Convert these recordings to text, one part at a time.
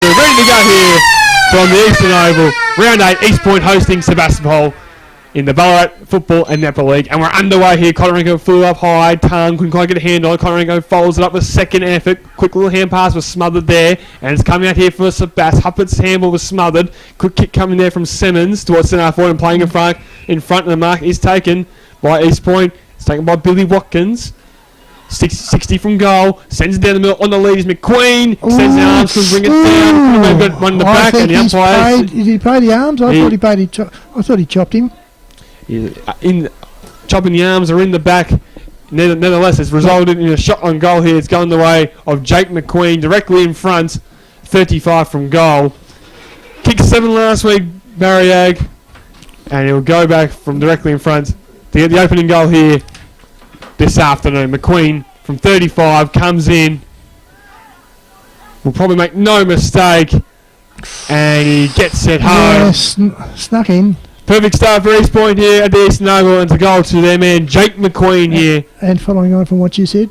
We're ready to go here from the Eastern Oval. Round 8, East Point hosting Sebastopol in the Ballarat Football and Netball League. And we're underway here. Conarenko flew up high. Tongue couldn't quite get a hand on it. Conarenko folds it up with second effort. Quick little hand pass was smothered there. And it's coming out here for Sebast. Huppert's handball was smothered. Quick kick coming there from Simmons towards centre forward and playing in front. And the mark is taken by East Point. It's taken by Billy Watkins. 60 from goal, sends it down the middle on the lead is McQueen, sends the arms, can bring it down, got one in the back, and the umpires. Did he pay the arms? I thought he chopped him. Chopping the arms are in the back. Nevertheless, it's resulted in a shot on goal here. It's going the way of Jake McQueen, directly in front, 35 from goal. Kicked 7 last week, Barriag, and he'll go back from directly in front to get the opening goal here this afternoon. McQueen from 35 comes in, will probably make no mistake, and he gets it home. Snuck in. Perfect start for East Point here at the Eastern Oval, and to goal to their man Jake McQueen here. And following on from what you said,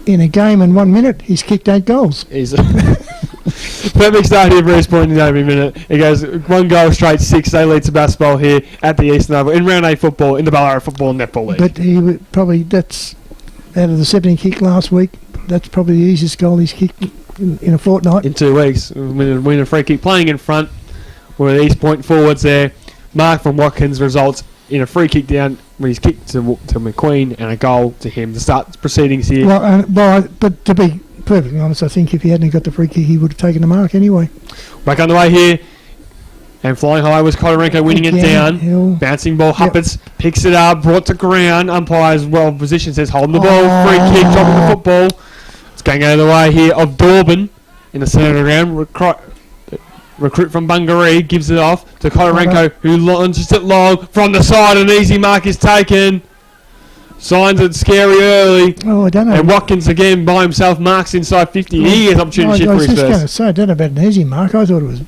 in a game in 1 minute, he's kicked 8 goals. Perfect start here for East Point in every minute. It goes 1 goal straight, 6. They lead Sebastopol here at the Eastern Oval in round 8 football in the Ballarat Football and Netball League. But he would probably, that's out of the 7 he kicked last week, that's probably the easiest goal he's kicked in a fortnight. In 2 weeks, winning a free kick, playing in front, where the East Point forwards there. Mark from Watkins results in a free kick down when he's kicked to McQueen and a goal to him to start proceedings here. But to be perfectly honest, I think if he hadn't got the free kick, he would have taken the mark anyway. Back underway here, and flying high was Kodorenko winning it down. Bouncing ball, Hupperts picks it up, brought to ground. Umpires well positioned, says holding the ball. Free kick, dropping the football. It's going out of the way here of Dorban in the centre of the ground. Recruit from Bungaree gives it off to Kodorenko, who launches it long from the side. An easy mark is taken. Signs it scary early. I don't know. And Watkins again by himself marks inside 50. He has opportunity for his first. I was just going to say, I don't know about an easy mark. I thought it was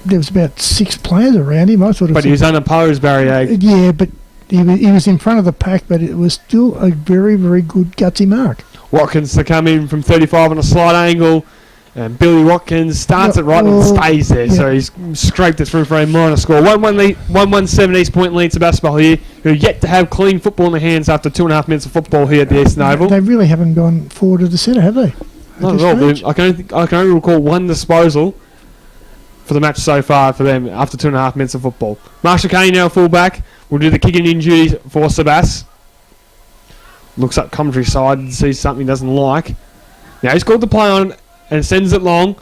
there was about 6 players around him. I thought, but he was unopposed, Barry. Yeah, but he was in front of the pack, but it was still a very, very good gutsy mark. Watkins to come in from 35 on a slight angle. And Billy Watkins starts it right and stays there. So he's scraped it through for a minor score. 1-1-7 East Point lead Sebastopol here, who are yet to have clean football in their hands after 2.5 minutes of football here at the Eastern Oval. They really haven't gone forward to the centre, have they? Not at all. I can only recall 1 disposal for the match so far for them after 2.5 minutes of football. Marshall Kane now full-back. Will do the kicking in duties for Sebas. Looks up commentary side and sees something he doesn't like. Now he's called the play on and sends it long.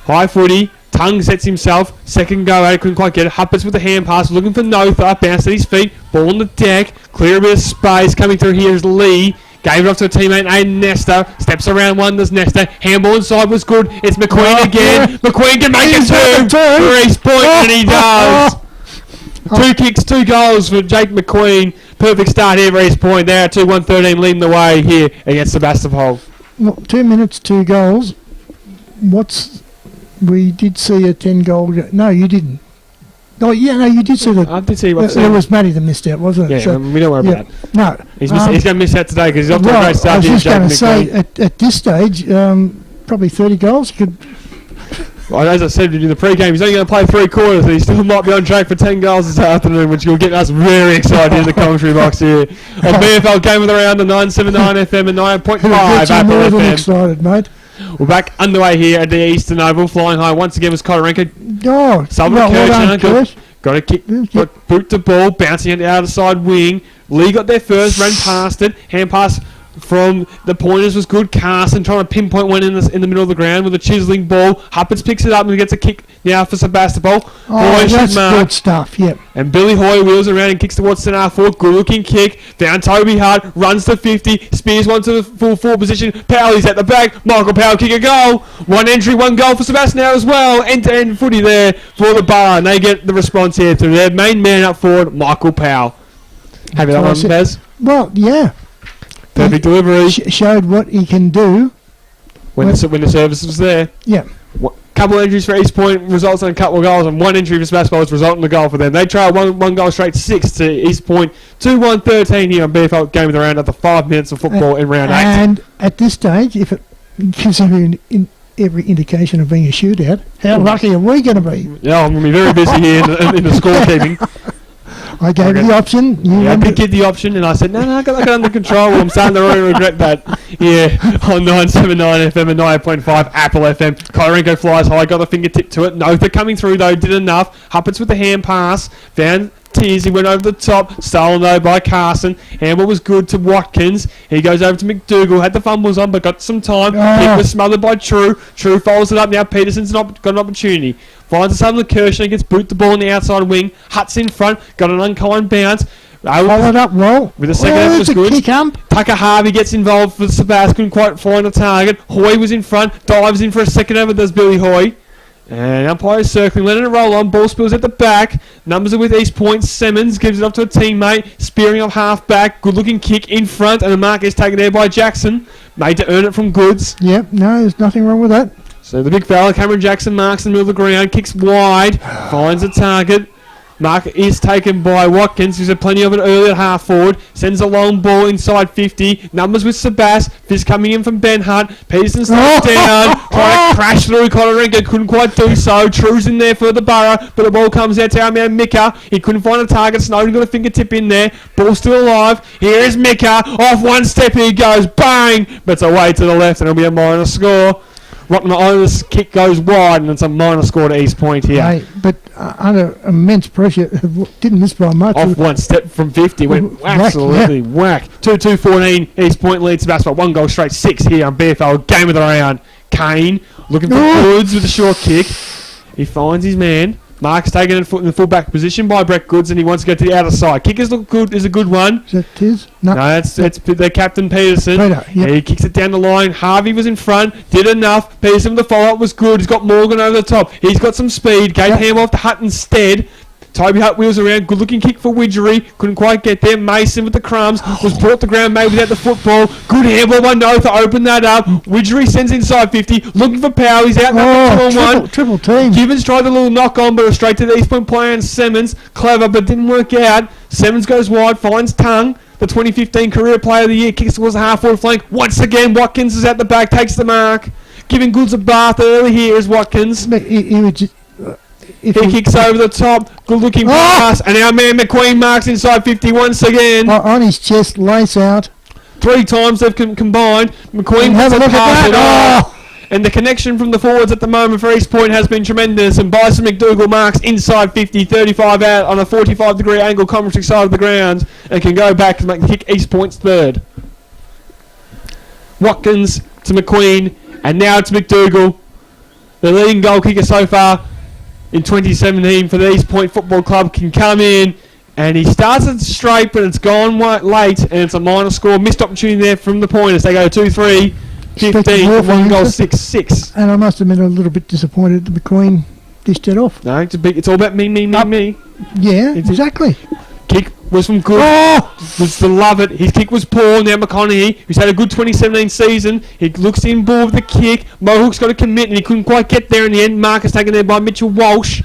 High footy. Tongue sets himself. Second go at it. Couldn't quite get it. Hupperts with the hand pass. Looking for Notha. Bounced at his feet. Ball on the deck. Clear a bit of space. Coming through here is Lee. Gave it off to a teammate, Aiden Nestor. Steps around one. There's Nestor. Handball inside was good. It's McQueen again. Yeah. McQueen can make it 2 for East Point, and he does. 2 kicks, 2 goals for Jake McQueen. Perfect start here for East Point. They're at 2-1-13 leading the way here against Sebastopol. Well, 2 minutes, 2 goals. We did see a 10-goal... No, you didn't. Oh, yeah, no, you did see that. I did see what it was Matty that missed out, wasn't it? Yeah, so, we don't worry about it. No. He's going to miss out today because he's off to a great start. I was just going to say, at this stage, probably 30 goals could... Well, as I said in the pre-game, he's only going to play 3 quarters, and he still might be on track for 10 goals this afternoon, which will get us very excited in the commentary box here. On BFL Game of the Round, the 979 FM and 9.5 Apple FM. Excited, mate. We're back underway here at the Eastern Oval. Flying high once again was Kodorenko. Got a kick, got boot the ball, bouncing at the outside wing. Lee got there first, ran past it. Hand pass from the pointers was good. Carson trying to pinpoint one in the middle of the ground with a chiseling ball. Hupperts picks it up and gets a kick now for Sebastopol. That's good stuff, yep. And Billy Hoy wheels around and kicks towards centre forward. Good looking kick. Found Toby Hart. Runs to 50. Spears one to the full forward position. Powley's at the back. Michael Powell kick a goal. 1 entry, 1 goal for Sebastopol now as well. End-to-end footy there for the bar. And they get the response here to their main man up forward, Michael Powell. Have you that one, Bez? Well, yeah. Perfect delivery. Showed what he can do when the service was there. Yeah. Couple of injuries for East Point results in a couple of goals, and 1 injury for Sebastopol has resulted in a goal for them. They trail one goal straight 6 to East Point. 2-1-13 here on BFL Game of the Round after 5 minutes of football in round 8. And at this stage, if it gives him every indication of being a shootout. How lucky are we going to be? Yeah, I'm going to be very busy here in the scorekeeping. I gave you the option. I did get the option, and I said, no, I got it under control. Well, I'm starting to really regret that. Yeah, on 979 FM and 98.5 Apple FM. Kyrenko flies high, got the fingertip to it. Notha coming through, though, did enough. Huppets with the hand pass. Found Tears, he went over the top, stolen though by Carson. Handball was good to Watkins. He goes over to McDougall, had the fumbles on, but got some time. Kick was smothered by True. True follows it up now. Peterson's got an opportunity. Finds the Sutherland Kirshner, gets boot the ball on the outside wing. Huts in front, got an unkind bounce. Followed up well. With the second half was good. Kick ump. Tucker Harvey gets involved for Sebastopol, couldn't quite find the target. Hoy was in front, dives in for a second over, does Billy Hoy. And umpire circling, letting it roll on. Ball spills at the back. Numbers are with East Point. Simmons gives it up to a teammate. Spearing off half back. Good looking kick in front. And the mark is taken there by Jackson. Made to earn it from Goods. Yep, no, there's nothing wrong with that. So the big fella, Cameron Jackson, marks in the middle of the ground. Kicks wide. Finds a target. Mark is taken by Watkins, who's had plenty of it early at half forward. Sends a long ball inside 50. Numbers with Sebas. Fizz coming in from Ben Hunt. Peterson slows down. Trying to crash through Conarenga. Couldn't quite do so. True's in there for the Borough. But the ball comes out to our man Mika. He couldn't find a target. Snowden got a fingertip in there. Ball still alive. Here is Mika. Off one step he goes. Bang! But it's away to the left and it'll be a minor score. Rotten Owner's kick goes wide and it's a minor score to East Point here. Hey, but under immense pressure, didn't miss by much. Off one step from 50, went absolutely whack. 2-2-14, East Point leads Sebastopol. One goal straight, 6 here on BFL. Game of the round. Kane looking for Goods with a short kick. He finds his man. Mark's taken in the full-back position by Brett Goods and he wants to go to the outer side. Kickers look good, is a good one. Is that his? No, that's the captain Peterson. Yep. He kicks it down the line. Harvey was in front, did enough. Peterson with the follow-up was good. He's got Morgan over the top. He's got some speed. Gave him off to Hutt instead. Toby Hutt wheels around. Good looking kick for Widgery. Couldn't quite get there. Mason with the crumbs. Was brought to ground, made without the football. Good handball by Notha. Opened that up. Widgery sends inside 50. Looking for power. He's out number 2-on-1. Triple team. Gibbons tried the little knock on, but it was straight to the East Point player and Simmons. Clever, but didn't work out. Simmons goes wide. Finds Tongue. The 2015 Career Player of the Year. Kicks towards the half-forward flank. Once again, Watkins is at the back. Takes the mark. Giving Goods a bath early here is Watkins. He would just... He kicks over the top, good looking pass, and our man McQueen marks inside 50 once again. On his chest, lace out. 3 times they've combined. McQueen have a look at that. And the connection from the forwards at the moment for East Point has been tremendous. And Bison McDougall marks inside 50, 35 out on a 45-degree angle, commentary side of the ground, and can go back and make the kick East Point's third. Watkins to McQueen, and now to McDougall. The leading goal kicker so far in 2017 for the East Point Football Club can come in, and he starts it straight, but it's gone late, and it's a minor score. Missed opportunity there from the pointers. They go 2-3, 15, 1 goal, 6-6. And I must admit, a little bit disappointed that McQueen dished it off. No, it's all about me. Yeah, exactly. Kick was from Good. Was to love it. His kick was poor. Now McConaughey, who's had a good 2017 season, he looks in ball with the kick. Mohawk's got to commit, and he couldn't quite get there in the end. Mark is taken there by Mitchell Walsh.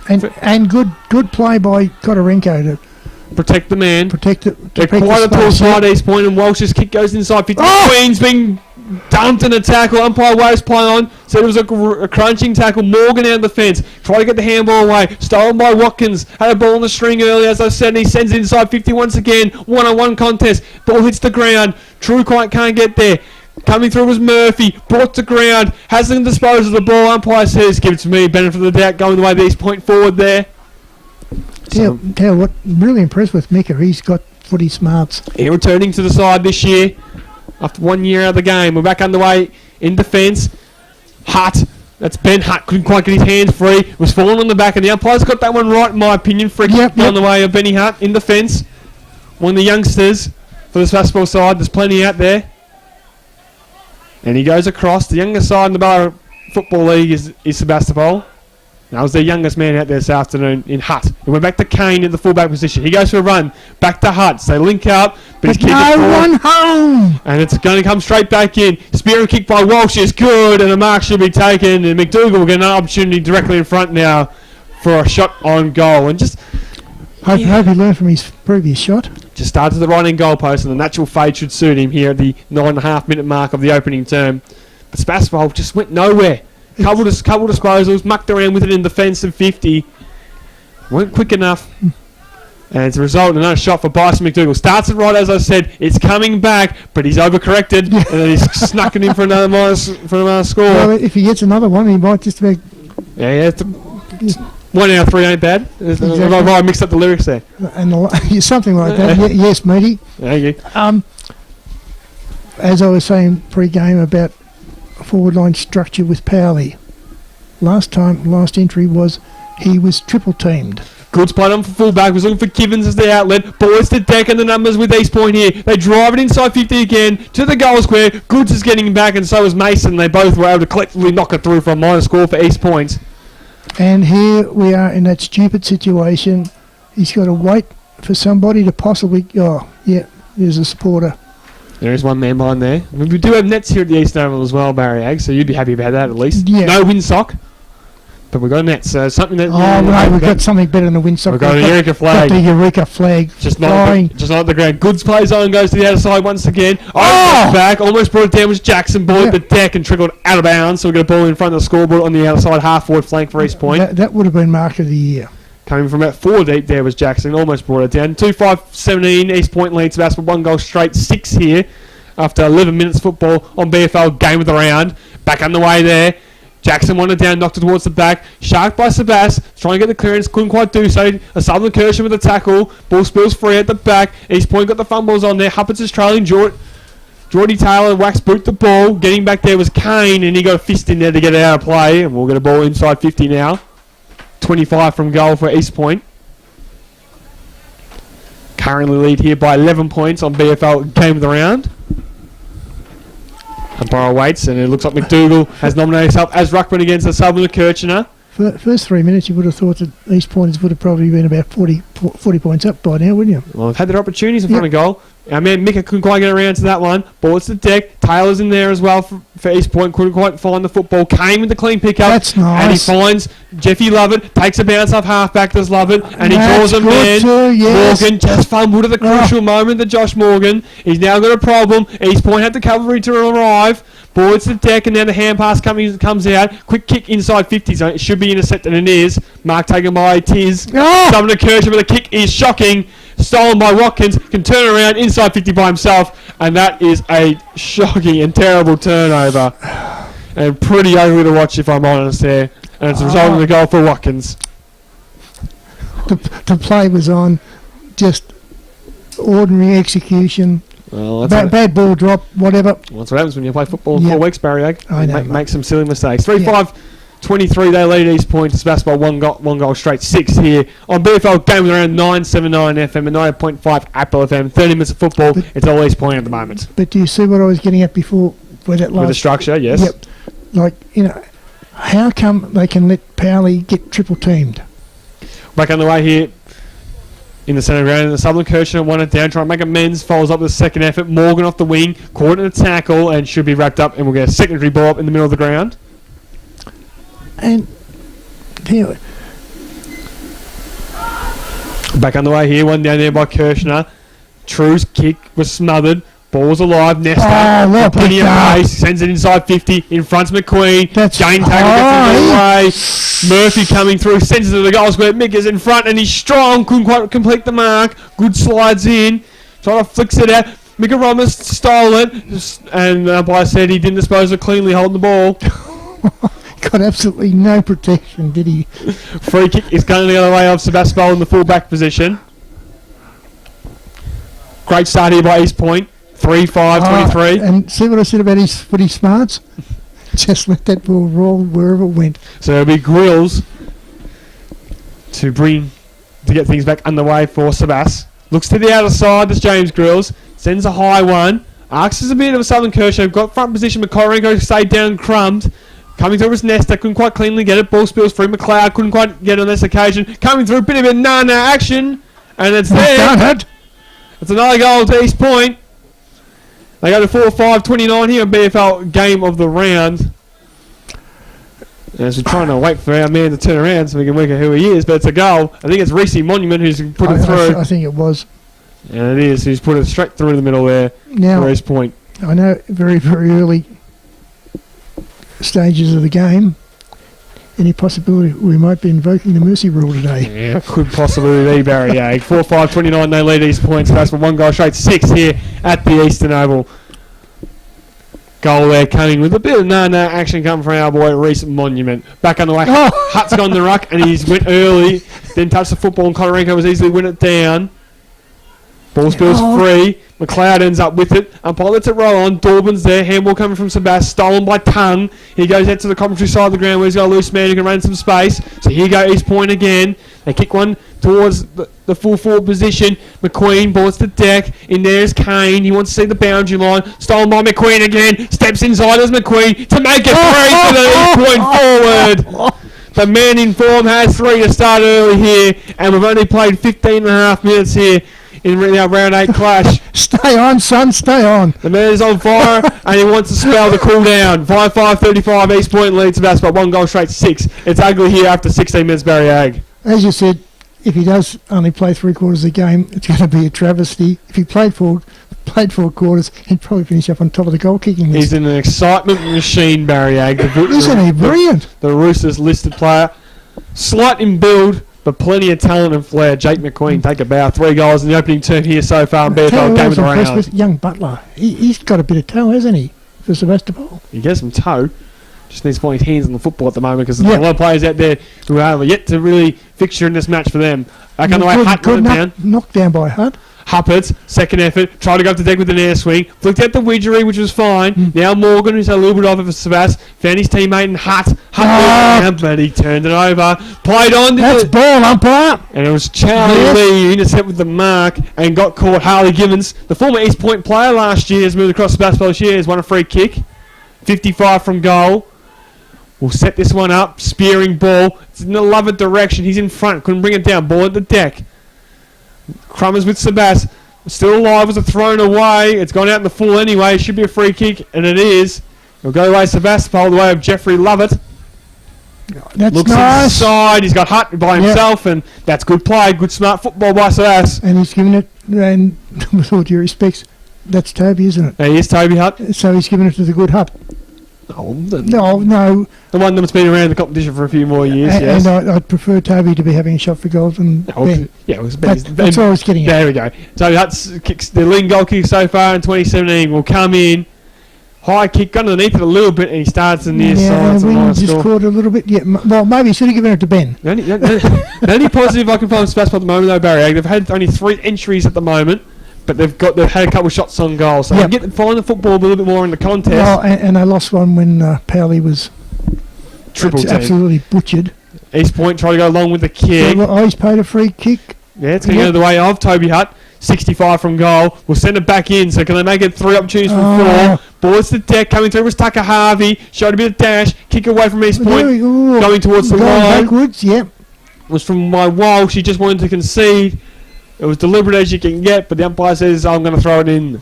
And good play by Kotarenko to protect the man. Protect it. They're quite a tall side, East Point, and Walsh's kick goes inside 50. Queen's being dumped in a tackle. Umpire waves play on. Said it was a crunching tackle. Morgan out of the fence. Tried to get the handball away. Stolen by Watkins. Had a ball on the string earlier, as I said, and he sends it inside 50 once again. 1-on-1 contest. Ball hits the ground. True quite can't get there. Coming through was Murphy. Brought to ground. Hasn't disposed of the ball. Umpire says, give it to me. Benefit of the doubt going the way of East Point forward there. Tell what, really impressed with Mika. He's got footy smarts. He returning to the side this year. After 1 year out of the game, we're back underway in defence. Hutt, that's Ben Hutt, couldn't quite get his hands free. Was falling on the back, and the umpire's got that one right, in my opinion. Free kick on the way of Benny Hutt in defence. One of the youngsters for the Sebastopol side. There's plenty out there. And he goes across. The youngest side in the Borough Football League is Sebastopol. That was their youngest man out there this afternoon in Hutt. He went back to Kane in the fullback position. He goes for a run. Back to Hutt. So they link up. But he's no one home. And it's going to come straight back in. Spear and kick by Walsh is good. And the mark should be taken. And McDougall will get an opportunity directly in front now for a shot on goal. And just... Hope he learned from his previous shot. Just started to the right-hand goalpost. And the natural fade should suit him here at the 9.5-minute mark of the opening term. Sebastopol just went nowhere. Couple disposals, mucked around with it in defensive 50. Weren't quick enough. And as a result, another shot for Bryson McDougall. Starts it right, as I said. It's coming back, but he's overcorrected. And then he's snuck it in for another score. Well, if he gets another one, he might just about... Yeah. 1 out of 3 ain't bad. Exactly. I mixed up the lyrics there. And something like that. Yes, matey. Thank you. As I was saying pre-game about forward line structure with Powley, last entry was he was triple teamed. Goods played on for fullback, was looking for Kivens as the outlet. Boys to deck and the numbers with East Point here. They drive it inside 50 again to the goal square. Goods is getting back and so is Mason. They both were able to collectively knock it through for a minor score for East Point. And here we are in that stupid situation. He's got to wait for somebody to possibly... Oh, yeah, there's a supporter. There is one man behind there. We do have nets here at the Eastern Oval as well, Barry Ag, so you'd be happy about that at least. Yeah. No windsock, but we've got a net, so something that... Oh, no, we've got something better than a windsock. We've got a Eureka flag. Got the Eureka flag. Just not at the ground. Goods plays on, goes to the outer side once again. Back, almost brought it down was Jackson. Ball at the deck and trickled out of bounds, so we've got a ball in front of the scoreboard on the outside, half-forward flank for East Point. That would have been mark of the year. Coming from about 4 deep there was Jackson, almost brought it down. 2-5-17, East Point leads Sebastopol, 1 goal straight, 6 here. After 11 minutes football on BFL, game of the round. Back underway there. Jackson wanted down, knocked it towards the back. Sharked by Sebas, trying to get the clearance, couldn't quite do so. A Southern Kershaw with a tackle. Ball spills free at the back. East Point got the fumbles on there. Huppets is trailing. Geordie Taylor wax boot the ball. Getting back there was Kane, and he got a fist in there to get it out of play. And we'll get a ball inside 50 now. 25 from goal for East Point. Currently lead here by 11 points on BFL game of the round. Umpire waits, and it looks like McDougall has nominated himself as ruckman against the Southern Kirchner. For the first 3 minutes, you would have thought that East Pointers would have probably been about 40 points up by now, wouldn't you? Well, they've had their opportunities in front of goal. Our man Mika couldn't quite get around to that one. Ball to the deck. Taylor's in there as well for East Point. Couldn't quite find the football. Came with the clean pickup. That's nice. And he finds Jeffy Lovett. Takes a bounce off halfback. Does Lovett. And he draws a man. Yes. Morgan just fumbled at the crucial moment. The Josh Morgan. He's now got a problem. East Point had the cavalry to arrive. Ball to the deck, and now the hand pass comes out. Quick kick inside 50 zone. It should be intercepted, and it is. Mark taken by Tiz. Summoner Kershaw, but the kick is shocking. Stolen by Watkins. Can turn around inside 50 by himself, and that is a shocking and terrible turnover. And pretty ugly to watch, if I'm honest there. And it's a result of the goal for Watkins. The play was on. Just ordinary execution. Well, bad ball drop, whatever. Well, that's what happens when you play football in 4 weeks, Barry Egg. I know, make some silly mistakes. 3-5-23, they lead East Point. Sebastopol, one goal straight, 6 here. On BFL, game of around 979 FM and 9.5 Apple FM. 30 minutes of football. It's all East Point at the moment. But do you see what I was getting at before? With the structure, yes. Yep. Like, how come they can let Powley get triple teamed? Back on the way here. In the centre ground, the Southern Kirchner won it down, trying to make amends, follows up with a second effort. Morgan off the wing, caught in a tackle, and should be wrapped up, and we'll get a secondary ball up in the middle of the ground. And back on the way here, one down there by Kirchner. True's kick was smothered. Ball's alive. Nesta, plenty of pace, sends it inside 50. In front's McQueen. Jane Taylor gets it away. Murphy coming through, sends it to the goal square. Mick is in front, and he's strong. Couldn't quite complete the mark. Good slides in. Trying to flicks it out. Mika Ramos stole it, and I said he didn't dispose of cleanly holding the ball. Got absolutely no protection, did he? Free kick is going the other way of Sebastopol in the full back position. Great start here by East Point. 3-5-23. And see what I said about his footy smarts? Just let that ball roll wherever it went. So it'll be Grills to get things back underway for Sebas. Looks to the outer side. That's James Grills. Sends a high one. Arcs is a bit of a Southern Kershaw. Got front position. McCorrigan stayed down, crumbed. Coming through was Nesta. Couldn't quite cleanly get it. Ball spills free. McLeod couldn't quite get it on this occasion. Coming through. A bit of a nana action. And it's there. It's another goal to East Point. They go to 4-5-29 here on BFL game of the round. As we're trying to wait for our man to turn around so we can work out who he is, but it's a goal. I think it's Reece Monument who's put it through. I think it was. And it is. He's put it straight through the middle there for East Point. I know very, very early stages of the game, any possibility we might be invoking the mercy rule today? Yeah, could possibly be Barry Yag. 4-5-29, they lead East points. That's for 1 goal straight. 6 here at the Eastern Oval. Goal there coming with a bit of action coming from our boy Reece Monument. Back on the way. Hutt's gone the ruck and he's went early. Then touched the football and Konorenko was easily win it down. Ball spills free. McLeod ends up with it. Umpire lets it roll on. Dorbin's there. Handball coming from Sebastopol. Stolen by Tongue. He goes out to the commentary side of the ground where he's got a loose man who can run some space. So here go East Point again. They kick one towards the full forward position. McQueen balls to deck. In there's Kane. He wants to see the boundary line. Stolen by McQueen again. Steps inside as McQueen to make it 3 for the East Point forward. The man in form has 3 to start early here. And we've only played 15 and a half minutes here in our round 8 clash. Stay on, son, stay on. The man is on fire and he wants to spell the cool down. 5-5-35, East Point leads Sebastopol, 1 goal straight, 6. It's ugly here after 16 minutes, Barry Ag. As you said, if he does only play 3/4 of the game, it's going to be a travesty. If he played 4 quarters, he'd probably finish up on top of the goal kicking list. He's in an excitement machine, Barry Ag. Isn't he brilliant? The Roosters listed player. Slight in build, but plenty of talent and flair. Jake McQueen take a bow. 3 goals in the opening term here so far in BFL game of the round. With young Butler. He's got a bit of toe, hasn't he, for Sebastopol? He gets some toe. Just needs to put his hands on the football at the moment because there's a lot of players out there who are yet to really fixture in this match for them. Back on the way, Hutt got it down. Knocked down by Hutt. Huppert's second effort, tried to go up the deck with an air swing, flicked out the Widgery, which was fine. Now Morgan, who's had a little bit of it for Sebas, found his teammate in Hutt. But he turned it over, played on. That's ball, umpire. And it was Charlie Lee who intercepted with the mark and got caught. Harley Gibbons, the former East Point player last year, has moved across Sebastopol this year, has won a free kick. 55 from goal. We'll set this one up, spearing ball. It's in the Lovett direction. He's in front, couldn't bring it down. Ball at the deck. Crummers with Sebas. Still alive, was a thrown away. It's gone out in the full anyway. It should be a free kick, and it is. It'll go away Sebastopol, the way of Jeffrey Lovett. That's looks nice. Inside. He's got Hutt by himself, and that's good play. Good smart football by Sebas. And he's given it, and with all due respects, that's Toby, isn't it? He is Toby Hutt. So he's given it to the good Hutt. No. The one that's been around the competition for a few more years, yes. And I'd prefer Toby to be having a shot for goals than Ben. Yeah, it was Ben. That's what I was getting at. There we go. Toby Hutt's kicks, the leading goal kick so far in 2017 will come in. High kick, got underneath it a little bit, and he starts in the side. Yeah, we just caught a little bit. Yeah, well, maybe he should have given it to Ben. The only positive I can find with Sebastopol at the moment, though, Barry, they've had only 3 entries at the moment. But they've had a couple of shots on goal, so they can find the football a little bit more in the contest. Oh, and they lost one when Powley was absolutely butchered. East Point tried to go along with the kick. So, he's paid a free kick. Yeah, it's going to go the way of Toby Hutt. 65 from goal. We'll send it back in. So can they make it 3 opportunities from 4? Balls to deck. Coming through was Tucker Harvey. Showed a bit of dash. Kick away from East Point. Going towards the line. Backwards, Was from my Walsh. She just wanted to concede. It was deliberate as you can get, but the umpire says, I'm going to throw it in.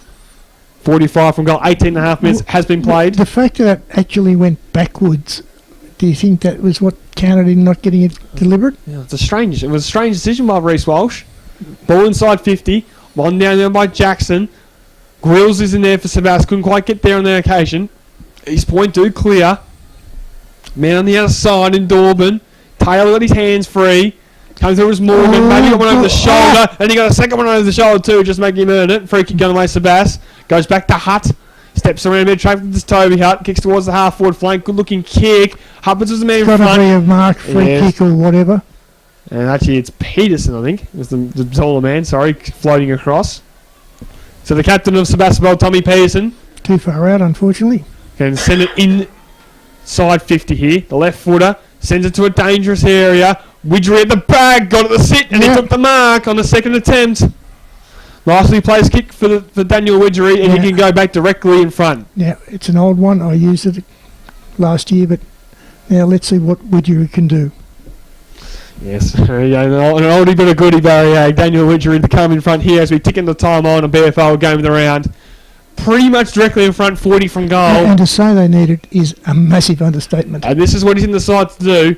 45 from goal. 18 and a half minutes has been played. The fact that it actually went backwards, do you think that was what counted in not getting it deliberate? Yeah, it was a strange decision by Reece Walsh. Ball inside 50. One down there by Jackson. Grills is in there for Sebas. Couldn't quite get there on that occasion. East Point do clear. Man on the other side in Dorbin. Taylor got his hands free. Comes through as Morgan, maybe got one over the shoulder, and he got a second one over the shoulder too, just making him earn it. Free kick going away, Sebas. Goes back to Hutt. Steps around a bit, traffic with Toby Hutt. Kicks towards the half-forward flank. Good looking kick. Hupperts was the man in front. Got to be a mark, free kick or whatever. And actually it's Peterson, I think. It was the taller man, floating across. So the captain of Sebastopol, Tommy Peterson. Too far out, unfortunately. Can send it inside 50 here. The left footer sends it to a dangerous area. Widgery at the bag, got it to sit, and he took the mark on the second attempt. Nicely placed kick for Daniel Widgery, and he can go back directly in front. Yeah, it's an old one. I used it last year, but now let's see what Widgery can do. Yes, there you go. An oldie but a goodie, Barry. Daniel Widgery to come in front here as we tick in the time on a BFL game of the round. Pretty much directly in front, 40 from goal. And to say they need it is a massive understatement. And this is what he's in the side to do.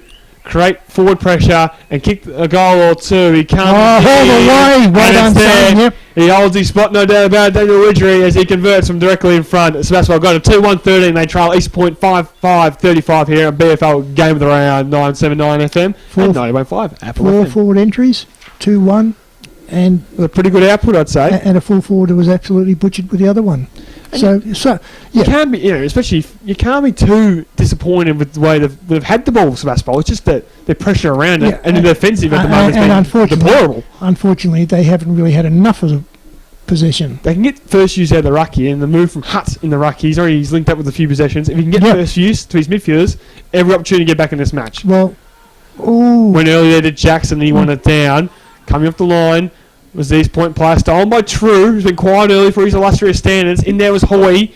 create forward pressure and kick a goal or two. He comes all the way. Well done, son. Yep. He holds his spot, no doubt about it. Daniel Widgery as he converts from directly in front. Sebastopol got a 2-1-13. They trail East Point 5-5-35 here at BFL Game of the Round 979 FM and 90.5 Apple Four FM. forward entries, 2-1, and A pretty good output, I'd say. and a full forward that was absolutely butchered with the other one. So You yeah, can't be, especially you can't be too disappointed with the way they've had the ball, Sebastopol. It's just that their pressure around it and the defensive at the moment has been deplorable. Unfortunately, they haven't really had enough of the possession. They can get first use out of the rucky, and the move from Hutt in the rucky, he's linked up with a few possessions. If he can get first use to his midfielders, every opportunity to get back in this match. Well, Went earlier to Jackson, he won it down. Coming off the line was East Point player stolen by True, who's been quiet early for his illustrious standards. In there was Hoy.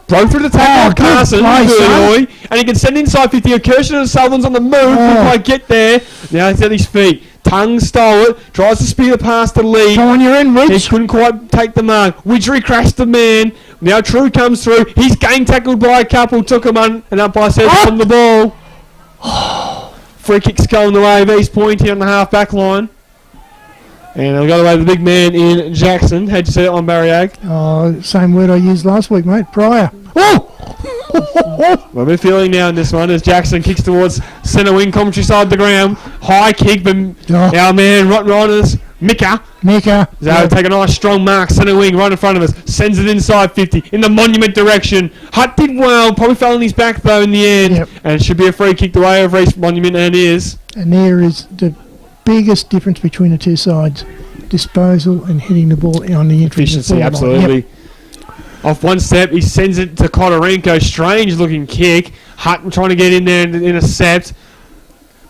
Broke through the tackle of Carson, Hoy, and he can send inside 50. Kirshner and Sullivan's on the move, couldn't quite get there. Now he's at his feet. Tongue stole it, tries to spear the pass to Lee. Come on, you're in, Rich. He couldn't quite take the mark. Widgery crashed the man. Now True comes through. He's gang tackled by a couple, took him on, and umpire says on the ball. Free kick's going the way of East Point here on the half back line. And they'll go away the big man in Jackson. How'd you see it on Barriag? Oh, same word I used last week, mate. Prior. Well, we're feeling now in this one as Jackson kicks towards centre wing, commentary side the ground. High kick, but our man, Rotten Riders, Mika. Take a nice strong mark, centre wing, right in front of us. Sends it inside 50, in the Monument direction. Hutt did well, probably fell on his back though in the end. Yep. And it should be a free kick the way of East Monument, and is. And there is the biggest difference between the two sides. Disposal and hitting the ball on the entry. Efficiency, absolutely. Yep. Off one step, he sends it to Kotorenko. Strange looking kick. Hutt trying to get in there and intercept.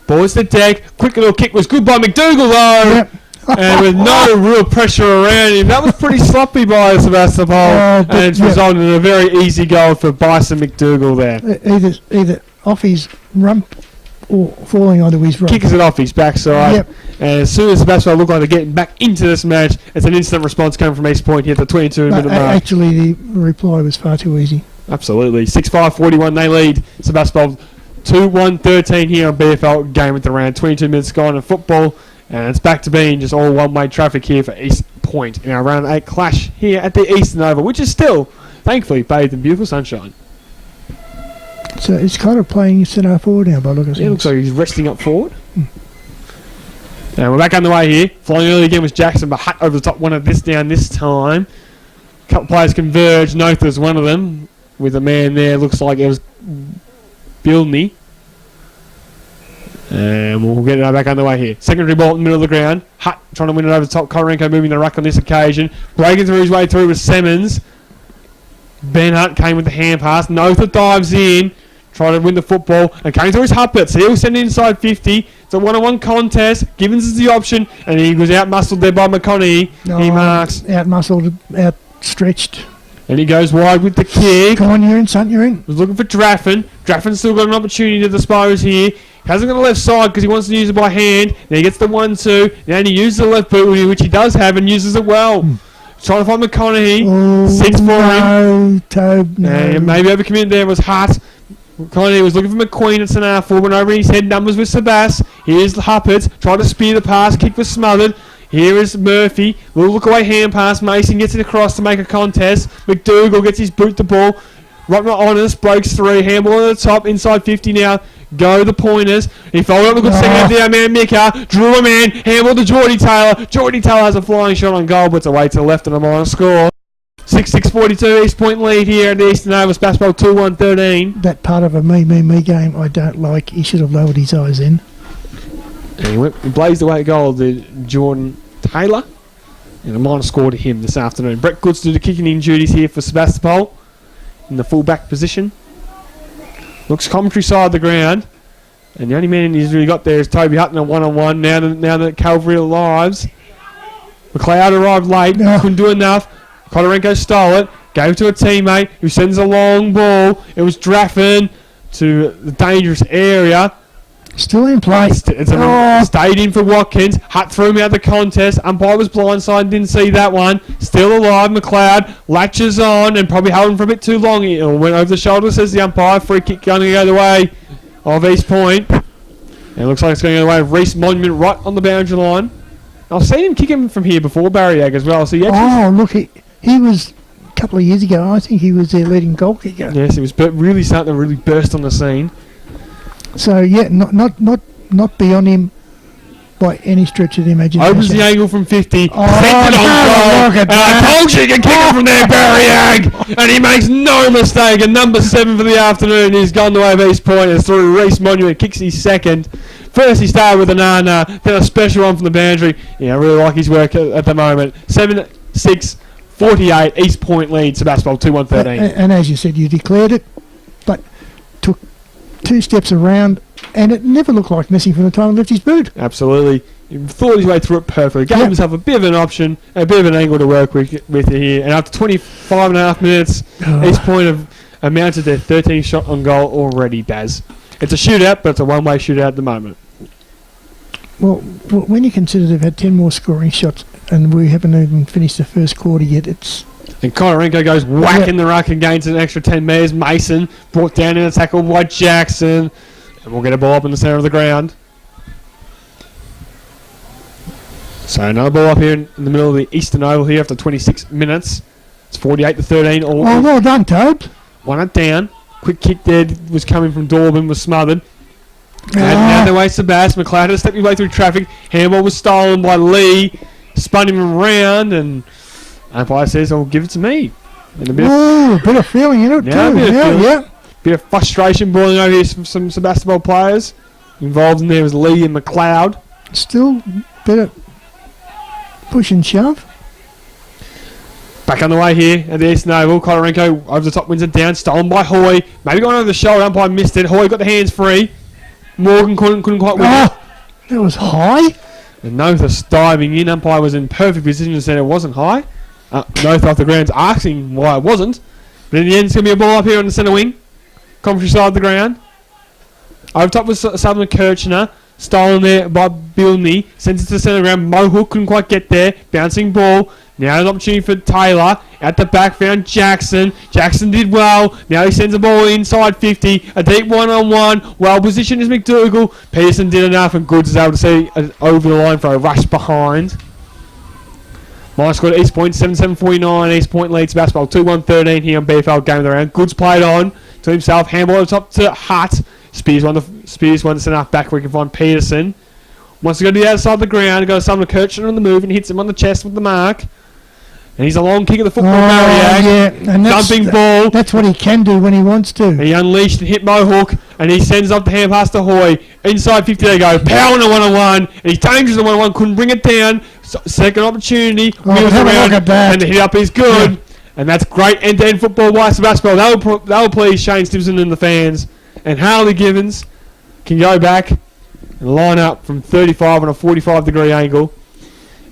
Ball's the deck. Quick little kick was good by McDougall though. Yep. And with no real pressure around him. That was pretty sloppy by Sebastopol. And it's resulted in a very easy goal for Bison McDougall there. Either off his rump or falling onto his rump. Kicks it off his backside. And as soon as Sebastopol look like they're getting back into this match, it's an instant response coming from East Point here at the 22-minute mark. Actually, the reply was far too easy. Absolutely. 6-5-41, they lead Sebastopol 2-1-13 here on BFL Game at the Round. 22 minutes gone in football, and it's back to being just all one-way traffic here for East Point in our Round 8 clash here at the Eastern Oval, which is still, thankfully, bathed in beautiful sunshine. So it's kind of playing centre forward now by looking at it. It looks like he's resting up forward. And we're back on the way here. Flying early again was Jackson, but Hutt over the top, one of this down this time. A couple players converge. Notha's one of them with a man there. Looks like it was Bilney. And we'll get it back on the way here. Secondary ball in the middle of the ground. Hutt trying to win it over the top. Kotorenko moving the ruck on this occasion. Breaking through his way through with Simmons. Ben Hutt came with the hand pass. Notha dives in. Trying to win the football and coming through his Huppets. He'll send it inside 50. It's a one-on-one contest. Givens is the option, and he was out-muscled there by McConaughey. He marks. Out-muscled, outstretched. And he goes wide with the kick. Come on, you're in, son, you're in. Was looking for Draffin. Draffin's still got an opportunity to dispose here. Hasn't got the left side because he wants to use it by hand. Then he gets the 1-2. Then he uses the left boot, which he does have, and uses it well. Trying to find McConaughey. Sits for him. And maybe overcommitted there was Hutt. McConaughey was looking for McQueen at centre forward, went over his head numbers with Sebas. Here's the Huppets, tried to spear the pass, kick was smothered. Here is Murphy, little look away hand pass. Mason gets it across to make a contest. McDougall gets his boot the ball. Rotten Honest breaks through, handball at the top, inside 50 now. Go the pointers. He followed up a good second there, man Mika. Drew a man, handball to Geordie Taylor. Geordie Taylor has a flying shot on goal, but it's away to the left and a minor score. 6-6-42, East Point lead here at the Eastern Oval. Sebastopol 2-1-13. That part of a me game I don't like. He should have lowered his eyes in. And he blazed away a goal to Jordan Taylor. And a minor score to him this afternoon. Brett Goods do the kicking in duties here for Sebastopol in the full-back position. Looks commentary side of the ground. And the only man he's really got there is Toby Hutton, a one-on-one. Now that Calvary arrives. McLeod arrived late. Couldn't do enough. Kotorenko stole it, gave it to a teammate who sends a long ball. It was Draffin to the dangerous area. Still in play. Stayed in for Watkins. Hutt threw him out of the contest. Umpire was blindside, didn't see that one. Still alive, McLeod latches on and probably held him for a bit too long. It went over the shoulder, says the umpire. Free kick going to go the way of East Point. And it looks like it's going the way of Reece Monument right on the boundary line. I've seen him kick him from here before, Barry Ag as well. So look, he was a couple of years ago. I think he was their leading goal kicker. Yes, he was really starting to really burst on the scene. So yeah, not beyond him by any stretch of the imagination. Opens the angle from 50. Oh, And I told you he can kick it from there, Barry Ag. And he makes no mistake. And number 7 for the afternoon. He's gone the way of East Point. It's through Reece Monument. Kicks his second. First he started with a nana, then a special one from the boundary. Yeah, I really like his work at the moment. 7-6, 48. East Point lead. Sebastopol 2-1-13. And as you said, you declared it, but took 2 steps around. And it never looked like missing from the time he left his boot. Absolutely. He thought his way through it perfectly. Gave himself a bit of an option, a bit of an angle to work with here. And after 25 and a half minutes, East Point have amounted their 13th shot on goal already, Baz. It's a shootout, but it's a one-way shootout at the moment. Well, when you consider they've had 10 more scoring shots and we haven't even finished the first quarter yet, it's... And Konorenko goes whacking the ruck and gains an extra 10 metres. Mason brought down in a tackle by Jackson. And we'll get a ball up in the centre of the ground. So another ball up here in the middle of the Eastern Oval here after 26 minutes. It's 48-13. Well done, Tobes. 1 down. Quick kick there was coming from Dorban, was smothered. And now the way Sebas. McLeod had to step his way through traffic. Handball was stolen by Lee. Spun him around and umpire says, "Oh, give it to me." And a bit of feeling in it too. Yeah. Bit of frustration boiling over here from some Sebastopol players. Involved in there was Lee and McLeod. Still better push and shove. Back on the way here at the Eastern Oval. Konorenko over the top, wins it down. Stolen by Hoy. Maybe going over the shoulder. Umpire missed it. Hoy got the hands free. Morgan couldn't quite win it. That was high. And Nothus diving in. Umpire was in perfect position and said it wasn't high. Noth off the ground's asking why it wasn't. But in the end, it's going to be a ball up here on the centre wing. Commentary side of the ground. Over top was Southern Kirchner. Stolen there by Bilney. Sends it to the centre ground. Mohawk couldn't quite get there. Bouncing ball. Now an opportunity for Taylor. At the back found Jackson. Jackson did well. Now he sends the ball inside 50. A deep one-on-one. Well positioned is McDougall. Peterson did enough and Goods is able to see over the line for a rush behind. My score at East Point 7-7-49. East Point leads Sebastopol 2-1-13 here on BFL Game of the Round. Goods played on to himself. Handball over top to Hutt. Spears one to send off back where he can find Peterson. Wants to go to the outside of the ground. Goes to Kirchner on the move and hits him on the chest with the mark. And he's a long kick of the football barrier. Yeah, and dumping ball. That's what he can do when he wants to. And he unleashed and hit Mohawk, and he sends up the hand pass to Hoy. Inside 50 they go. Power on a one-on-one. And he's dangerous on a one-on-one. Couldn't bring it down. Second opportunity. Wheels around. And the hit up is good. Yeah. And that's great end-to-end football by Sebastopol. That'll please Shane Stimson and the fans. And Harley Givens can go back and line up from 35 on a 45-degree angle.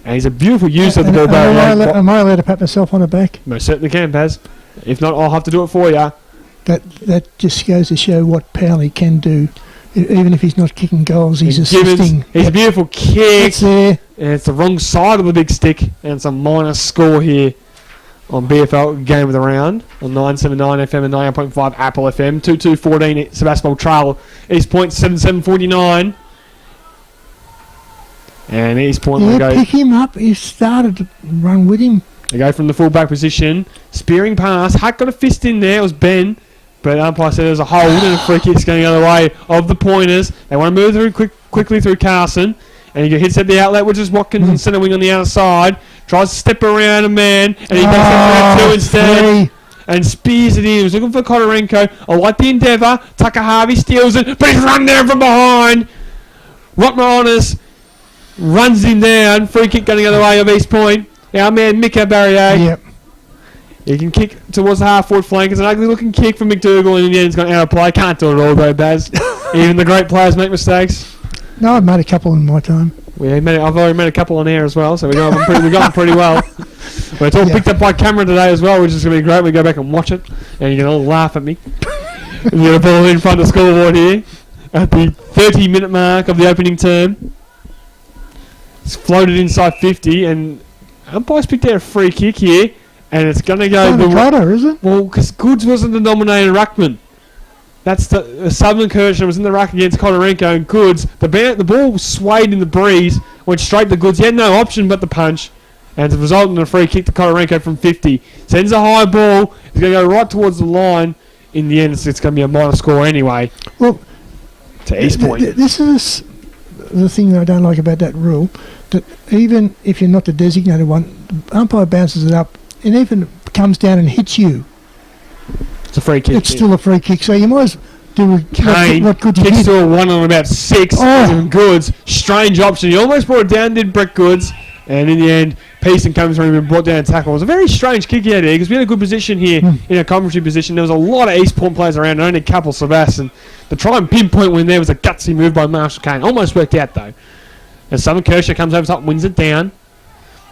And he's a beautiful use of the ball barrier. Am I allowed to pat myself on the back? Most certainly can, Paz. If not, I'll have to do it for you. That just goes to show what Powley can do. Even if he's not kicking goals, he's assisting. He's a beautiful kick. It's there. And it's the wrong side of the big stick. And it's a minus score here on BFL Game of the Round on 979 FM and 9.5 Apple FM. 2-2-14 Sebastopol trail. East Point 7-7-49. And East Point will go. Pick him up. He started to run with him. They go from the full-back position. Spearing pass. Hutt got a fist in there. It was Ben. But umpire said there was a hold and a free kick's going the other way of the Pointers. They want to move through quickly through Carson. And he hits at the outlet, which is Watkins on centre wing on the outside. Tries to step around a man. And he makes it 2 instead. And spears it in. He was looking for Konorenko. I like the endeavour. Tucker Harvey steals it. But he's run down from behind. Rotmaronis runs him down. Free kick going the other way of East Point. Our man Mika Barrier. Yep. He can kick towards the half-forward flank. It's an ugly-looking kick from McDougall, and in the end, it's gone out of play. Can't do it all, though, Baz. Even the great players make mistakes. No, I've made a couple in my time. I've already made a couple on air as well, so we got them pretty well. But it's all picked up by camera today as well, which is going to be great. We go back and watch it, and you can all laugh at me. And you got a ball in front of the scoreboard here at the 30-minute mark of the opening term. It's floated inside 50, and umpire's picked out a free kick here, and it's going to go... It's is it? Well, because Goods wasn't the nominated ruckman. That's the Southern Kirshner was in the ruck against Kodorenko and Goods. The ball swayed in the breeze, went straight to Goods. He had no option but the punch. And to result in a free kick to Kodorenko from 50. Sends a high ball. He's going to go right towards the line. In the end, it's going to be a minor score anyway. Well, to East Point. This is the thing that I don't like about that rule. That even if you're not the designated one, the umpire bounces it up, and even comes down and hits you. It's a free kick. It's still a free kick, so you might as do Kane what good you kicks did. to a 1 on about 6. Oh. Goods, strange option. He almost brought it down, did Brett Goods. And in the end, Pearson comes through and brought down a tackle. It was a very strange kick he had there because we had a good position here in a commentary position. There was a lot of East Point players around, only a couple, Sebastopol. To try and pinpoint when there was a gutsy move by Marshall Kane. Almost worked out though. As Southern Kershaw comes over top and wins it down.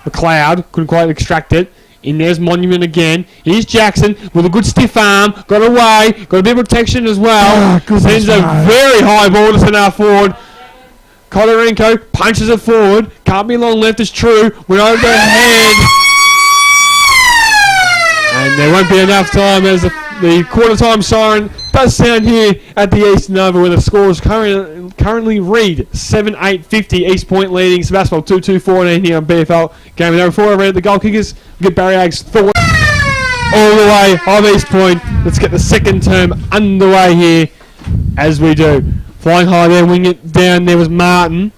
McLeod couldn't quite extract it. In there's Monument again. Here's Jackson with a good stiff arm. Got away. Got a bit of protection as well. Sends a very high ball to centre forward. Kodorenko punches it forward. Can't be long left, it's true. Went over the head. And there won't be enough time as the quarter time siren does sound here at the Eastern Oval, where the scores currently read 7-8-50. East Point leading Sebastopol 2-2-14 here on BFL Game. Now before I read the goal kickers, we get Barry Ag's thought all the way of East Point. Let's get the second term underway here as we do. Flying high there, wing it down. There was Martin.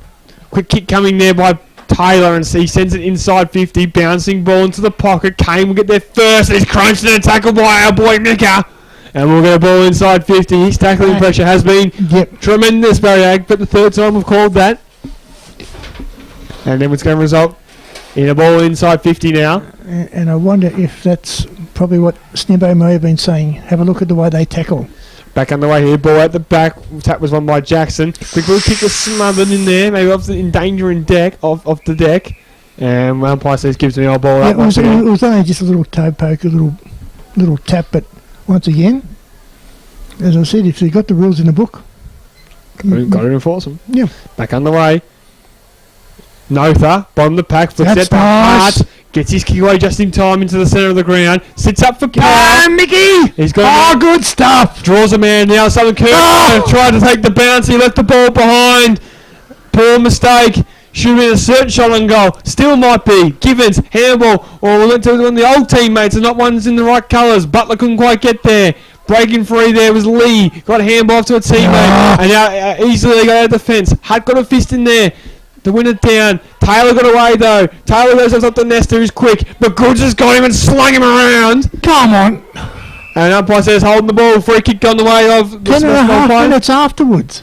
Quick kick coming there by Taylor, and he sends it inside 50. Bouncing ball into the pocket. Kane will get there first. He's crunched and a tackle by our boy Mika. And we'll get a ball inside 50. His tackling pressure has been tremendous, Barriag, but the third time we've called that. And then it's going to result in a ball inside 50 now. And I wonder if that's probably what Snibbo may have been saying. Have a look at the way they tackle. Back underway here, ball at the back. Tap was won by Jackson. Quick little kick was smothered in there, maybe in danger of the deck. And umpire says gives me our ball up. It was only just a little toe poke, a little tap, but once again, as I said, if they got the rules in the book, got to enforce them. Yeah. Back underway. Notha, bottom of the pack, flicks out the heart. Gets his kick away just in time into the centre of the ground. Sits up for power. Mickey! He's got good stuff! Draws a man now. Southern Kirk tried to take the bounce. He left the ball behind. Poor mistake. Should have been a certain shot on goal. Still might be. Givens, handball. Or we went to one of the old teammates and not ones in the right colours. Butler couldn't quite get there. Breaking free there was Lee. Got a handball off to a teammate. And now easily they got out of the fence. Hutt got a fist in there to win it down. Taylor got away though. Taylor goes up to Nestor, who's quick, but Goods has got him and slung him around. Come on. And umpire says holding the ball. Free kick on the way of the 10.5 minutes afterwards.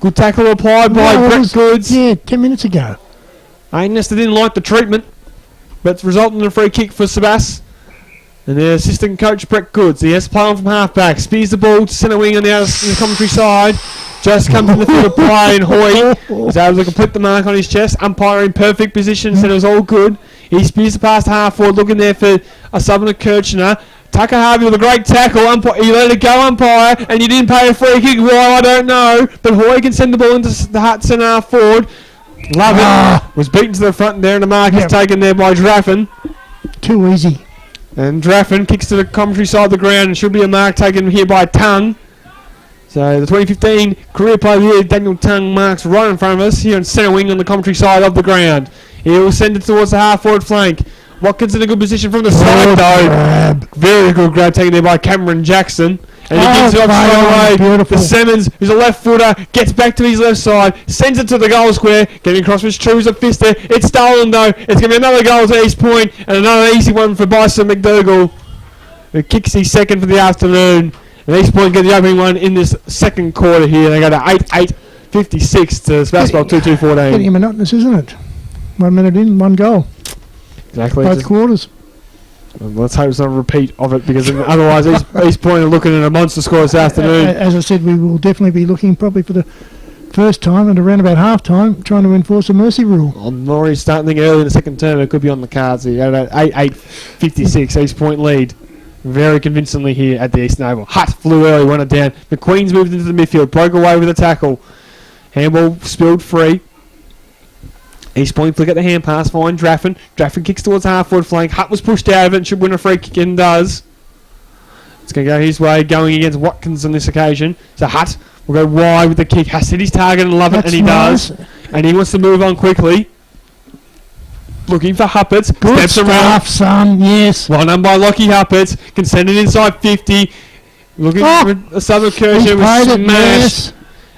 Good tackle applied by Brett Goods. Yeah, 10 minutes ago. Nestor didn't like the treatment, but it's resulting in a free kick for Sebas. And the assistant coach Brett Goods, he has to play on from half-back. Spears the ball to centre wing on the commentary side. Just comes in the field of play, and Hoy is able to complete the mark on his chest. Umpire in perfect position, said it was all good. He spears the pass to half forward, looking there for a Southern Kirchner. Tucker Harvey with a great tackle. He let it go, umpire, and you didn't pay a free kick. Why, I don't know. But Hoy can send the ball into the Hutt centre half forward. Love it. Was beaten to the front there, and the mark is taken there by Draffin. Too easy. And Draffin kicks to the commentary side of the ground, and should be a mark taken here by Tung. So the 2015 career player of the year, Daniel Tung, marks right in front of us here on centre wing on the commentary side of the ground. He will send it towards the half-forward flank. Watkins in a good position from the side though. Grab. Very good grab taken there by Cameron Jackson. And he gives it up straight away. Beautiful. The Simmons, who's a left footer, gets back to his left side, sends it to the goal square, getting across with True's a fist there. It's stolen though. It's going to be another goal to East Point and another easy one for Bison McDougall, who kicks his second for the afternoon. And East Point get the opening one in this second quarter here. They go to 8-8-56 to Sebastopol 2-2-14. Getting monotonous, isn't it? 1 minute in, one goal. Exactly. Both quarters. Let's hope it's not a repeat of it, because otherwise East Point are looking at a monster score this afternoon. As I said, we will definitely be looking probably for the first time and around about half time trying to enforce a mercy rule. I'm already starting to think early in the second term it could be on the cards here. At 8-8-56, East Point lead. Very convincingly here at the Eastern Oval. Hutt flew early, won it down. McQueen's moved into the midfield, broke away with a tackle. Handball spilled free. East Point flick at the hand pass, fine Draffin. Draffin kicks towards half forward flank. Hutt was pushed out of it and should win a free kick and does. It's going to go his way, going against Watkins on this occasion. So Hutt will go wide with the kick. Has hit his target and love it, and he does. And he wants to move on quickly. Looking for Hupperts. Good Steps stuff, around. son. Yes. Well done by Lockie Hupperts. Can send it inside 50. Looking for a southern He's Kershaw played with it, smash. yes.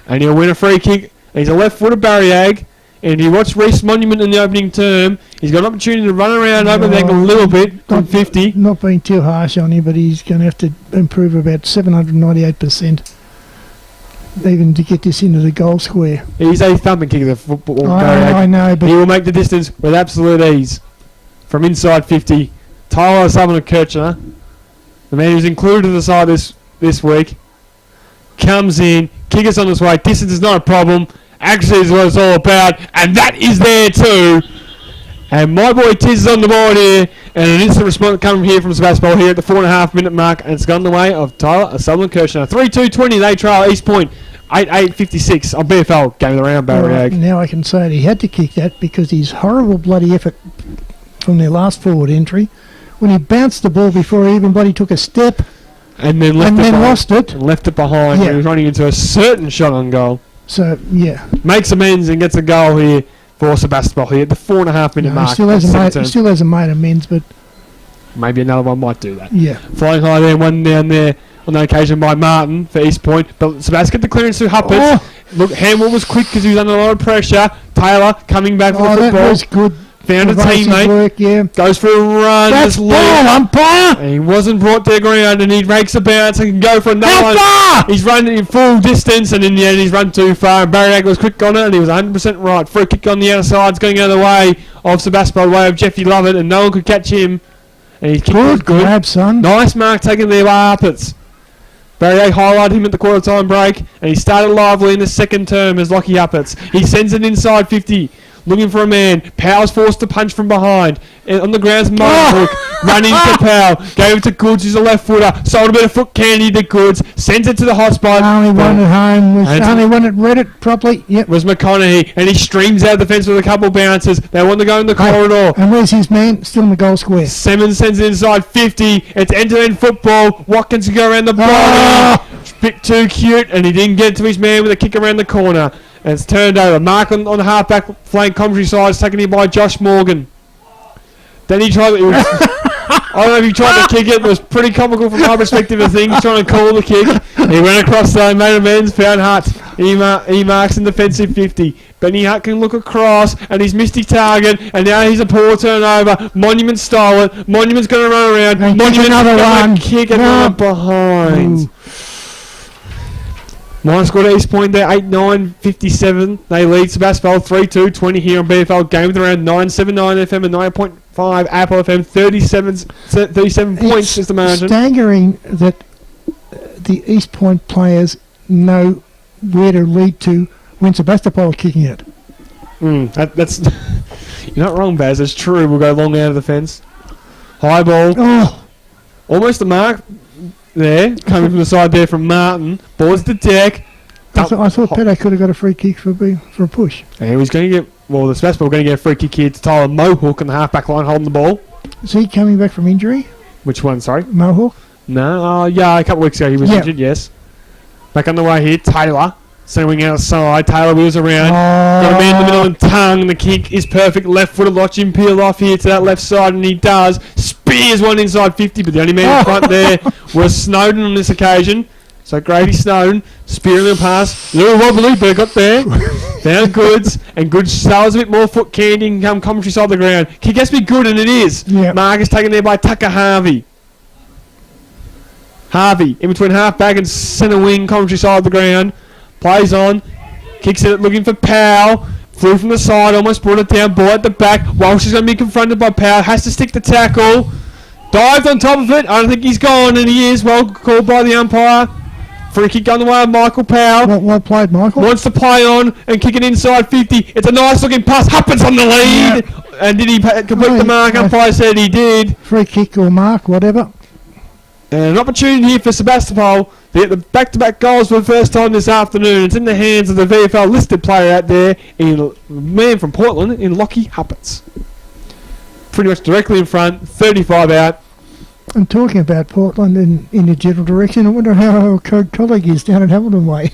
And he'll win a free kick. He's a left-footed Barriag. And if you watch Reece Monument in the opening term, he's got an opportunity to run around open the ankle a little bit from 50. Not being too harsh on him, but he's going to have to improve about 798%. Even to get this into the goal square. He's a thumping kick of the football. I know, but he will make the distance with absolute ease. From inside 50, Tyler Sumner Kirchner, the man who's included in the side this week, comes in, kick us on his way. Distance is not a problem. Actually is what it's all about, and that is there too. And my boy Tiz is on the board here, and an instant response coming here from Sebastopol here at the 4.5 minute mark, and it's gone the way of Tyler Sutherland Kirchner. 3-2-20, they trail East Point. 8-8-56 on BFL, game of the round, Barriag. Now I can say it. He had to kick that because his horrible bloody effort from their last forward entry, when he bounced the ball before he even bloody took a step, and then lost it. And left it behind. Yeah. He was running into a certain shot on goal. So, yeah. Makes amends and gets a goal here for Sebastopol here at the 4.5 minute mark. He still hasn't made amends, but maybe another one might do that. yeah. Flying high there, one down there on that occasion by Martin for East Point. But Sebastopol get the clearance through Huppert. Oh. Look, Hamwell was quick because he was under a lot of pressure. Taylor coming back for the That football. was good. Found a Evasive teammate. work, yeah. Goes for a run. That's just ball, leaves. umpire! And he wasn't brought to the ground, and he makes a bounce and can go for another one. How far? He's running in full distance, and in the end he's run too far. And Barriag was quick on it, and he was 100% right. Free kick on the outside, it's going out of the way of Sebastopol, the way of Jeffy Lovett, and no one could catch him. And his kick was good. Grab, son. Nice mark taken there by Arpitz. Barriag highlighted him at the quarter time break, and he started lively in the second term as Lockie Uppitz. He sends it inside 50. Looking for a man. Powell's forced to punch from behind. And on the ground's Hook. Running to Powell. Gave it to Goods, who's a left footer. Sold a bit of foot candy to Goods. Sends it to the hot spot. Only one at home. Only one that read it properly. Yep. Was McConaughey. And he streams out the fence with a couple bounces. They want to go in the corridor. And where's his man? Still in the goal square. Simmons sends it inside 50. It's end-to-end football. Watkins can go around the body. Bit too cute. And he didn't get to his man with a kick around the corner. And it's turned over. Mark on the half-back flank commentary side is taken in by Josh Morgan. Then he tried... I don't know if he tried to kick it. It was pretty comical from my perspective of things, trying to call the kick. He went across there, made amends, found Hutt. He marks in defensive 50. Benny Hutt can look across, and he's missed his target, and now he's a poor turnover. Monument stole it. Monument's going to run around. And Monument's another one. Kick another behind. Ooh. My score to East Point there, 8-9-57. They lead Sebastopol 3-2-20 here on BFL. Game with around 979 FM and 9.5 Apple FM. 37 points is the margin. Staggering that the East Point players know where to lead to when Sebastopol are kicking it. That's you're not wrong, Baz. It's true. We'll go long out of the fence. High ball. Oh, Almost a mark. There, coming from the side there from Martin. Ball's the deck. I thought Petto could have got a free kick for a push. And he was going to get, the Sebastopol were going to get a free kick here to Tyler Mohawk on the half-back line holding the ball. Is he coming back from injury? Which one, sorry? Mohawk? No, yeah, a couple of weeks ago he was injured, yes. Back on the way here, Taylor. Sending outside, Taylor wheels around. Got a man in the middle and tongue. The kick is perfect. Left footed, watch him peel off here to that left side, and he does. Spears one inside 50, but the only man in front there was Snowden on this occasion. So Grady Snowden spearing the pass. A little wobbly, but it got there. Found Goods, and Goods sells a bit more foot candy and come commentary side of the ground. Kick has to be good, and it is. Yep. Mark is taken there by Tucker Harvey. Harvey in between half back and centre wing commentary side of the ground. Plays on, kicks it, looking for Powell. Flew from the side, almost brought it down. Ball at the back. Walsh is going to be confronted by Powell. Has to stick the tackle. Dived on top of it. I don't think he's gone, and he is. Well called by the umpire. Free kick on the way of Michael Powell. Well played, Michael. Wants to play on and kick it inside 50. It's a nice looking pass. Huppin's on the lead. Yep. And did he complete the mark? Umpire said he did. Free kick or mark, whatever. And an opportunity here for Sebastopol to get the back-to-back goals for the first time this afternoon. It's in the hands of the VFL listed player out there, man from Portland, in Lockie Huppitz. Pretty much directly in front, 35 out. And talking about Portland in the general direction, I wonder how our colleague is down at Hamilton Way.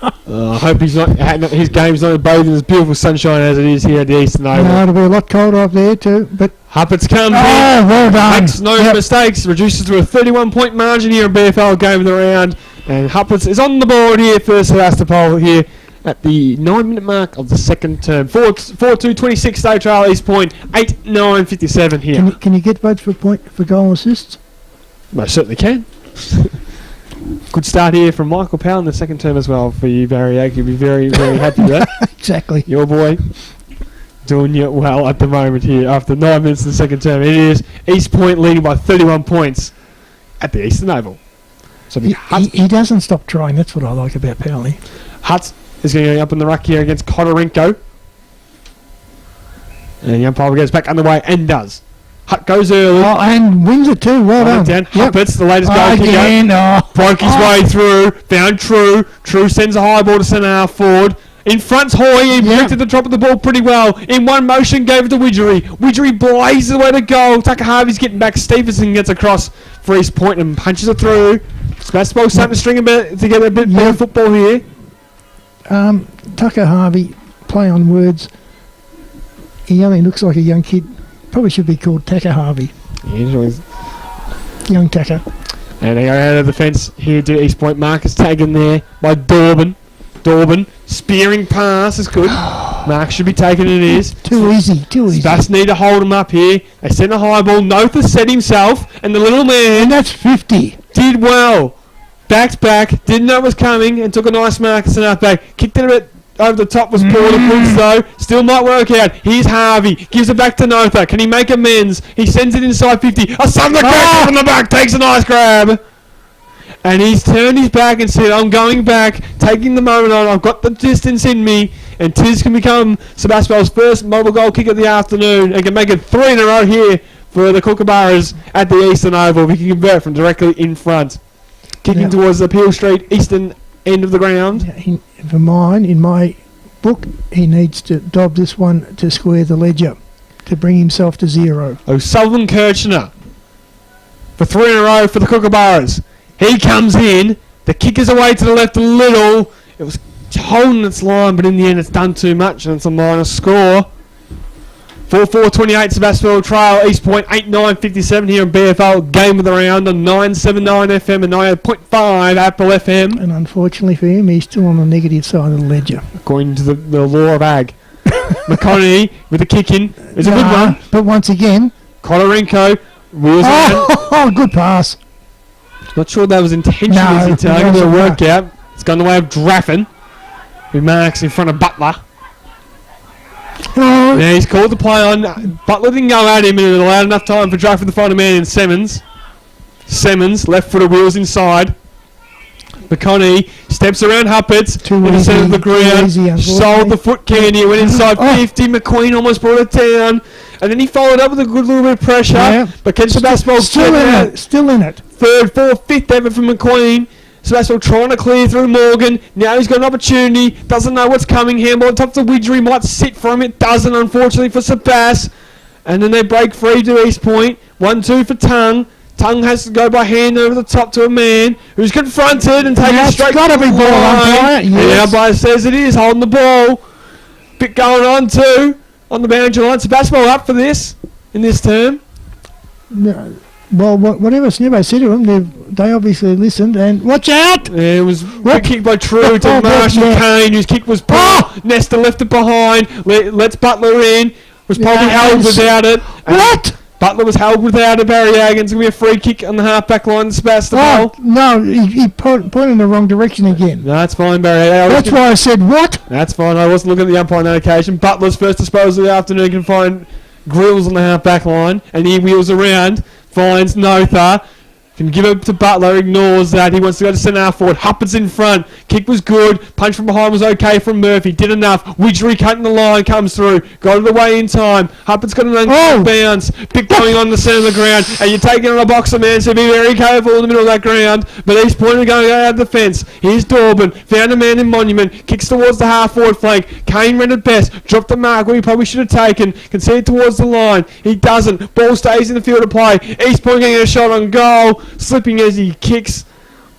I hope his game's not bathed in as beautiful sunshine as it is here at the Eastern Oval. No, it'll be a lot colder up there too. But Huppert's come well done. makes no mistakes, reduces to a 31-point margin here in BFL game of the round, and Huppert's is on the board here for Sebastopol here at the 9-minute mark of the second term. 4-2-26 state trial East Point, 8-9-57 here. Can you get votes for point for goal assists? Most certainly can. Good start here from Michael Powell in the second term as well for you, Barry Egg. You'll be very, very happy with that. Exactly. Your boy doing you well at the moment here after 9 minutes in the second term. It is East Point leading by 31 points at the Eastern Oval. So he doesn't stop trying. That's what I like about Powley. Hutt is going to go up in the ruck here against Kodorenko. And the umpire gets back underway and does. Hutt goes early. Oh, and wins it too. Well done. Down. Huppert's the latest goal kicker. Broke his way through. Found True. True sends a high ball to centre half forward. In front's Hoy. He predicted the drop of the ball pretty well. In one motion, gave it to Widgery. Widgery blazes away to goal. Tucker Harvey's getting back. Stevenson gets across for East Point and punches it through. Sebastopol starting to string together a bit better football here. Tucker Harvey, play on words. He only looks like a young kid. Probably should be called Tucker Harvey. Young Tucker. And they go out of the fence here to East Point. Marcus taken there by Dorban. Dorban, spearing pass is good. Mark should be taking it is. Too easy. Bass need to hold him up here. They send a high ball. Notha set himself, and the little man. And that's 50. Did well. Backed back, didn't know it was coming, and took a nice Marcus and half back. Kicked it a bit over the top, was poor to good though. Still might work out. Here's Harvey. Gives it back to Notha. Can he make amends? He sends it inside 50. A Sumner grab from the back. Takes a nice grab. And he's turned his back and said, I'm going back, taking the moment on. I've got the distance in me. And Tiz can become Sebastopol's first model goal kick of the afternoon and can make it 3 in a row here for the Kookaburras at the Eastern Oval. We can convert from directly in front. Kicking towards the Peel Street eastern end of the ground. For mine, in my book, he needs to dob this one to square the ledger to bring himself to 0. O'Sullivan Kirchner for 3 in a row for the Kookaburras. He comes in. The kick is away to the left a little. It was holding its line, but in the end it's done too much and it's a minus score. 4-4-28 Sebastopol Trail, East Point 8-9-57 here in BFL game of the round on 979 FM and 98.5 Apple FM. And unfortunately for him, he's still on the negative side of the ledger. According to the law of ag. McConaughey with the kick in. It's a good one. But once again, Kodorenko wheels oh, good pass. Not sure that was intentional. It'll work out. It's gone the way of Draffin, who marks in front of Butler. Oh. Now he's called the play on. Butler didn't go at him and it allowed enough time for Draffin to find a man in Simmons. Simmons, left footer wheels inside. McConaughey steps around Huppert's in the centre of the ground. Sold the foot candy. Went inside 50. McQueen almost brought it down. And then he followed up with a good little bit of pressure. Yeah. But can Sebastopol still in it. Third, fourth, fifth effort from McQueen. Sebastopol trying to clear through Morgan. Now he's got an opportunity. Doesn't know what's coming. Handball on top to Widgery. Might sit from it. Doesn't, unfortunately, for Sebas. And then they break free to East Point. 1-2 for Tongue. Tongue has to go by hand over the top to a man who's confronted and taken straight. It's got to be ball umpire. Yes. The umpire says it is, holding the ball. Bit going on too on the boundary line. Sebastopol up for this in this term. No. Well, whatever Snibbo said to them, they obviously listened. And watch out! Yeah, it was a kick by True to Marshall Kane, whose kick was poor. Nesta left it behind. Lets Butler in. Was probably held without it. What? Butler was held without a Barry Agons. Going to be a free kick on the half-back line to Sebastopol. Oh, no, he pointed in the wrong direction again. No, that's fine, Barry. That's why I said, what? That's fine. I wasn't looking at the umpire on that occasion. Butler's first disposal of the afternoon can find Grills on the half-back line, and he wheels around, finds Notha, Can give it to Butler, ignores that. He wants to go to centre half forward. Huppard's in front. Kick was good. Punch from behind was okay from Murphy. Did enough. Widgery cutting the line, comes through. Got it away in time. Huppard's got an bounce. Pick going on the centre of the ground. And you're taking on a boxer, man, so be very careful in the middle of that ground. But East Point are going out of the fence. Here's Dorban. Found a man in Monument. Kicks towards the half forward flank. Kane ran it best. Dropped the mark where he probably should have taken. Can see it towards the line. He doesn't. Ball stays in the field of play. East Point getting a shot on goal. Slipping as he kicks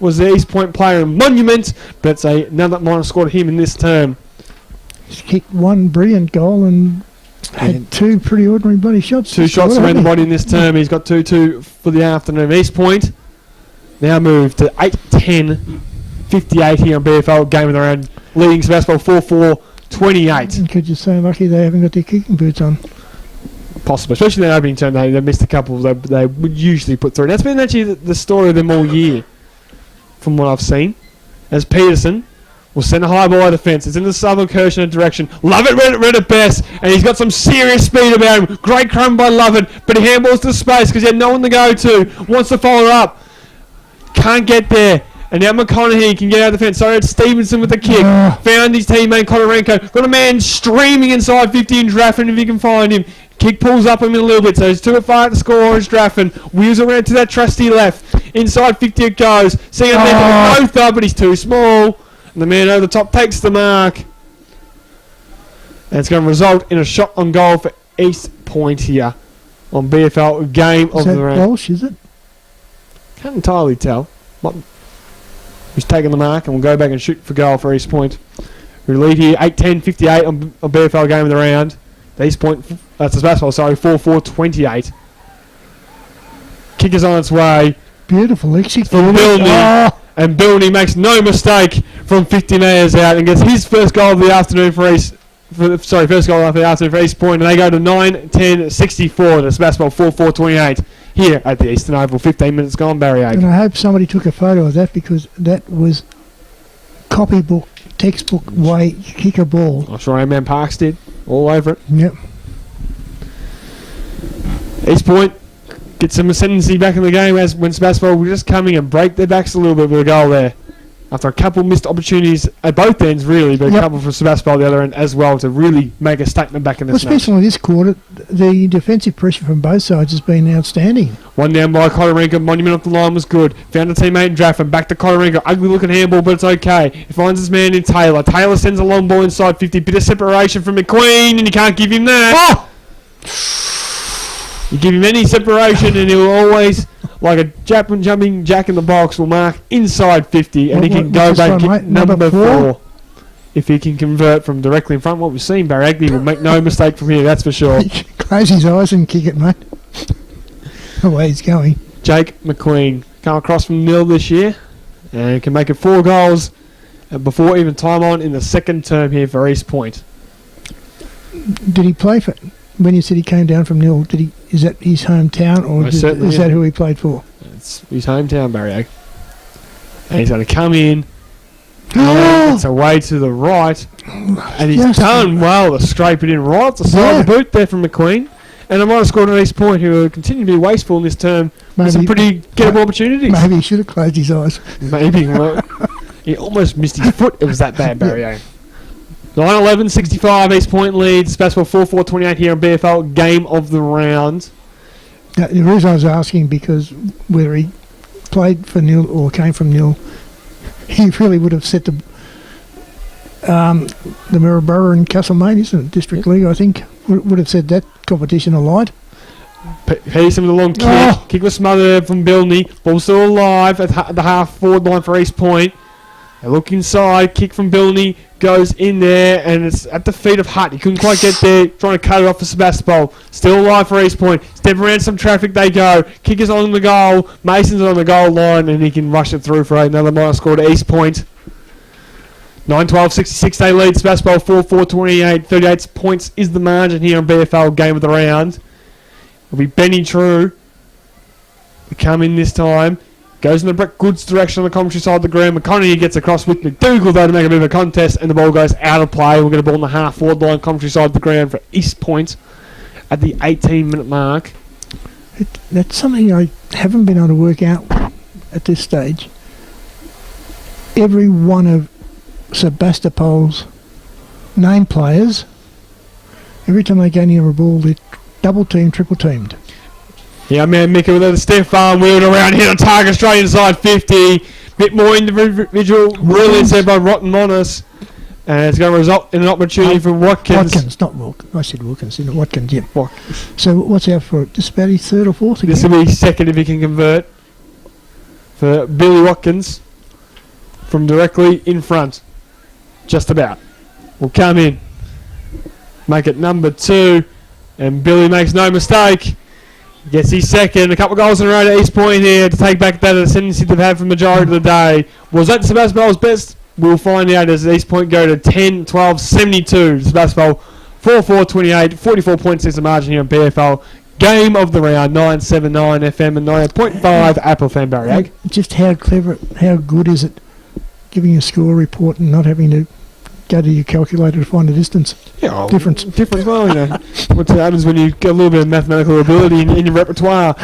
was the East Point player in Monument, but it's another minor scored him in this term. He's kicked one brilliant goal and had two pretty ordinary bloody shots. Two shots around the body in this term. He's got 2-2 for the afternoon. East Point now moved to 8-10-58 here on BFL game of the round, leading Sebastopol 4-4-28. Could you say lucky they haven't got their kicking boots on? Possible, especially in the opening term. They missed a couple they would usually put through. And that's been actually the story of them all year, from what I've seen. As Peterson will send a high ball out of the fence. It's in the Southern Kirshner direction. Lovett read it best, and he's got some serious speed about him. Great crumb by Lovett, but he handballs to space because he had no one to go to. Wants to follow up. Can't get there. And now McConaughey can get out of the fence. Sorry, it's Stevenson with the kick. Found his teammate Konorenko. Got a man streaming inside 50 and Draffin if he can find him. Kick pulls up him in a little bit, so he's 2-5 at the score. Is Draffin. Wheels around to that trusty left. Inside 50 it goes. Seeing a man with no thumb, but he's too small. And the man over the top takes the mark. And it's going to result in a shot on goal for East Point here on BFL game of the round. Walsh, is it? Can't entirely tell. He's taking the mark and we'll go back and shoot for goal for East Point. We lead here 8-10-58 on BFL game of the round. East Point, that's the basketball, sorry, 4-4-28. Kick is on its way. Beautiful exit from Milne. And Milne makes no mistake from 50 metres out and gets his first goal of the afternoon for East. First goal of the afternoon for East Point, and they go to 9-10-64 to Sebastopol 4-4-28 here at the Eastern Oval. 15 minutes gone, Barry Ake. And I hope somebody took a photo of that because that was copybook, textbook way kick a ball. I'm sure A-Man Parks did. All over it. Yep. East Point gets some ascendancy back in the game as when Sebastopol were just coming and break their backs a little bit with a goal there. After a couple missed opportunities at both ends, really, but a couple for Sebastopol the other end as well to really make a statement back in this match. Especially this quarter, the defensive pressure from both sides has been outstanding. One down by Konorenko. Monument off the line was good. Found a teammate in Draffin. Back to Konorenko. Ugly looking handball, but it's okay. He finds his man in Taylor. Taylor sends a long ball inside 50. Bit of separation from McQueen, and you can't give him that. You give him any separation, and he'll always, like a jumping jack in the box, will mark inside 50, and he can go back and get number 4. If he can convert from directly in front. What we've seen, Barry Agnew will make no mistake from here, that's for sure. Close his eyes and kick it, mate. The way he's going. Jake McQueen come across from nil this year, and can make it 4 goals before even time on in the second term here for East Point. Did he play for... When you said he came down from nil, is that his hometown, or is that who he played for? It's his hometown, Barry Egg. And he's going to come in. It's away to the right. And he's done well to scrape it in right at the side of the boot there from McQueen. And I might have scored an East Point who will continue to be wasteful in this term. With some pretty gettable opportunities. Maybe he should have closed his eyes. Maybe. Well, he almost missed his foot. It was that bad, Barry Egg. 9-11-65, East Point leads. Sebastopol 4-4-28 here on BFL game of the round. The reason I was asking because whether he played for nil or came from nil, he really would have set the Maryborough and Castlemaine, isn't it? District League, I think, would have set that competition alight. Peterson with a long kick. Kick was smothered from Bilney. Ball still alive at the half forward line for East Point. They look inside. Kick from Bilney goes in there, and it's at the feet of Hutt. He couldn't quite get there. Trying to cut it off for Sebastopol. Still alive for East Point. Step around some traffic they go. Kick is on the goal. Mason's on the goal line, and he can rush it through for another minor score to East Point. 9-12-66 they lead. Sebastopol 4-4-28. 38 points is the margin here on BFL game of the round. It'll be Benny True to come in this time. Goes in the Brett Goods direction on the commentary side of the ground. McConaughey gets across with McDougall though to make a bit of a contest, and the ball goes out of play. We'll get a ball on the half forward line commentary side of the ground for East Point at the 18-minute mark. That's something I haven't been able to work out at this stage, every one of Sebastopol's name players, every time they go near a ball, they're double teamed, triple teamed. Yeah, man, Mika with a stiff arm, wheeled around, hit on target straight inside 50. Bit more individual brilliance there by Rotten Monis. And it's going to result in an opportunity for Watkins. Watkins, not Wilkins. I said Wilkins, didn't it? Watkins, yeah. So what's out for it? Just about his third or fourth again? This will be second if he can convert. For Billy Watkins. From directly in front. Just about. Will come in. Make it number 2. And Billy makes no mistake. Gets his second. A couple of goals in a row to East Point here to take back that ascendancy they've had for the majority of the day. Was that Sebastopol's best? We'll find out as East Point go to 10, 12, 72. Sebastopol 4-4, 28, 44 points is the margin here on PFL. Game of the round, 979 FM and 9.5 Apple Fan Barriag. Just how clever, how good is it giving a score report and not having to go to your calculator to find the distance? Yeah, difference. Well, you know. What happens when you get a little bit of mathematical ability in your repertoire.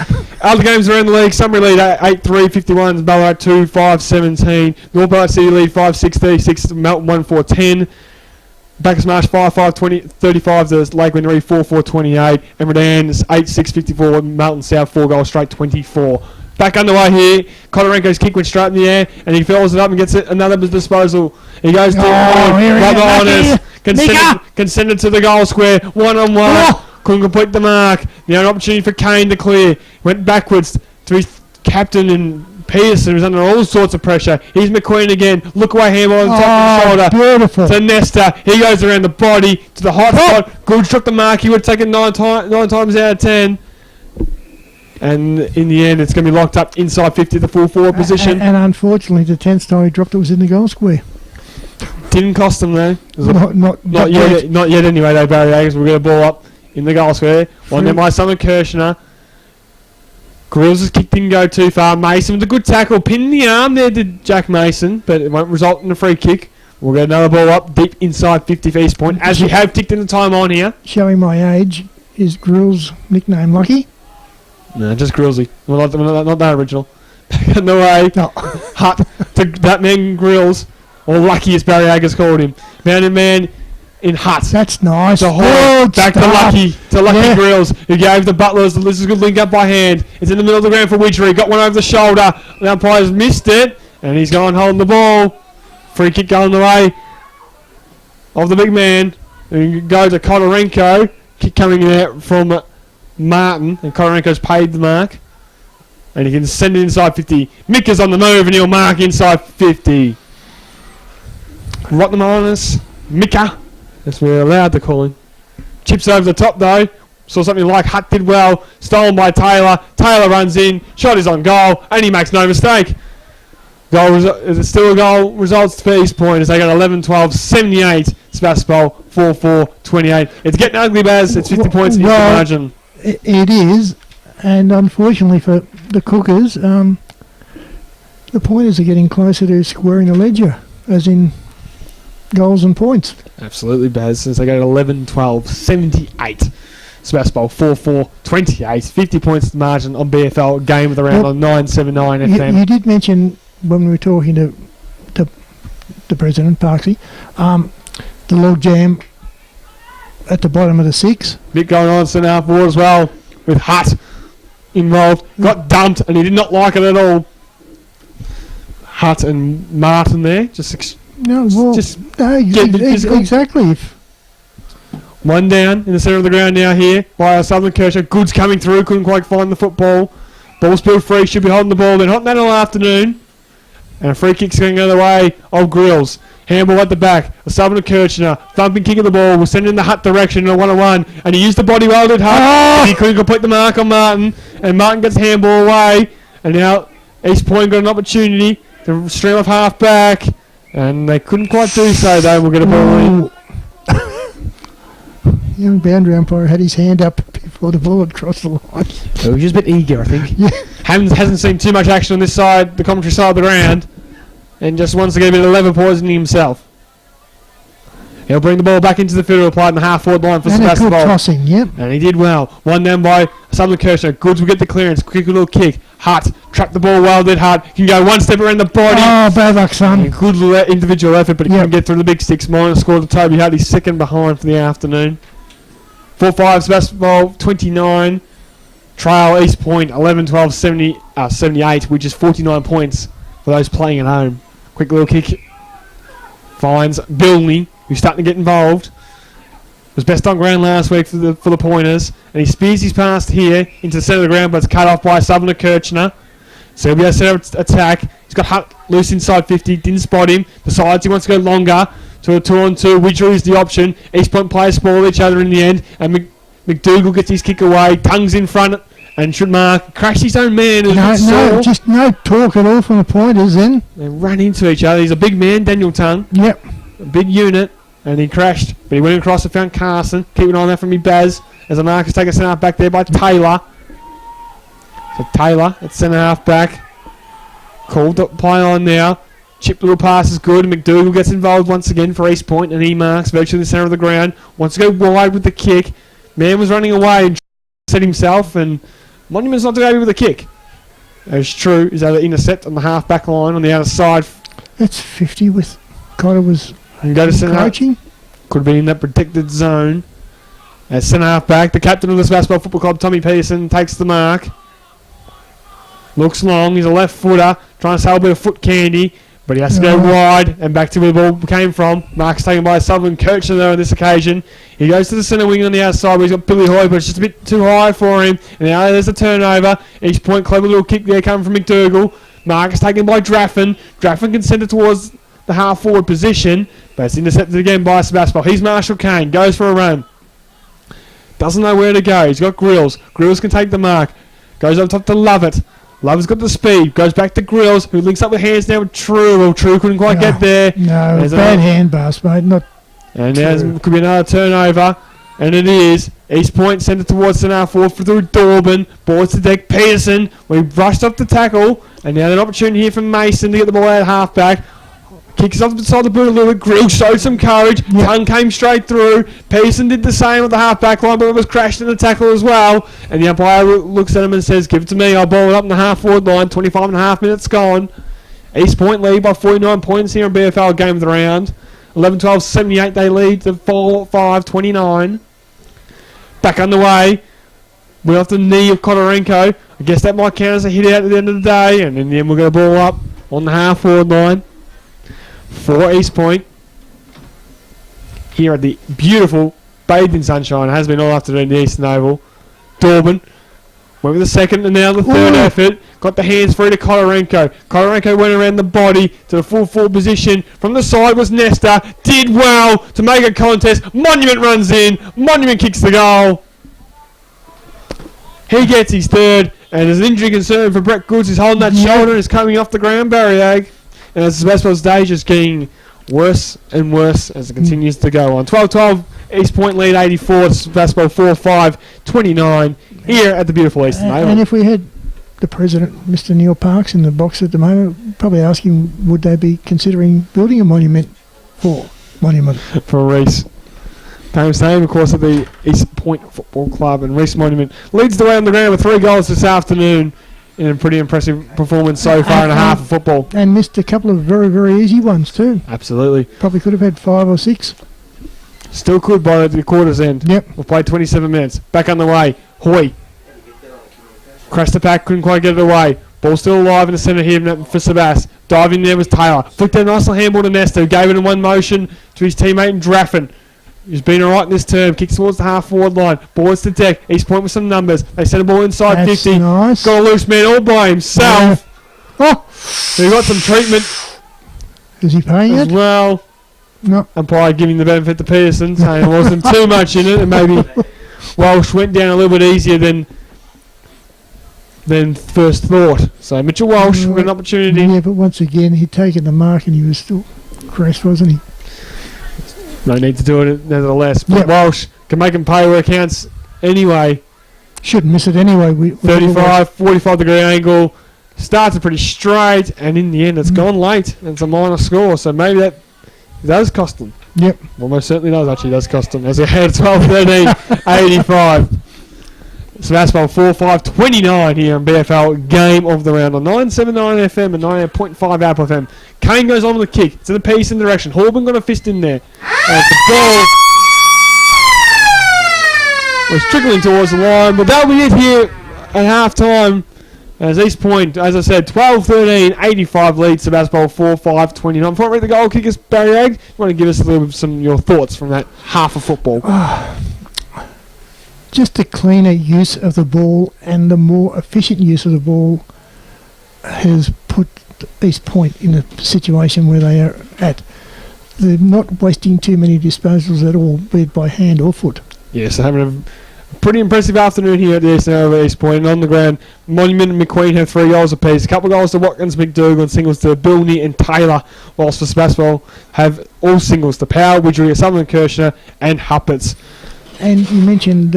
Other games around the league, summary lead 8-3, 51, Ballarat 2, 5, 17. North Ballarat City lead 5, 6, 36, Melton 1, 4, 10. Bacchus Marsh 5, 5, 20, 35 to Lake Winnery 4, 4, 28. And Redan's 8, 6, 54. Melton South 4 goals straight 24. Back underway here. Kodorenko's kick went straight in the air and he fills it up and gets it another disposal. He goes to Brother Honors. Can send it to the goal square. 1-on-1. Couldn't complete the mark. Now an opportunity for Kane to clear. Went backwards to his captain and Peterson, who's under all sorts of pressure. Here's McQueen again. Look away handball on the top of the shoulder. Beautiful. To Nesta. He goes around the body to the hot spot. Good struck the mark. He would have taken 9 times out of 10. And in the end, it's going to be locked up inside 50, the full forward position. And unfortunately, the 10th time he dropped it was in the goal square. Didn't cost them though. Not yet. Not yet anyway though, Barry Agers. We're going to ball up in the goal square. One there by Summer Kirshner. Grills' kick didn't go too far. Mason with a good tackle. Pinned the arm there to Jack Mason, but it won't result in a free kick. We'll get another ball up deep inside 50 for East Point, as we have ticked in the time on here. Showing my age, is Grills' nickname Lucky? No, just Grillsy. Well, not that original. Back in the way. No. Hut to that man Grills, or Lucky as Barry Agers called him. Man in Hut. That's nice. Back to Lucky Grills, who gave the Butlers. This is a good link up by hand. It's in the middle of the ground for Widgery. Got one over the shoulder. The umpire's missed it, and he's gone holding the ball. Free kick going the way of the big man. And go to Kodorenko. Kick coming out from Martin, and Kodorenko's paid the mark. And he can send it inside 50. Mika's on the move, and he'll mark inside 50. Rotten Monis, Mika, as we're allowed to call him. Chips over the top though. Saw something like Hutt did well. Stolen by Taylor. Taylor runs in. Shot is on goal, and he makes no mistake. Is it still a goal? Results for East Point as they got 11-12, 78. Sebastopol 4-4, 28. It's getting ugly, Baz. It's 50 points in the margin. It is, and unfortunately for the Cookers, the Pointers are getting closer to squaring the ledger, as in goals and points. Absolutely, Baz. Since they got 11-12, 78. Sebastopol 4-4, 28. 50 points to the margin on BFL. Game of the round on 979 FM. You did mention when we were talking to the President, Parksy, the log jam at the bottom of the 6. Bit going on centre half forward as well, with Hutt involved. Got dumped, and he did not like it at all. Hutt and Martin there, exactly. One down in the centre of the ground now here by Southern Kershaw. Goods coming through, couldn't quite find the football. Ball spilled free, should be holding the ball. Been hot that all afternoon. And a free kick's going to go the way of Grills. Handball at the back. A Southern Kirchner. Thumping kick of the ball. We'll send it in the Hutt direction in a 1-on-1. And he used the body well at Hutt. He couldn't complete the mark on Martin. And Martin gets handball away. And now East Point got an opportunity to stream off half back. And they couldn't quite do so though. We'll get a ball in. Young boundary umpire had his hand up before the ball had crossed the line. So he was just a bit eager, I think. Yeah. Hasn't seen too much action on this side, the commentary side of the ground, and just wants to get a bit of lever poisoning himself. He'll bring the ball back into the field, applied in the half-forward line for And a good Sebastopol. tossing, yep. And he did well. One down by Sutherland Kirshner. Goods will get the clearance. Quick little kick. Hart trapped the ball well. Did Hart. Can go one step around the body. Oh, bad luck, son. Good individual effort, but he couldn't get through the big sticks. Minus score to Toby Hart. He's second behind for the afternoon. 4-5 Sebastopol 29. Trail East Point 11-12 78, which is 49 points for those playing at home. Quick little kick. Finds Bilney, who's starting to get involved. Was best on ground last week for the Pointers, and he spears his pass here into the centre of the ground, but it's cut off by Sutherland Kirchner. So he'll be able to set up attack. He's got Hutt loose inside 50, didn't spot him. Decides he wants to go longer to a 2-on-2. Widger is the option. East Point players spoil each other in the end, and McDougall gets his kick away. Tongue's in front and should mark. Crashed his own man. Just no talk at all from the Pointers then. They ran into each other. He's a big man, Daniel Tongue. Yep. A big unit. And he crashed, but he went across and found Carson. Keep an eye on that from me, Baz. As a mark is taken centre half back there by Taylor. So Taylor at centre half back. Called up play on now. Chip little pass is good. McDougall gets involved once again for East Point, and he marks virtually in the centre of the ground. Wants to go wide with the kick. Man was running away and set himself, and Monument's not too happy with the kick. As true, is able to intercept on the half back line on the outer side. That's 50 with Cotter was And go to centre. coaching. Could have been in that protected zone. At centre half back, the captain of the Sebastopol Football Club, Tommy Pearson, takes the mark. Looks long. He's a left footer, trying to sell a bit of foot candy, but he has to go wide and back to where the ball came from. Mark's taken by Sutherland Kirchner though on this occasion. He goes to the centre wing on the outside where he's got Billy Hoy, but it's just a bit too high for him. And now there's a turnover. East Point, clever little kick there coming from McDougall. Mark is taken by Draffin. Draffin can send it towards the half-forward position, but it's intercepted again by Sebastopol. He's Marshall Kane, goes for a run. Doesn't know where to go. He's got Grills. Grills can take the mark. Goes up top to Lovett. Lovett's got the speed. Goes back to Grills, who links up with hands now with True. Well, True couldn't quite get there. No, bad hand pass, mate. Not. And there could be another turnover. And it is. East Point sent it towards the half-forward through Dorban. Ball to deck. Peterson. We rushed off the tackle. And now an opportunity here for Mason to get the ball out half-back. Kicks off beside the boot a little bit. Grill showed some courage. Yep. Tongue came straight through. Pearson did the same at the half-back line, but it was crashed in the tackle as well. And the umpire looks at him and says, give it to me. I'll ball it up in the half-forward line. 25 and a half minutes gone. East Point lead by 49 points here in BFL game of the round. 11-12, 78 they lead to 4-5, 29. Back underway. We're off the knee of Kotorenko. I guess that might count as a hit out at the end of the day. And in the end, we're going to ball up on the half-forward line for East Point here at the beautiful bathed in sunshine. It has been all afternoon the Eastern Oval. Dorban went with the second and now the third effort. Got the hands free to Kotorenko. Kotorenko went around the body to the full forward position. From the side was Nesta. Did well to make a contest. Monument runs in. Monument kicks the goal. He gets his third, and there's an injury concern for Brett Goods. He's holding that shoulder and is coming off the ground, Barry. And as the Sebastopol stage is getting worse and worse as it continues to go on. 12-12, East Point lead 84, Sebastopol 4-5, 29 here at the beautiful Eastern Oval. And if we had the president, Mr. Neil Parks, in the box at the moment, probably asking would they be considering building a monument for Reese. Famous name, of course, of the East Point Football Club, and Reese Monument leads the way on the ground with 3 goals this afternoon. In a pretty impressive performance so far in a half of football. And missed a couple of very, very easy ones too. Absolutely. Probably could have had 5 or 6. Still could by the quarter's end. Yep. We've played 27 minutes. Back on the way. Hoy. Crashed the pack, couldn't quite get it away. Ball still alive in the centre here for Sebas. Diving there was Taylor. Flicked a nice little handball to Nesta, who gave it in one motion to his teammate Draffin. He's been alright this term. Kicks towards the half-forward line. Ball to deck. East Point with some numbers. They send a ball inside. That's 50. Nice. Got a loose man all by himself. Yeah. Oh. He got some treatment. Is he paying as it? well? No. Umpire giving the benefit to Pearson, saying there wasn't too much in it, and maybe Walsh went down a little bit easier than first thought. So Mitchell Walsh with an opportunity. Yeah, but once again, he'd taken the mark and he was still crashed, wasn't he? No need to do it nevertheless. But Walsh can make him pay where it counts anyway. Shouldn't miss it anyway. 35, 45 degree angle. Starts it pretty straight, and in the end it's gone late. It's a minor score, so maybe that It does cost them. Yep. Well, most certainly does, actually. It does cost them. As they head 12-13, 85. Sebastopol 4-5-29 here on BFL Game of the Round on 979 FM and 98.5 Apple FM. Kane goes on with a kick. It's in a piece in the direction. Horban got a fist in there. And the ball was trickling towards the line, but that'll be it here at half time. As East Point, as I said, 12-13, 85 lead, Sebastopol 4-5-29. Before I read the goal kickers, Barry Ag, you want to give us a little some of your thoughts from that half of football? Just a cleaner use of the ball and the more efficient use of the ball has put East Point in a situation where they are at. They're not wasting too many disposals at all, be it by hand or foot. Yes, having a pretty impressive afternoon here at the East Point. And on the ground, Monument and McQueen have 3 goals apiece. A couple of goals to Watkins, McDougall, and singles to Bilney and Taylor. Whilst for Sebastopol have all singles to Power, Widgery, Sutherland, Kirshner, and Hupperts. And you mentioned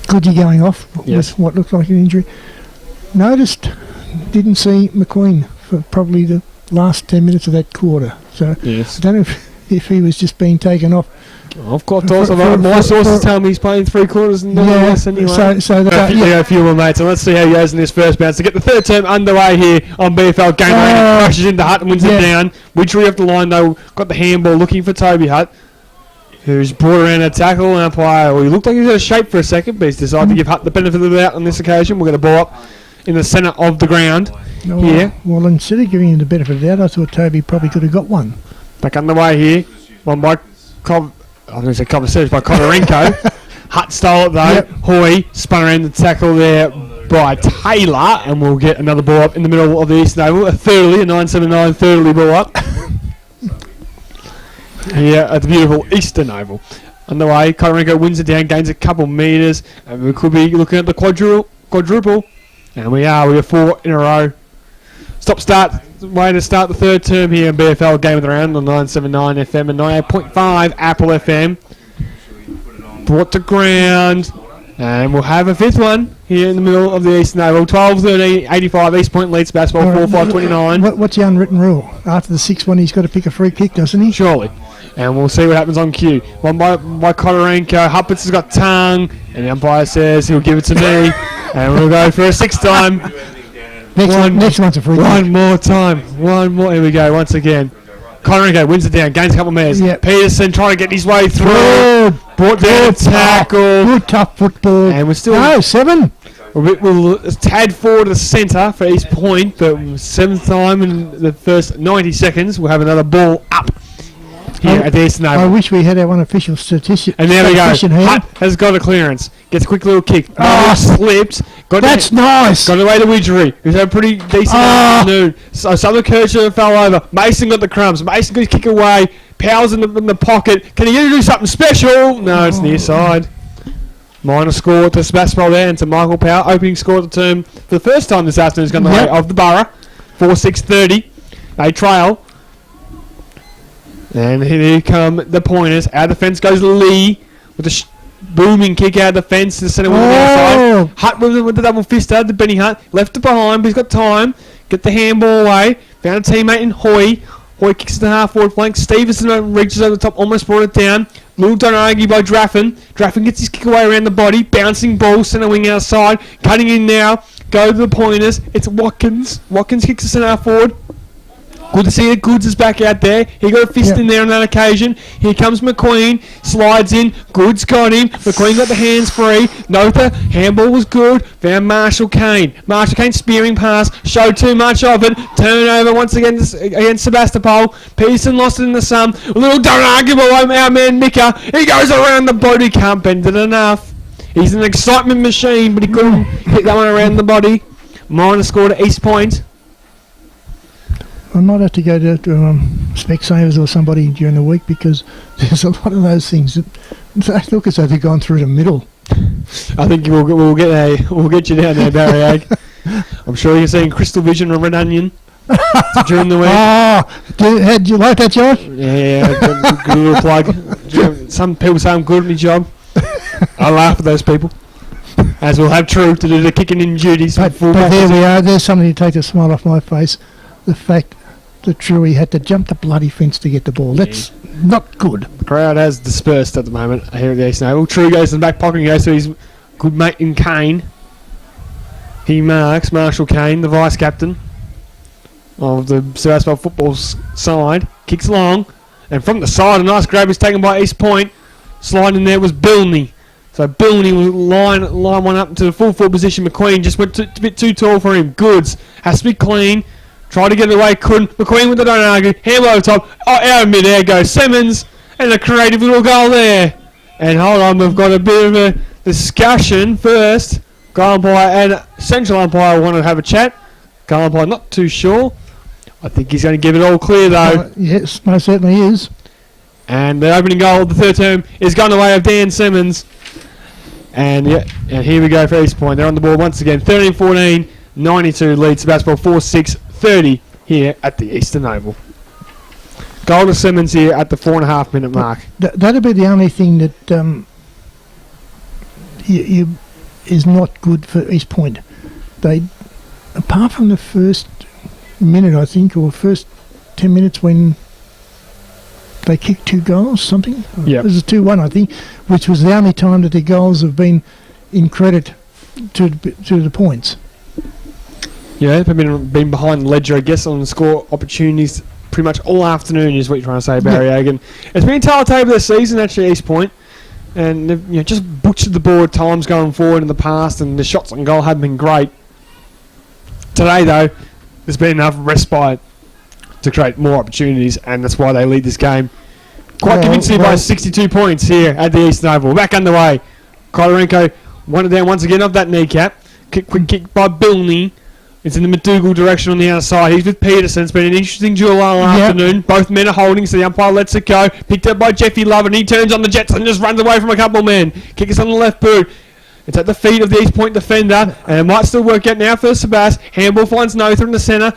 Goody going off with what looked like an injury. Didn't see McQueen for probably the last 10 minutes of that quarter. So yes. I don't know if he was just being taken off. I've got my sources tell me he's playing 3 quarters and nothing less anyway. A few more, mate. So let's see how he goes in this first bounce. To get the third term underway here on BFL Game Round. Crashes into Hutt and wins it down. Widgery off the line though, got the handball looking for Toby Hutt, who's brought around a tackle and umpire. Well, he looked like he was out of shape for a second, but he's decided to give Hutt the benefit of the doubt on this occasion. We're going to ball up in the centre of the ground here. Well, instead of giving him the benefit of the doubt, I thought Toby probably could have got one. Back underway here. One by Kovarenko. Hutt stole it though. Yep. Hoy spun around the tackle there by Taylor, and we'll get another ball up in the middle of the Eastern Oval. A 979 thirdly ball up. Here at the beautiful Eastern Oval. Underway, Kovarenko wins it down, gains a couple metres, and we could be looking at the quadruple. And we are 4 in a row. Way to start the third term here in BFL Game of the Round on 979 FM and 98.5 Apple FM. Brought to ground. And we'll have a fifth one here in the middle of the Eastern Oval. 12-13, 85. East Point leads Sebastopol 4-5-29. What's the unwritten rule? After the 6th one, he's got to pick a free kick, doesn't he? Surely. And we'll see what happens on cue. One by Kodorenko. Hupperts has got tongue. And the umpire says he'll give it to me. And we'll go for a 6th time. Next one's a free kick. One more time. One more. Here we go. Once again. Kodorenko wins it down. Gains a couple of metres. Yep. Peterson trying to get his way through. Brought down a tackle. Good tough football. And we're still... No, 7. We'll tad forward to the centre for East Point, but 7th time in the first 90 seconds, we'll have another ball up here at the Eastern Oval. I wish we had our unofficial statistic. And there we go. Hutt has got a clearance. Gets a quick little kick. Slipped. That's nice. Got away to Widgery, who's had a pretty decent afternoon. So Southern Kirchner fell over. Mason got the crumbs. Mason got his kick away. Powell's in the pocket. Can he do something special? No, it's near side. Minor score to Sebastopol there and to Michael Powell. Opening score to term for the first time this afternoon has gone the way of the Borough. 4-6-30. They trail. And here come the pointers. Out of the fence goes Lee with a booming kick out of the fence to the centre wing on the outside. Hutt with the double fist out to Benny Hutt. Left it behind, but he's got time. Get the handball away. Found a teammate in Hoy. Hoy kicks to the half-forward flank. Stevenson reaches over the top, almost brought it down. Little Donaghy by Draffin. Draffin gets his kick away around the body. Bouncing ball, centre wing outside. Cutting in now. Go to the pointers. It's Watkins. Watkins kicks the centre forward. Good to see that Goods is back out there. He got a fist in there on that occasion. Here comes McQueen. Slides in. Goods got him. McQueen got the hands free. Notha. Handball was good. Found Marshall Kane. Marshall Kane spearing pass. Showed too much of it. Turnover once again against Sebastopol. Peterson lost it in the sun. A little unarguable our man Mika. He goes around the body. Can't bend it enough. He's an excitement machine, but he couldn't hit that one around the body. Minor score to East Point. I might have to go to Specsavers or somebody during the week because there's a lot of those things that they look as though they've gone through the middle. I think we'll get you down there, Barry Ag. I'm sure you're seeing Crystal Vision or Red Onion during the week. Did you like that, Josh? Yeah, good little plug. Some people say I'm good at my job. I laugh at those people. As we'll have True to do the kicking in duties. But there we are. There's something to take the smile off my face. The fact the Truey had to jump the bloody fence to get the ball. That's not good. The crowd has dispersed at the moment here at the Eastern Oval. True goes in the back pocket and goes to his good mate in Kane. He marks Marshall Kane, the vice captain of the Sebastopol football side. Kicks long, and from the side, a nice grab is taken by East Point. Sliding there was Bilney. So Bilney will line one up to the full forward position. McQueen just went a bit too tall for him. Goods has to be clean. Tried to get it away, couldn't. McQueen with the don't argue. Handle over top. Oh, out of mid-air goes Simmons. And a creative little goal there. And hold on, we've got a bit of a discussion first. Goal umpire and central umpire want to have a chat. Goal umpire not too sure. I think he's going to give it all clear though. Yes, most certainly is. And the opening goal of the third term is gone away of Dan Simmons. And here we go for East Point. They're on the board once again. 13-14, 92 lead Sebastopol 4-6-30 here at the Eastern Oval. Goal to Simmons here at the 4.5 minute mark. That'd be the only thing that is not good for East Point. They, apart from the first minute, I think, or first 10 minutes when they kicked 2 goals, something. Yeah. It was a 2-1, I think, which was the only time that their goals have been in credit to the points. Yeah, they've been behind the ledger, I guess, on the score opportunities pretty much all afternoon is what you're trying to say, Barry Hagan. It's been a tale-table this season, actually, East Point. And they've just butchered the board times going forward in the past, and the shots on goal haven't been great. Today, though, there's been enough respite to create more opportunities, and that's why they lead this game quite convincingly by 62 points here at the Eastern Oval. Back underway. Kodorenko wanted down once again of that kneecap. Quick kick by Bilney. It's in the McDougall direction on the outside. He's with Peterson. It's been an interesting duel all afternoon. Both men are holding, so the umpire lets it go. Picked up by Jeffy Love, and he turns on the Jets and just runs away from a couple of men. Kick is on the left boot. It's at the feet of the East Point defender, and it might still work out now for Sebas. Handball finds Nother in the centre.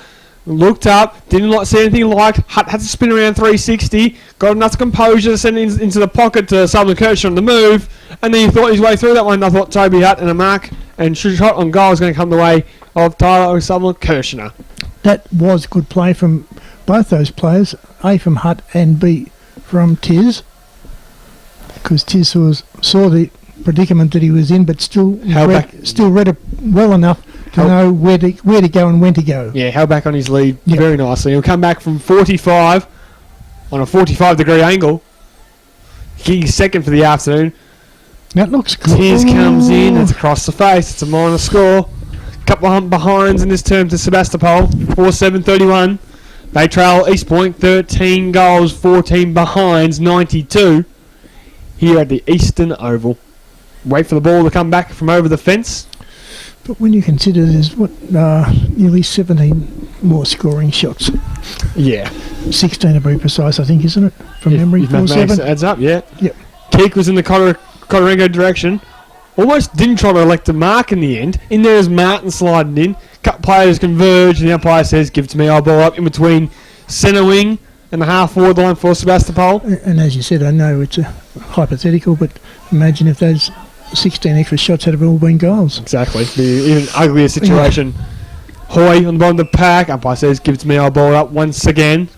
Looked up, didn't see anything like. Hutt had to spin around 360. Got enough composure to send it into the pocket to Sutherland Kirsch on the move. And then he thought his way through that one. I thought Toby Hutt and a mark and shot on goal was going to come the way of Tyler Sutherland Kirshner. That was good play from both those players, A from Hutt and B from Tiz. Because Tiz saw the predicament that he was in, but still read it well enough to know where to go and when to go. Yeah, held back on his lead very nicely. He'll come back from 45 on a 45-degree angle. He's second for the afternoon. That looks good. Tiz comes in. It's across the face. It's a minor score. Couple of behinds in this term to Sebastopol. 4-7-31. They trail East Point 13 goals, 14 behinds, 92 here at the Eastern Oval. Wait for the ball to come back from over the fence. But when you consider there's nearly 17 more scoring shots. Yeah. 16 to be precise, I think, isn't it? From memory, 4-7. Adds up, yeah. Yep. Keek was in the Kodorenko direction. Almost didn't try to elect a mark in the end. In there is Martin sliding in. Cut players converge, and the umpire says, give it to me, I'll ball up in between centre wing and the half-forward line for Sebastopol. And as you said, I know it's a hypothetical, but imagine if those 16 extra shots had all been goals. Exactly. It'd be even uglier situation. Hoy on the bottom of the pack. Umpire says, give it to me, I'll ball up once again.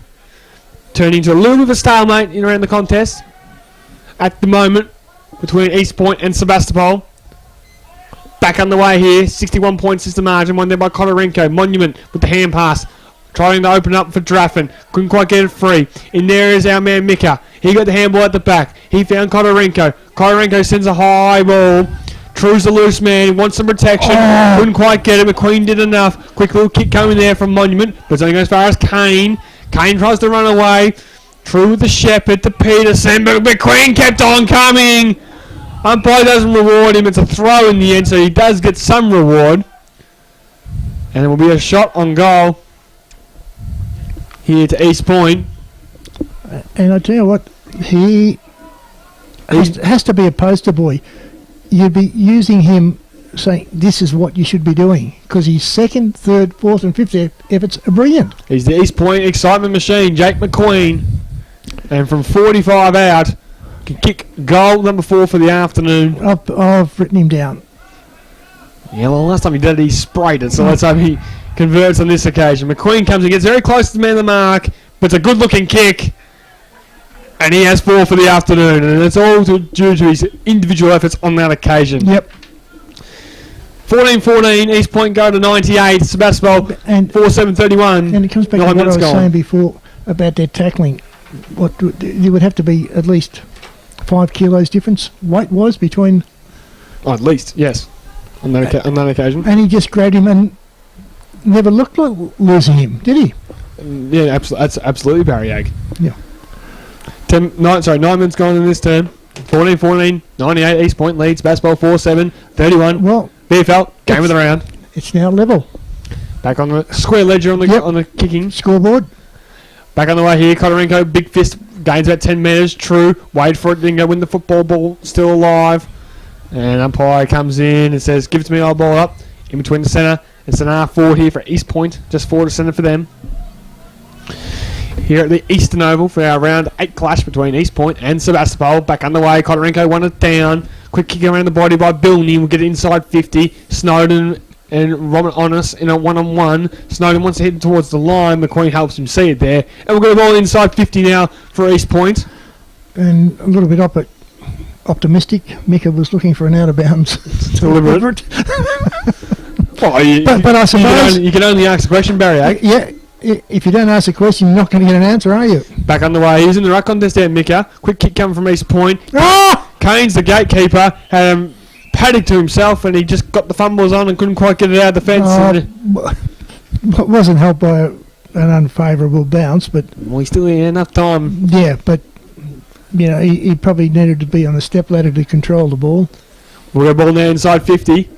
Turning to a little bit of a stalemate in around the contest at the moment between East Point and Sebastopol. Back underway here. 61 points is the margin. Won there by Kodorenko. Monument with the hand pass. Trying to open up for Draffin. Couldn't quite get it free. In there is our man Mika. He got the handball at the back. He found Kodorenko. Kodorenko sends a high ball. True's the loose man. He wants some protection. Couldn't quite get it. McQueen did enough. Quick little kick coming there from Monument. But it's only going as far as Kane. Kane tries to run away. True with the Shepherd to Peterson. But McQueen kept on coming. Umpire doesn't reward him. It's a throw in the end, so he does get some reward. And it will be a shot on goal here to East Point. And I tell you what, he has to be a poster boy. You'd be using him saying this is what you should be doing because his second, third, fourth and fifth efforts are brilliant. He's the East Point excitement machine, Jake McQueen. And from 45 out, can kick goal number 4 for the afternoon. I've written him down. Yeah, well, last time he did it, he sprayed it, so let's hope he converts on this occasion. McQueen comes and gets very close to the man of the mark, but it's a good-looking kick. And he has 4 for the afternoon, and it's all due to his individual efforts on that occasion. Yep. 14-14, East Point go to 98, Sebastopol And 4-7-31. And it comes back to what I was saying before about their tackling. You would have to be at least 5 kilos difference weight-wise between... Oh, at least, yes, on that occasion. And he just grabbed him and never looked like losing him, did he? Yeah, that's absolutely Barry Egg. Yeah. 9 minutes gone in this term. 14-14, 98, East Point leads, Sebastopol 4-7-31. Well, BFL, game of the round. It's now level. Back on the square ledger on the kicking. Scoreboard. Back on the way here, Kotorenko, big fist, gains about 10 metres, true, wait for it, didn't go win the football, ball still alive. And umpire comes in and says, give it to me, I'll ball up. In between the centre, it's an R4 here for East Point, just forward to centre for them. Here at the Eastern Oval for our round 8 clash between East Point and Sebastopol. Back underway, Kotorenko won it down. Quick kick around the body by Bilney, will get it inside 50. Snowden and Robert Honest in a one-on-one. Snowden wants to head towards the line. McQueen helps him see it there. And we've got a ball inside 50 now for East Point. And a little bit optimistic. Mika was looking for an out-of-bounds. Deliberate. But I suppose... You can only ask a question, Barry. Yeah. If you don't ask a question, you're not going to get an answer, are you? Back on the way. He's in the ruck contest there, Mika. Quick kick coming from East Point. Ah! Kane's the gatekeeper. Had him paddock to himself, and he just got the fumbles on and couldn't quite get it out of the fence. Wasn't helped by an unfavourable bounce, but... Well, he still had enough time. Yeah, but... You know, he probably needed to be on a step ladder to control the ball. We've got a ball now inside 50.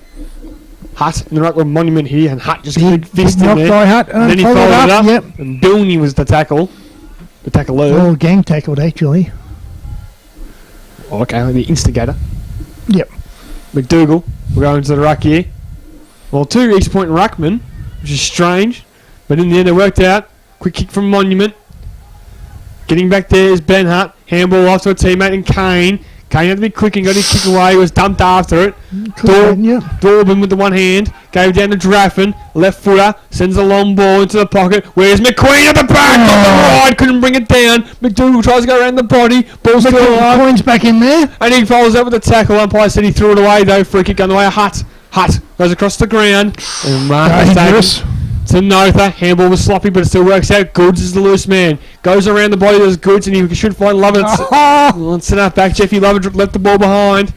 Hutt in the right with Monument here, and Hutt just got a big fist in there. By Hutt, and then he followed it up, yep. And Bilney was the tackle. The tackler. Oh, gang tackled, actually. Okay, the instigator. Yep. McDougall, we're going to the ruck here. Well, 2 East Point ruckmen, which is strange, but in the end it worked out. Quick kick from Monument. Getting back there is Ben Hutt. Handball off to a teammate in Kane. Kane had to be quick and got his kick away. He was dumped after it. Dorbin with the one hand. Gave down to Draffin. Left footer. Sends a long ball into the pocket. Where's McQueen at the back? On the ride. Couldn't bring it down. McDougall tries to go around the body. Ball's still alive. McQueen's back in there. And he follows up with the tackle. Umpire said he threw it away though. Free kick on the way. Hutt goes across the ground. And Marcus to Notha. Handball was sloppy, but it still works out. Goods is the loose man. Goes around the body of Goods, and he should find Lovett. Let's send that back. Jeffy Lovett left the ball behind.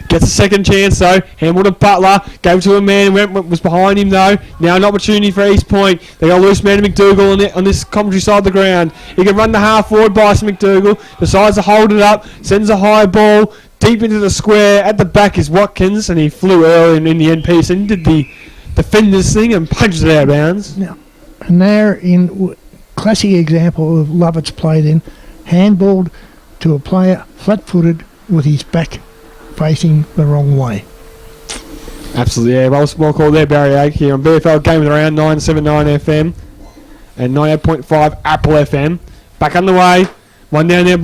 Gets a second chance, though. Handball to Butler. Gave it to a man. Was behind him, though. Now an opportunity for East Point. They got a loose man to McDougall on this commentary side of the ground. He can run the half forward by McDougall. Decides to hold it up. Sends a high ball deep into the square. At the back is Watkins, and he flew early in the end piece and did the defender's thing and punches it out of bounds. Now, and there in classic example of Lovett's played in, handballed to a player flat-footed with his back facing the wrong way. Absolutely, yeah. Well called there, Barry Egg, here on BFL Game of the Round, 979 FM and 98.5 Apple FM. Back on the way, one down there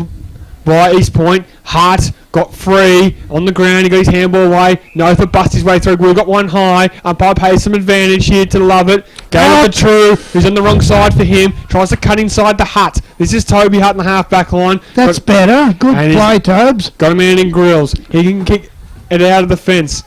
by East Point. Hart got free on the ground. He got his handball away. Notha bust his way through. We've got one high. Umpire pays some advantage here to Lovett. Gave it to True, who's on the wrong side for him. Tries to cut inside the Hutt. This is Toby Hutt in the half-back line. That's better. Good play, Tobes. Got a man in grills. He can kick it out of the fence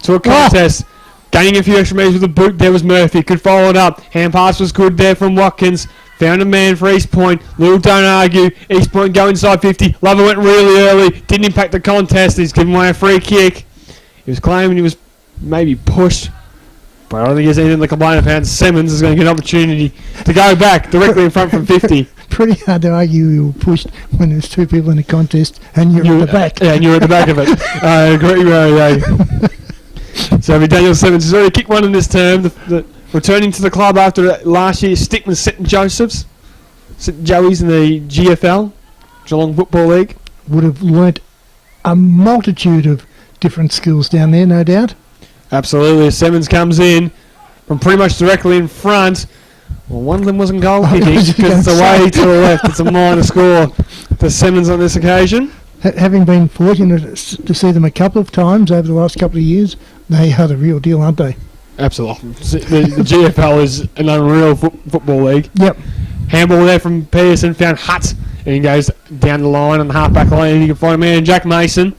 to a contest. Gaining a few extra metres with a boot. There was Murphy. Could follow it up. Hand pass was good there from Watkins. Found a man for East Point. Little don't argue. East Point go inside 50. Lover went really early. Didn't impact the contest. He's given away a free kick. He was claiming he was maybe pushed. But I don't think there's anything to complain about. Simmons is going to get an opportunity to go back directly in front from 50. Pretty hard to argue you were pushed when there's 2 people in the contest and you're at the back. Yeah, and you're at the back of it. I agree, Ray. So Daniel Simmons has already kicked one in this term. Returning to the club after last year's stick with St Joseph's. St Joey's in the GFL, Geelong Football League. Would have learnt a multitude of different skills down there, no doubt. Absolutely. Simmons comes in from pretty much directly in front. Well, one of them wasn't goal kicking because it's away to the left. It's a minor score for Simmons on this occasion. Having been fortunate to see them a couple of times over the last couple of years, they are the real deal, aren't they? Absolutely. The GFL is an unreal football league. Yep. Handball there from Pearson, found Hutt, and he goes down the line on the half-back line, and you can find a man, Jack Mason.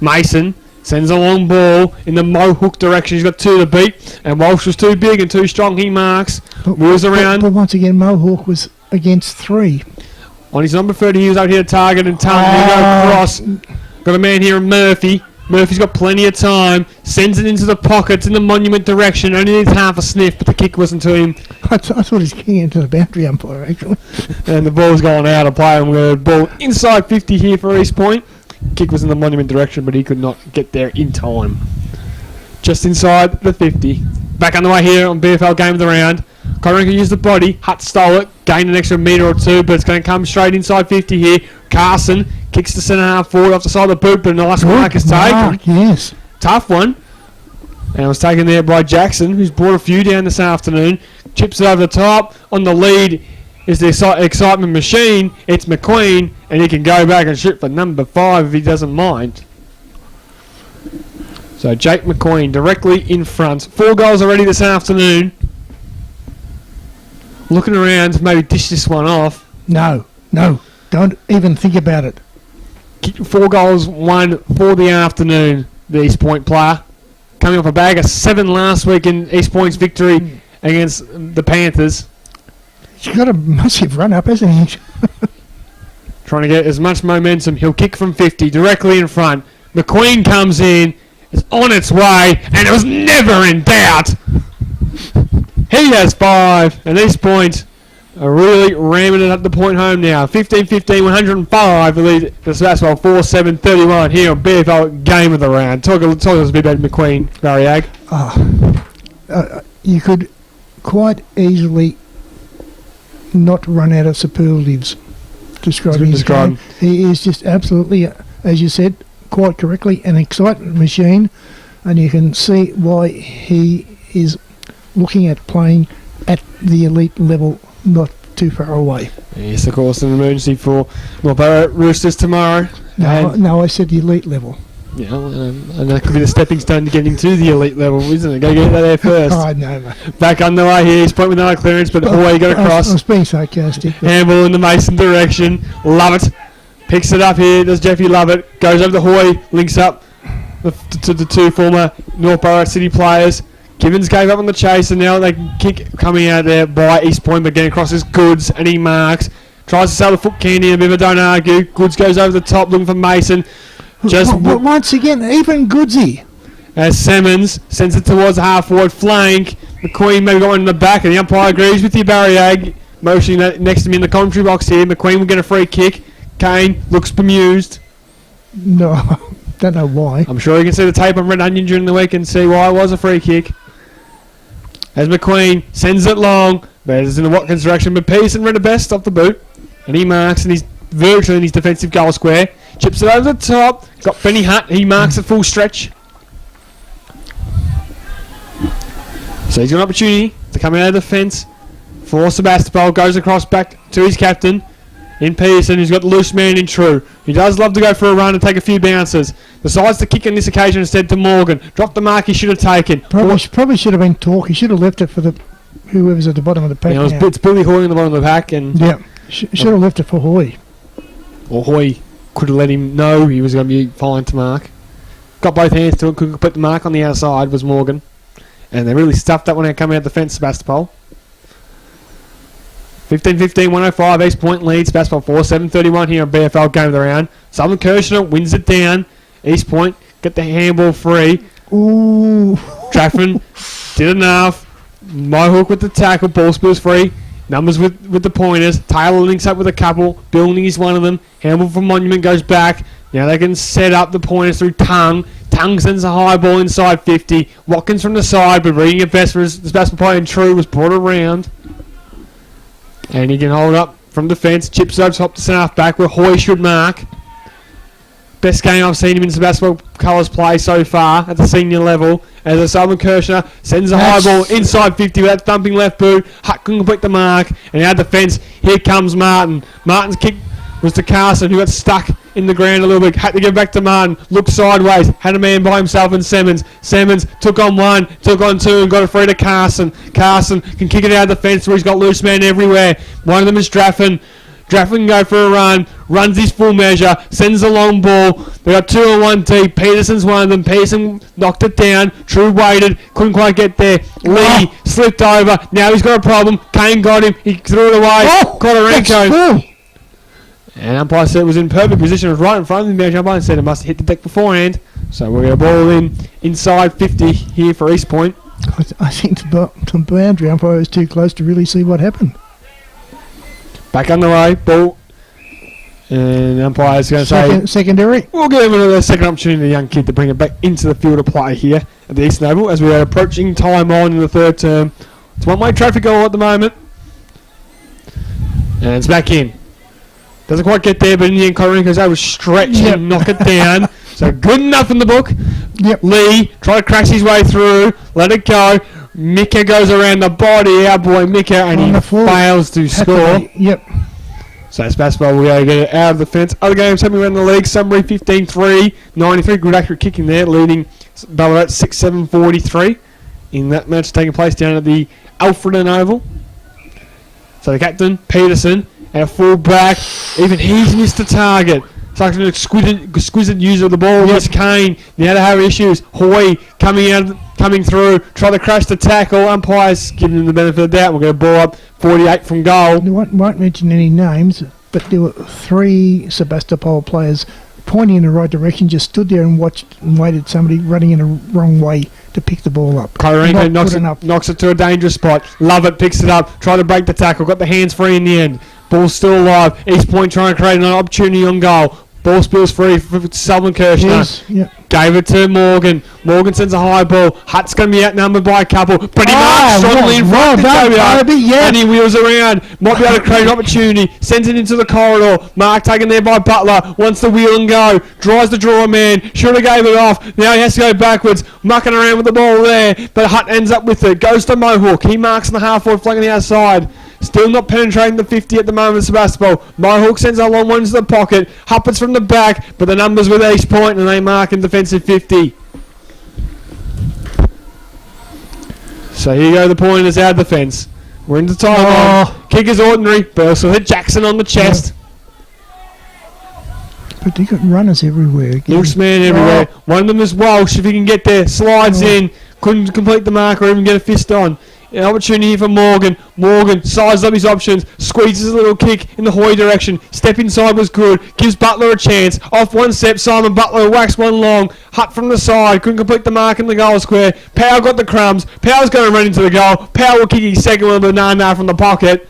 Mason sends a long ball in the Mohawk direction. He's got 2 to beat, and Walsh was too big and too strong. He marks, moves around. But once again, Mohawk was against 3. On his number 30, he was out here to target and tongue. He go across. Got a man here, Murphy. Murphy's got plenty of time. Sends it into the pockets in the Monument direction. Only needs half a sniff, but the kick wasn't to him. I thought he was kicking into the boundary umpire, actually. And the ball's gone out of play. And we're ball inside 50 here for East Point. Kick was in the Monument direction, but he could not get there in time. Just inside the 50. Back underway here on BFL Game of the Round. Corinca used the body. Hutt stole it. Gained an extra metre or 2, but it's going to come straight inside 50 here. Carson kicks the centre half forward off the side of the boot, but a nice mark is taken. Yes. Tough one. And it was taken there by Jackson, who's brought a few down this afternoon. Chips it over the top. On the lead is the excitement machine. It's McQueen, and he can go back and shoot for number 5 if he doesn't mind. So Jake McQueen directly in front. 4 goals already this afternoon. Looking around to maybe dish this one off. No. Don't even think about it. 4 goals, 1 for the afternoon, the East Point player. Coming off a bag of 7 last week in East Point's victory against the Panthers. He's got a massive run up, hasn't he? Trying to get as much momentum. He'll kick from 50 directly in front. McQueen comes in. It's on its way, and it was never in doubt. He has 5, and East Point are really ramming it up the point home now. 15-15, 105. The lead for Sebastopol 4-7-31 here on BFL Game of the Round. Talk us a bit about McQueen, Variag. You could quite easily not run out of superlatives describing his game. He is just absolutely, as you said, quite correctly, an excitement machine, and you can see why he is looking at playing at the elite level not too far away. Yes, of course, an emergency for North Roosters tomorrow. No, I said the elite level. Yeah, and that could be the stepping stone to getting to the elite level, isn't it? Go get that there first. Oh, no, mate. Back underway here. He's pointing with another clearance, but Hoy got across. I was being sarcastic. Handball in the Mason direction. Love it. Picks it up here. Does Jeffy love it? Goes over to Hoy. Links up to the 2 former Northborough City players. Givens gave up on the chase, and now they kick coming out there by East Point, but getting across his Goods, and he marks. Tries to sell the foot candy a bit, but don't argue. Goods goes over the top, looking for Mason. Once again, even Goodsy. As Simmons sends it towards the half-forward flank. McQueen maybe got one in the back, and the umpire agrees with you, Barriag. Motioning that next to me in the commentary box here. McQueen will get a free kick. Kane looks bemused. No, don't know why. I'm sure you can see the tape on Red Onion during the week and see why it was a free kick. As McQueen sends it long, but it's in the Watkins direction, but Pearson read the best off the boot, and he marks, and he's virtually in his defensive goal square. Chips it over the top, got Benny Hutt, he marks at full stretch. So he's got an opportunity to come out of the fence for Sebastopol, goes across back to his captain in Pearson, who's got the loose man in True. He does love to go for a run and take a few bounces. Decides to kick on this occasion instead to Morgan. Dropped the mark he should have taken. Probably should have been Talk. He should have left it for whoever's at the bottom of the pack. Yeah, it's Billy Hoy in the bottom of the pack. And yeah, should have left it for Hoy. Or Hoy could have let him know he was going to be fine to mark. Got both hands to it, could put the mark on the outside, was Morgan. And they really stuffed that one out coming out the fence, Sebastopol. 15-15, 105, East Point leads. Sebastopol 4-7-31 here on BFL Game of the Round. Southern Kirshner wins it down. East Point get the handball free. Ooh. Traffman did enough. Mohawk with the tackle. Ball spills free. Numbers with the pointers. Taylor links up with a couple. Building is one of them. Handball from Monument goes back. Now they can set up the pointers through Tongue. Tongue sends a high ball inside 50. Watkins from the side, but reading it best for his Sebastopol and True was brought around. And he can hold up from defence. Chips over top to centre half back where Hoy should mark. Best game I've seen him in Sebastopol colours play so far at the senior level. As a Simon Kirshner sends a high ball inside 50 with that thumping left boot. Hutt can complete the mark. And out defence, here comes Martin. Martin's kick was to Carson, who got stuck in the ground a little bit. Had to get back to Martin. Looked sideways. Had a man by himself in Simmons. Simmons took on one, took on two, and got it free to Carson. Carson can kick it out of the fence where he's got loose men everywhere. One of them is Draffin. Draffin can go for a run. Runs his full measure. Sends a long ball. They got 2 on 1 deep. Peterson's one of them. Peterson knocked it down. True waited. Couldn't quite get there. Lee slipped over. Now he's got a problem. Kane got him. He threw it away. Kodorenko. And umpire said it was in perfect position. It was right in front of the bench. Umpire said it must have hit the deck beforehand. So we're going to ball in inside 50 here for East Point. I think the boundary umpire was too close to really see what happened. Back underway. Ball. And the umpire's going to say... Secondary. We'll give him another second opportunity, the young kid, to bring it back into the field of play here at the Eastern Oval as we are approaching time on in the third term. It's one-way traffic goal at the moment. And it's back in. Doesn't quite get there, but in the end, Kodorenko's able to stretch and knock it down. So good enough in the book. Yep. Lee try to crash his way through. Let it go. Mika goes around the body. Our boy Mika, and he fails to score. Yep. So Sebastopol will go get it out of the fence. Other games happening around the league. Sunbury 15-3. 93. Good accurate kicking there, leading Ballarat 6-7-43. In that match taking place down at the Alfredton Oval. So the captain, Peterson, and a full back. Even he's missed the target. Such an exquisite user of the ball. Yes, Kane. Now to have issues. Hoy coming through. Try to crash the tackle. Umpires giving him the benefit of the doubt. We're going to ball up 48 from goal. I won't mention any names, but there were 3 Sebastopol players pointing in the right direction, just stood there and watched and waited somebody running in the wrong way to pick the ball up. Kodorenko knocks it to a dangerous spot. Love it, picks it up, trying to break the tackle, got the hands free in the end. Ball's still alive. East Point trying to create an opportunity on goal. Ball spills free for Sullivan Kirshner. Yes, yep. Gave it to Morgan. Morgan sends a high ball. Hutt's going to be outnumbered by a couple. But he marks strongly in front of Toby, and he wheels around. Might be able to create an opportunity. Sends it into the corridor. Mark taken there by Butler. Wants to wheel and go. Tries to draw a man. Should have gave it off. Now he has to go backwards. Mucking around with the ball there. But Hutt ends up with it. Goes to Mohawk. He marks in the half-forward flank on the outside. Still not penetrating the 50 at the moment, Sebastopol. Mohawk sends a long one into the pocket. Huppets from the back, but the numbers with East Point, and they mark in defensive 50. So here you go, the pointers out of the fence. We're into time. Kick is ordinary, but also hit Jackson on the chest. But they got runners everywhere. Loose man everywhere. One of them is Walsh, if he can get there. Slides in. Couldn't complete the mark or even get a fist on. An opportunity for Morgan. Morgan sizes up his options. Squeezes a little kick in the Hoy direction. Step inside was good. Gives Butler a chance. Off one step, Simon Butler whacks one long. Hutt from the side. Couldn't complete the mark in the goal square. Powell got the crumbs. Powell's going to run into the goal. Powell will kick his second one with a banana from the pocket.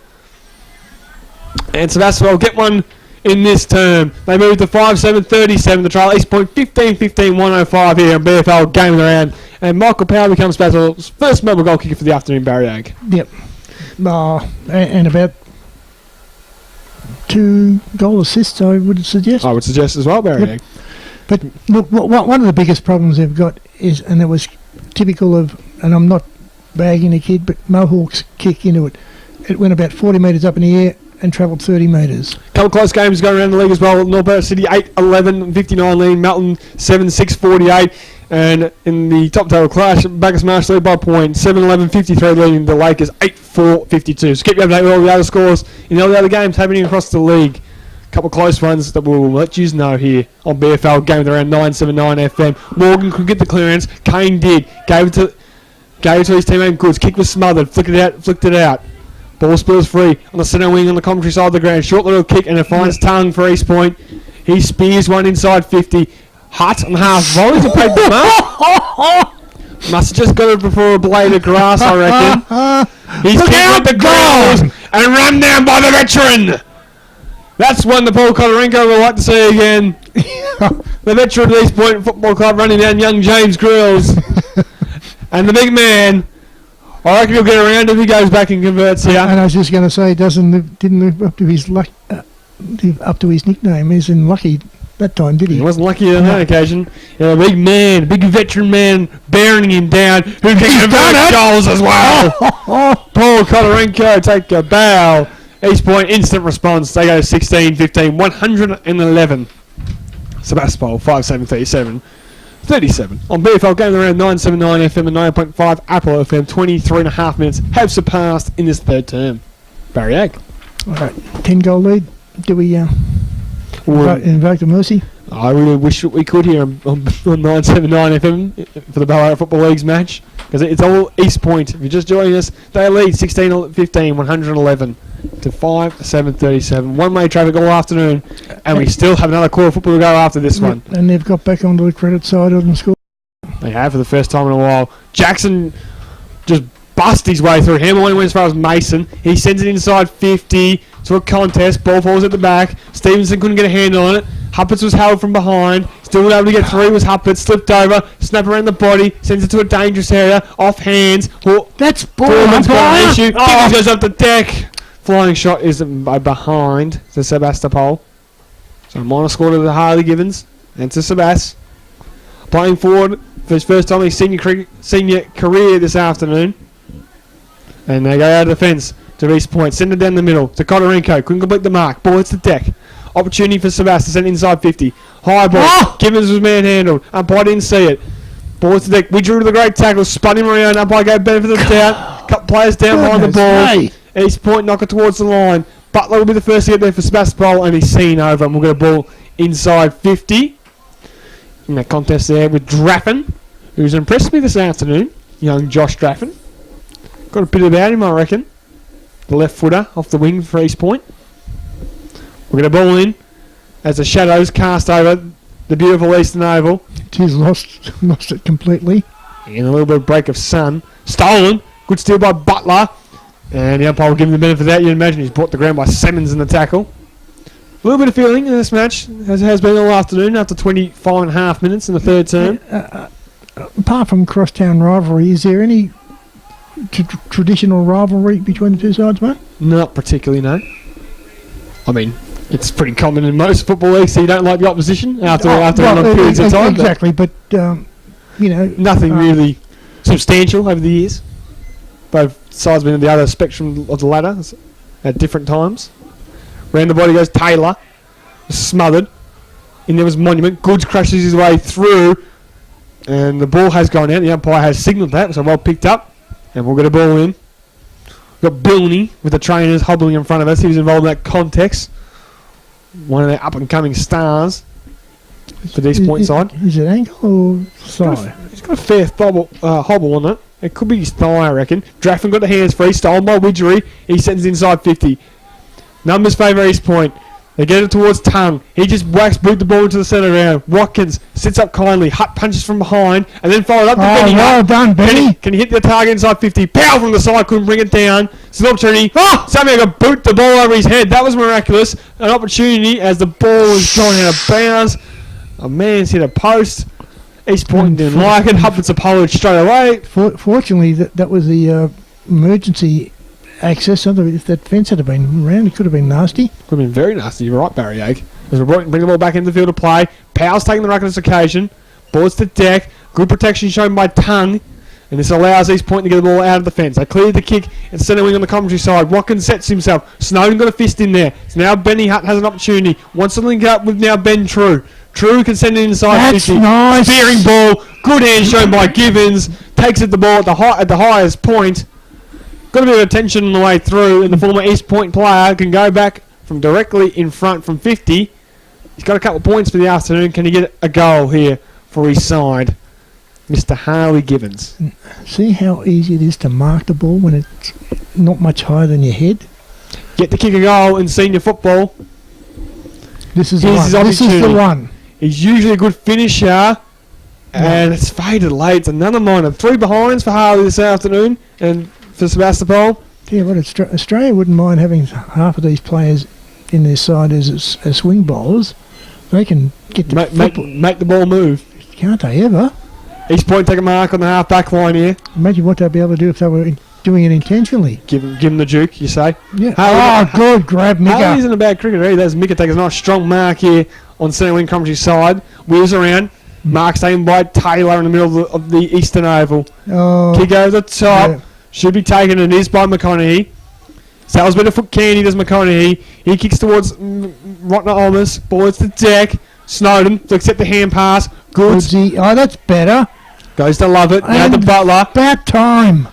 And Sebastopol get one in this term. They move to 5-7-37 to trial East Point 15-15-105 here in BFL Game of the Round. And Michael Powell becomes Sebastopol's first mobile goal kicker for the afternoon Barry Ag. Yep. And about 2 goal assists, I would suggest. I would suggest as well, Barry Ag. But look, one of the biggest problems they've got is, and it was typical of, and I'm not bagging the kid, but Mohawk's kick into it. It went about 40 metres up in the air and travelled 30 metres. Couple close games going around the league as well. North City 8-11-59 lead. Melton 7-6-48. And in the top table clash, Bacchus Marsh lead by a point. 7-11-53 leading the Lakers 8-4-52. So keep you updated with all the other scores in all the other games happening across the league. Couple close ones that we'll let you know here on BFL Game of around 979 FM. Morgan could get the clearance. Kane did. Gave it to his teammate Goods. Kick was smothered. Flicked it out. Ball spills free on the centre wing on the commentary side of the ground. Short little kick and it finds tongue for East Point. He spears one inside 50. Hutt on half volley to pay the mark. Must have just got it before a blade of grass, I reckon. He's kicked with the grills and run down by the veteran. That's one that Paul Kodorenko would like to see again. The veteran of East Point Football Club running down young James Grills. And the big man, I reckon he'll get around if he goes back and converts here. And I was just going to say, didn't live up to his nickname. He's in lucky that time, did he? He wasn't lucky on that occasion. A big man, big veteran man, bearing him down, who can convert goals as well. Paul Kodorenko take a bow East Point, instant response. They go 16-15, 111. Sebastopol, 5-7-37. 37. On BFL, game around 979 FM and 9.5 Apple FM, 23.5 minutes have surpassed in this third term. Barry Egg. All right, 10-goal lead. Do we invoke the mercy? I really wish that we could here on 979 FM for the Ballarat Football League's match, because it's all East Point. If you're just joining us, they lead 16-15, 111 to 5-7-37. One-way traffic all afternoon, and we still have another quarter of football to go after this one. And they've got back onto the credit side of the score. They have for the first time in a while. Jackson just bust his way through. Hammer went as far as Mason. He sends it inside 50 to a contest. Ball falls at the back. Stevenson couldn't get a handle on it. Huppets was held from behind. Still able to get through was Huppets. Slipped over. Snap around the body. Sends it to a dangerous area. Off hands. That's ball. Foreman's got an issue. Gibbons goes up the deck. Flying shot is behind to Sebastopol. So minor score to the Harley Givens and to Sebas. Playing forward for his first time in his senior career this afternoon. And they go out of the fence to East Point. Send it down the middle to Kodorenko. Couldn't complete the mark. Ball hits the deck. Opportunity for Sebas to send inside 50. High ball. Oh! Givens was manhandled. Umpire didn't see it. Ball hits the deck. We drew to the great tackle. Spun him around. Umpire gave benefit of the doubt. Cut players down behind the ball. East Point knock it towards the line. Butler will be the first to get there for Sebastopol, and he's seen over, and we'll get a ball inside 50. In that contest there with Draffin, who's impressed me this afternoon. Young Josh Draffin. Got a bit about him, I reckon. The left footer off the wing for East Point. We'll get a ball in as the shadows cast over the beautiful Eastern Oval. He's lost it completely. And a little bit of break of sun. Stolen. Good steal by Butler. And the umpire will give him the benefit of that. You'd imagine he's brought the ground by Simmons in the tackle. A little bit of feeling in this match, as it has been all afternoon, after 25.5 minutes in the third term. Apart from crosstown rivalry, is there any traditional rivalry between the two sides, mate? Not particularly, no. I mean, it's pretty common in most football leagues, so you don't like the opposition after long periods of time. Exactly, but you know... Nothing really substantial over the years. Both sides been at the other spectrum of the ladder at different times. Round the body goes Taylor. Smothered. In there was Monument. Goods crashes his way through. And the ball has gone out. The umpire has signalled that, so well picked up. And we'll get a ball in. We've got Bilney with the trainers hobbling in front of us. He was involved in that context. One of their up-and-coming stars for the East Point side. Is it ankle or thigh? He's got a fair hobble on it. It could be his thigh, I reckon. Draffin got the hands free. Stolen by Widgery. He sends inside 50. Numbers favour East Point. They get it towards Tongue. He just whacks boot the ball into the centre round. Watkins sits up kindly. Hutt punches from behind and then followed up to Benny. Well done, Benny. Can he hit the target inside 50? Power from the side, couldn't bring it down. It's an opportunity. Somehow got boot the ball over his head. That was miraculous. An opportunity as the ball was thrown out of bounds. A man's hit a post. East Point didn't like it. Huppet's apology straight away. Fortunately, that was the emergency access. If that fence had been around, it could have been nasty. Could have been very nasty. You're right, Barry Egg. As we bring the ball back into the field of play. Powell's taking the ruck on this occasion. Ball's to deck. Good protection shown by Tongue. And this allows East Point to get the ball out of the fence. They cleared the kick and centre wing on the commentary side. Watkins sets himself. Snowden got a fist in there. So now Benny Hutt has an opportunity. Wants to link up with now Ben True. True can send it inside. That's 50. nice. Spearing ball. Good hand shown by Givens. Takes it the ball at the highest point. Got a bit of attention on the way through, and the former East Point player can go back from directly in front from 50. He's got a couple of points for the afternoon. Can he get a goal here for his side? Mr. Harley Givens. See how easy it is to mark the ball when it's not much higher than your head? Get to kick a goal in senior football. This is the one. He's usually a good finisher, and it's faded late. It's another minor. 3 behinds for Harley this afternoon, and for Sebastopol. Yeah, but Australia wouldn't mind having half of these players in their side as swing bowlers. They can get the make the ball move. Can't they ever? East Point take a mark on the half-back line here. Imagine what they'd be able to do if they were doing it intentionally. Give him the juke, you say? Yeah. Good grab, Mika. Harley isn't a bad cricketer either. As Mika takes a nice strong mark here on centre wing commentary side. Wheels around. Mark's taken by Taylor in the middle of the Eastern Oval. Oh, Kick over the top. Yeah. Should be taken, and is by McConaughey. Salisbury to foot candy, does McConaughey. He kicks towards Rotner Olmos. Ball hits the deck. Snowden to accept the hand pass. Goods. Oh, that's better. Goes to Lovett. Now to And Butler. About time.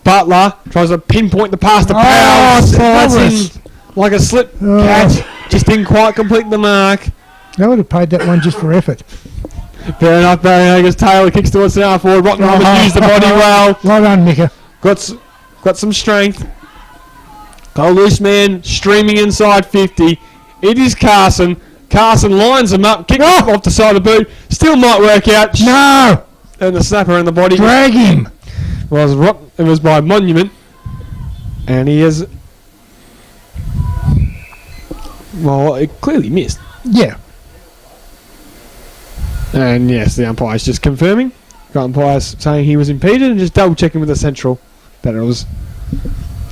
Butler tries to pinpoint the pass to Oh, Powell. Slides Powers. in like a slip Oh. catch. Just didn't quite complete the mark. They would have paid that one just for effort. Fair enough, Barry Hager's Taylor kicks towards the half forward. Rotner Olmos used the body well. Well done, Mika. Got some strength. Got a loose man streaming inside 50. It is Carson. Carson lines him up, kicks him off the side of the boot. Still might work out. No! And the snapper in the body. Drag him! It was by Monument. And he has... Well, it clearly missed. Yeah. And yes, the umpire's just confirming. Got umpires saying he was impeded and just double checking with the central that it was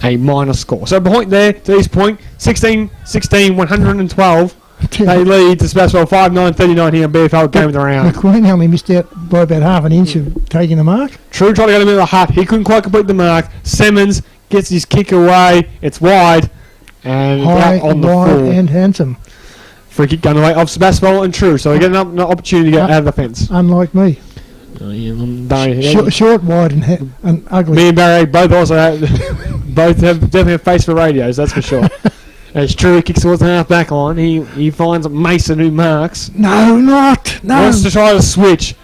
a minor score. So point there to this point, 16-16, 112. They lead to Sebastopol 5-9-39 here in BFL game of the round. McQueen only missed out by about half an inch of taking the mark. True tried to get him in the hut. He couldn't quite complete the mark. Simmons gets his kick away. It's wide. And High, out on the wide, floor. and handsome. Free kick going away off Sebastopol and True. So they get an opportunity to get out of the fence. Unlike me. Short, wide, and ugly. Me and Barry both definitely have face for radios, that's for sure. As True kicks towards the half back line, he finds Mason who marks. No. Wants to try to switch.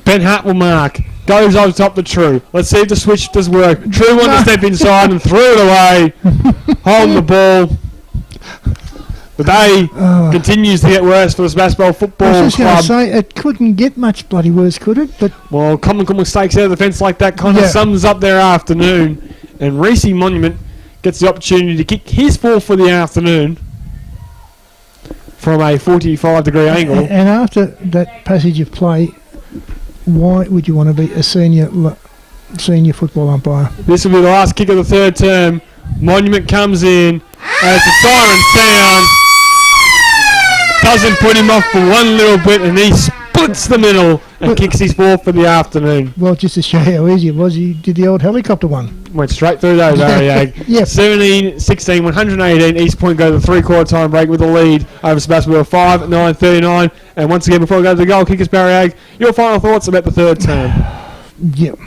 Ben Hart will mark. Goes over top to True. Let's see if the switch does work. True wanted to step inside and threw it away. Holding the ball. The day continues to get worse for the Sebastopol Football I was just going Club. to say, it couldn't get much bloody worse, could it? But Well, comical mistakes out of the fence like that kind of sums up their afternoon. And Reese Monument gets the opportunity to kick his fourth for the afternoon from a 45-degree angle. And after that passage of play, why would you want to be a senior football umpire? This will be the last kick of the third term. Monument comes in as the siren sounds. Doesn't put him off for one little bit, and he splits the middle and kicks his fourth for the afternoon. Well, just to show how easy it was, he did the old helicopter one. Went straight through those, Ariag. Yep. 17-16, 118. East Point go to the three-quarter time break with the lead over Sebastopol 5-9-39. And once again, before we go to the goal kickers, Barriag, your final thoughts about the third term? Yep.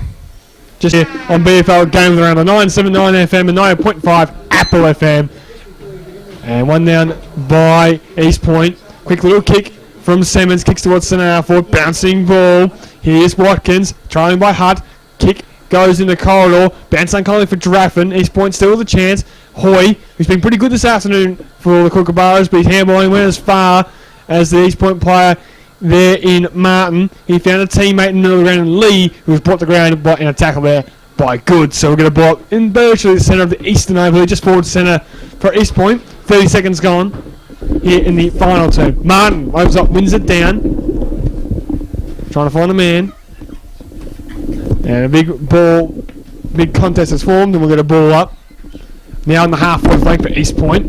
Just here on BFL Game around the 979 FM and 9.5 Apple FM. And one down by East Point. Quick little kick from Simmons. Kicks towards centre half forward. Bouncing ball. Here's Watkins. Trailing by Hutt. Kick goes in the corridor. Bounce uncalled for Draffin. East Point still with a chance. Hoy, who's been pretty good this afternoon for the Kookaburras, but his handballing went as far as the East Point player there in Martin. He found a teammate in the middle of the ground, and Lee, who was brought to the ground in a tackle there by Good. So we're going to ball in virtually the centre of the eastern overlay, just forward centre for East Point. 30 seconds gone here in the final term. Martin opens up, wins it down. Trying to find a man. And a big contest has formed, and we'll get a ball up. Now in the half-forward flank for East Point.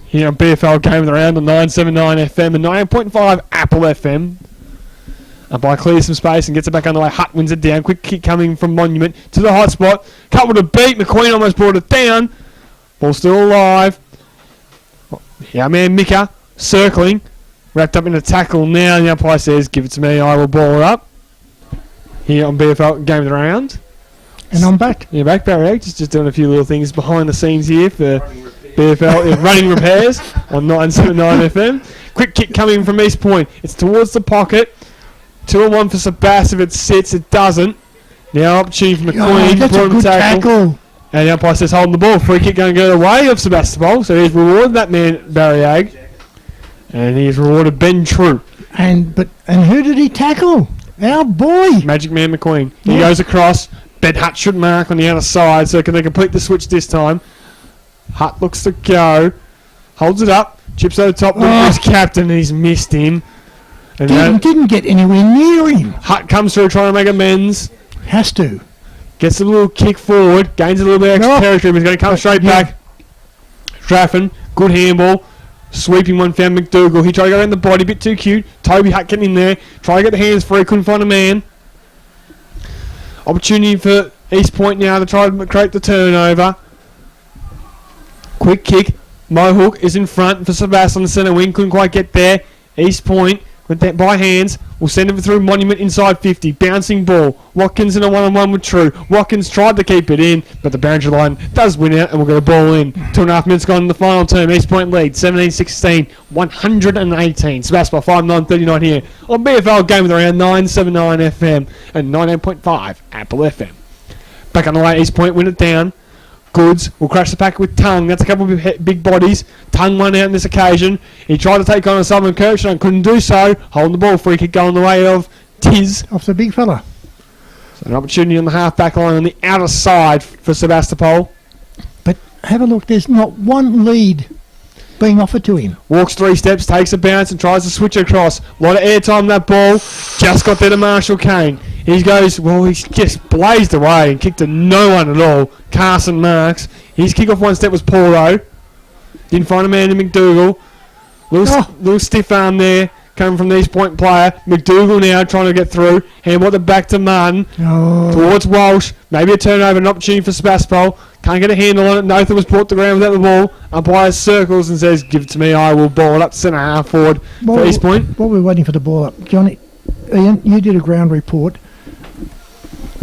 Here on BFL Game of the Round on 979 FM and 9.5 Apple FM. By clears some space and gets it back underway. Hutt wins it down. Quick kick coming from Monument to the hot spot. Couple to beat. McQueen almost brought it down. Ball still alive. Our man Mika circling. Wrapped up in a tackle now. The umpire says, give it to me. I will ball it up. Here on BFL Game of the Round. And I'm back. You're back, Barry. Just doing a few little things behind the scenes here for BFL running repairs on 979 FM. Quick kick coming from East Point. It's towards the pocket. 2-1 for Sebas. If it sits, it doesn't. Now opportunity for McQueen. That's a good tackle. And the umpire says holding the ball. Free kick going to go the way of Sebastopol. So he's rewarded that man, Barry Ag. And he's rewarded Ben True. And who did he tackle? Our boy. Magic Man McQueen. He goes across. Ben Hutt should mark on the other side. So can they complete the switch this time? Hutt looks to go. Holds it up. Chips over the top. Looks for his captain. And he's missed him. And didn't get anywhere near him. Hutt comes through trying to make amends. Has to. Gets a little kick forward. Gains a little bit of extra territory. But he's going to come straight back. Draffin. Good handball. Sweeping one found McDougall. He tried to go in the body. Bit too cute. Toby Hutt getting in there. Trying to get the hands free. Couldn't find a man. Opportunity for East Point now to try to create the turnover. Quick kick. Mohawk is in front for Sebastopol on the centre wing. Couldn't quite get there. East Point with that by hands. Will send it through Monument inside 50. Bouncing ball. Watkins in a one-on-one with True. Watkins tried to keep it in, but the boundary line does win out, and we'll get a ball in. 2.5 minutes gone in the final term. East Point lead 17-16, 118. Sebastopol 5-9-39 here on BFL Game with around 979 FM and 98.5 Apple FM. Back on the way, East Point win it down. Goods will crash the pack with Tongue. That's a couple of big bodies. Tongue won out on this occasion. He tried to take on a Southern Kirkshire and couldn't do so. Holding the ball, free kick going the way of Tiz. Off the big fella. So an opportunity on the half-back line on the outer side for Sebastopol. But have a look, there's not one lead being offered to him. Walks 3 steps, takes a bounce and tries to switch across. A lot of airtime on that ball. Just got there to Marshall Kane. He goes, well, he's just blazed away and kicked to no one at all. Carson Marks. His kick-off 1 step was Paulo. Didn't find a man in McDougall. Little stiff arm there coming from the East Point player. McDougall now trying to get through. Handball it back to Martin. Towards Walsh. Maybe a turnover, an opportunity for Sebastopol. Can't get a handle on it. Nathan was brought to the ground without the ball. Umpire circles and says, give it to me, I will ball it up centre half forward for East Point. While we're waiting for the ball up, Johnny, Ian, you did a ground report.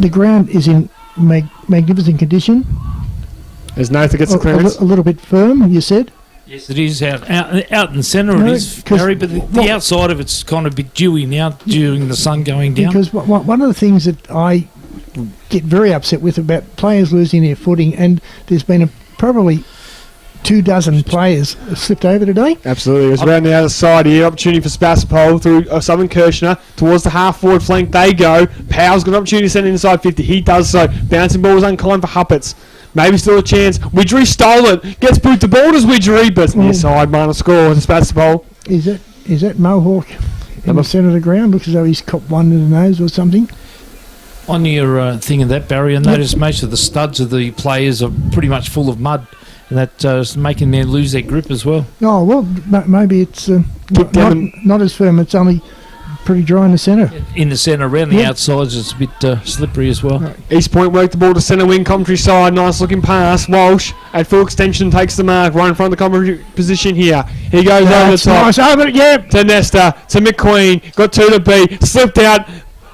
The ground is in magnificent condition. As Nathan gets the clearance. A little bit firm, you said? Yes, it is out in the centre. It is, Gary, but the outside of it's kind of a bit dewy now during the sun going down. Because one of the things that I get very upset with about players losing their footing, and there's been probably 24 players slipped over today. Absolutely. It was around the other side here. Opportunity for Sebastopol through Southern Kirshner. Towards the half-forward flank they go. Powell's got an opportunity to send it inside 50. He does so. Bouncing ball was unkind for Huppets. Maybe still a chance. Widgery stole it. Gets boot the ball as Widgery, but near side minor score to Sebastopol. Is that Mohawk in the centre of the ground? Looks as though he's copped one in the nose or something. On your thing of that, Barry, I noticed most of the studs of the players are pretty much full of mud, and that's making them lose their grip as well. Oh, well, maybe it's not as firm. It's only pretty dry in the centre. In the centre, around the outsides, it's a bit slippery as well. Right. East Point worked the ball to centre wing, commentary side. Nice looking pass. Walsh at full extension takes the mark right in front of the commentary position here. He goes over the top. Nice over, to Nesta, to McQueen. Got 2 to beat. Slipped out.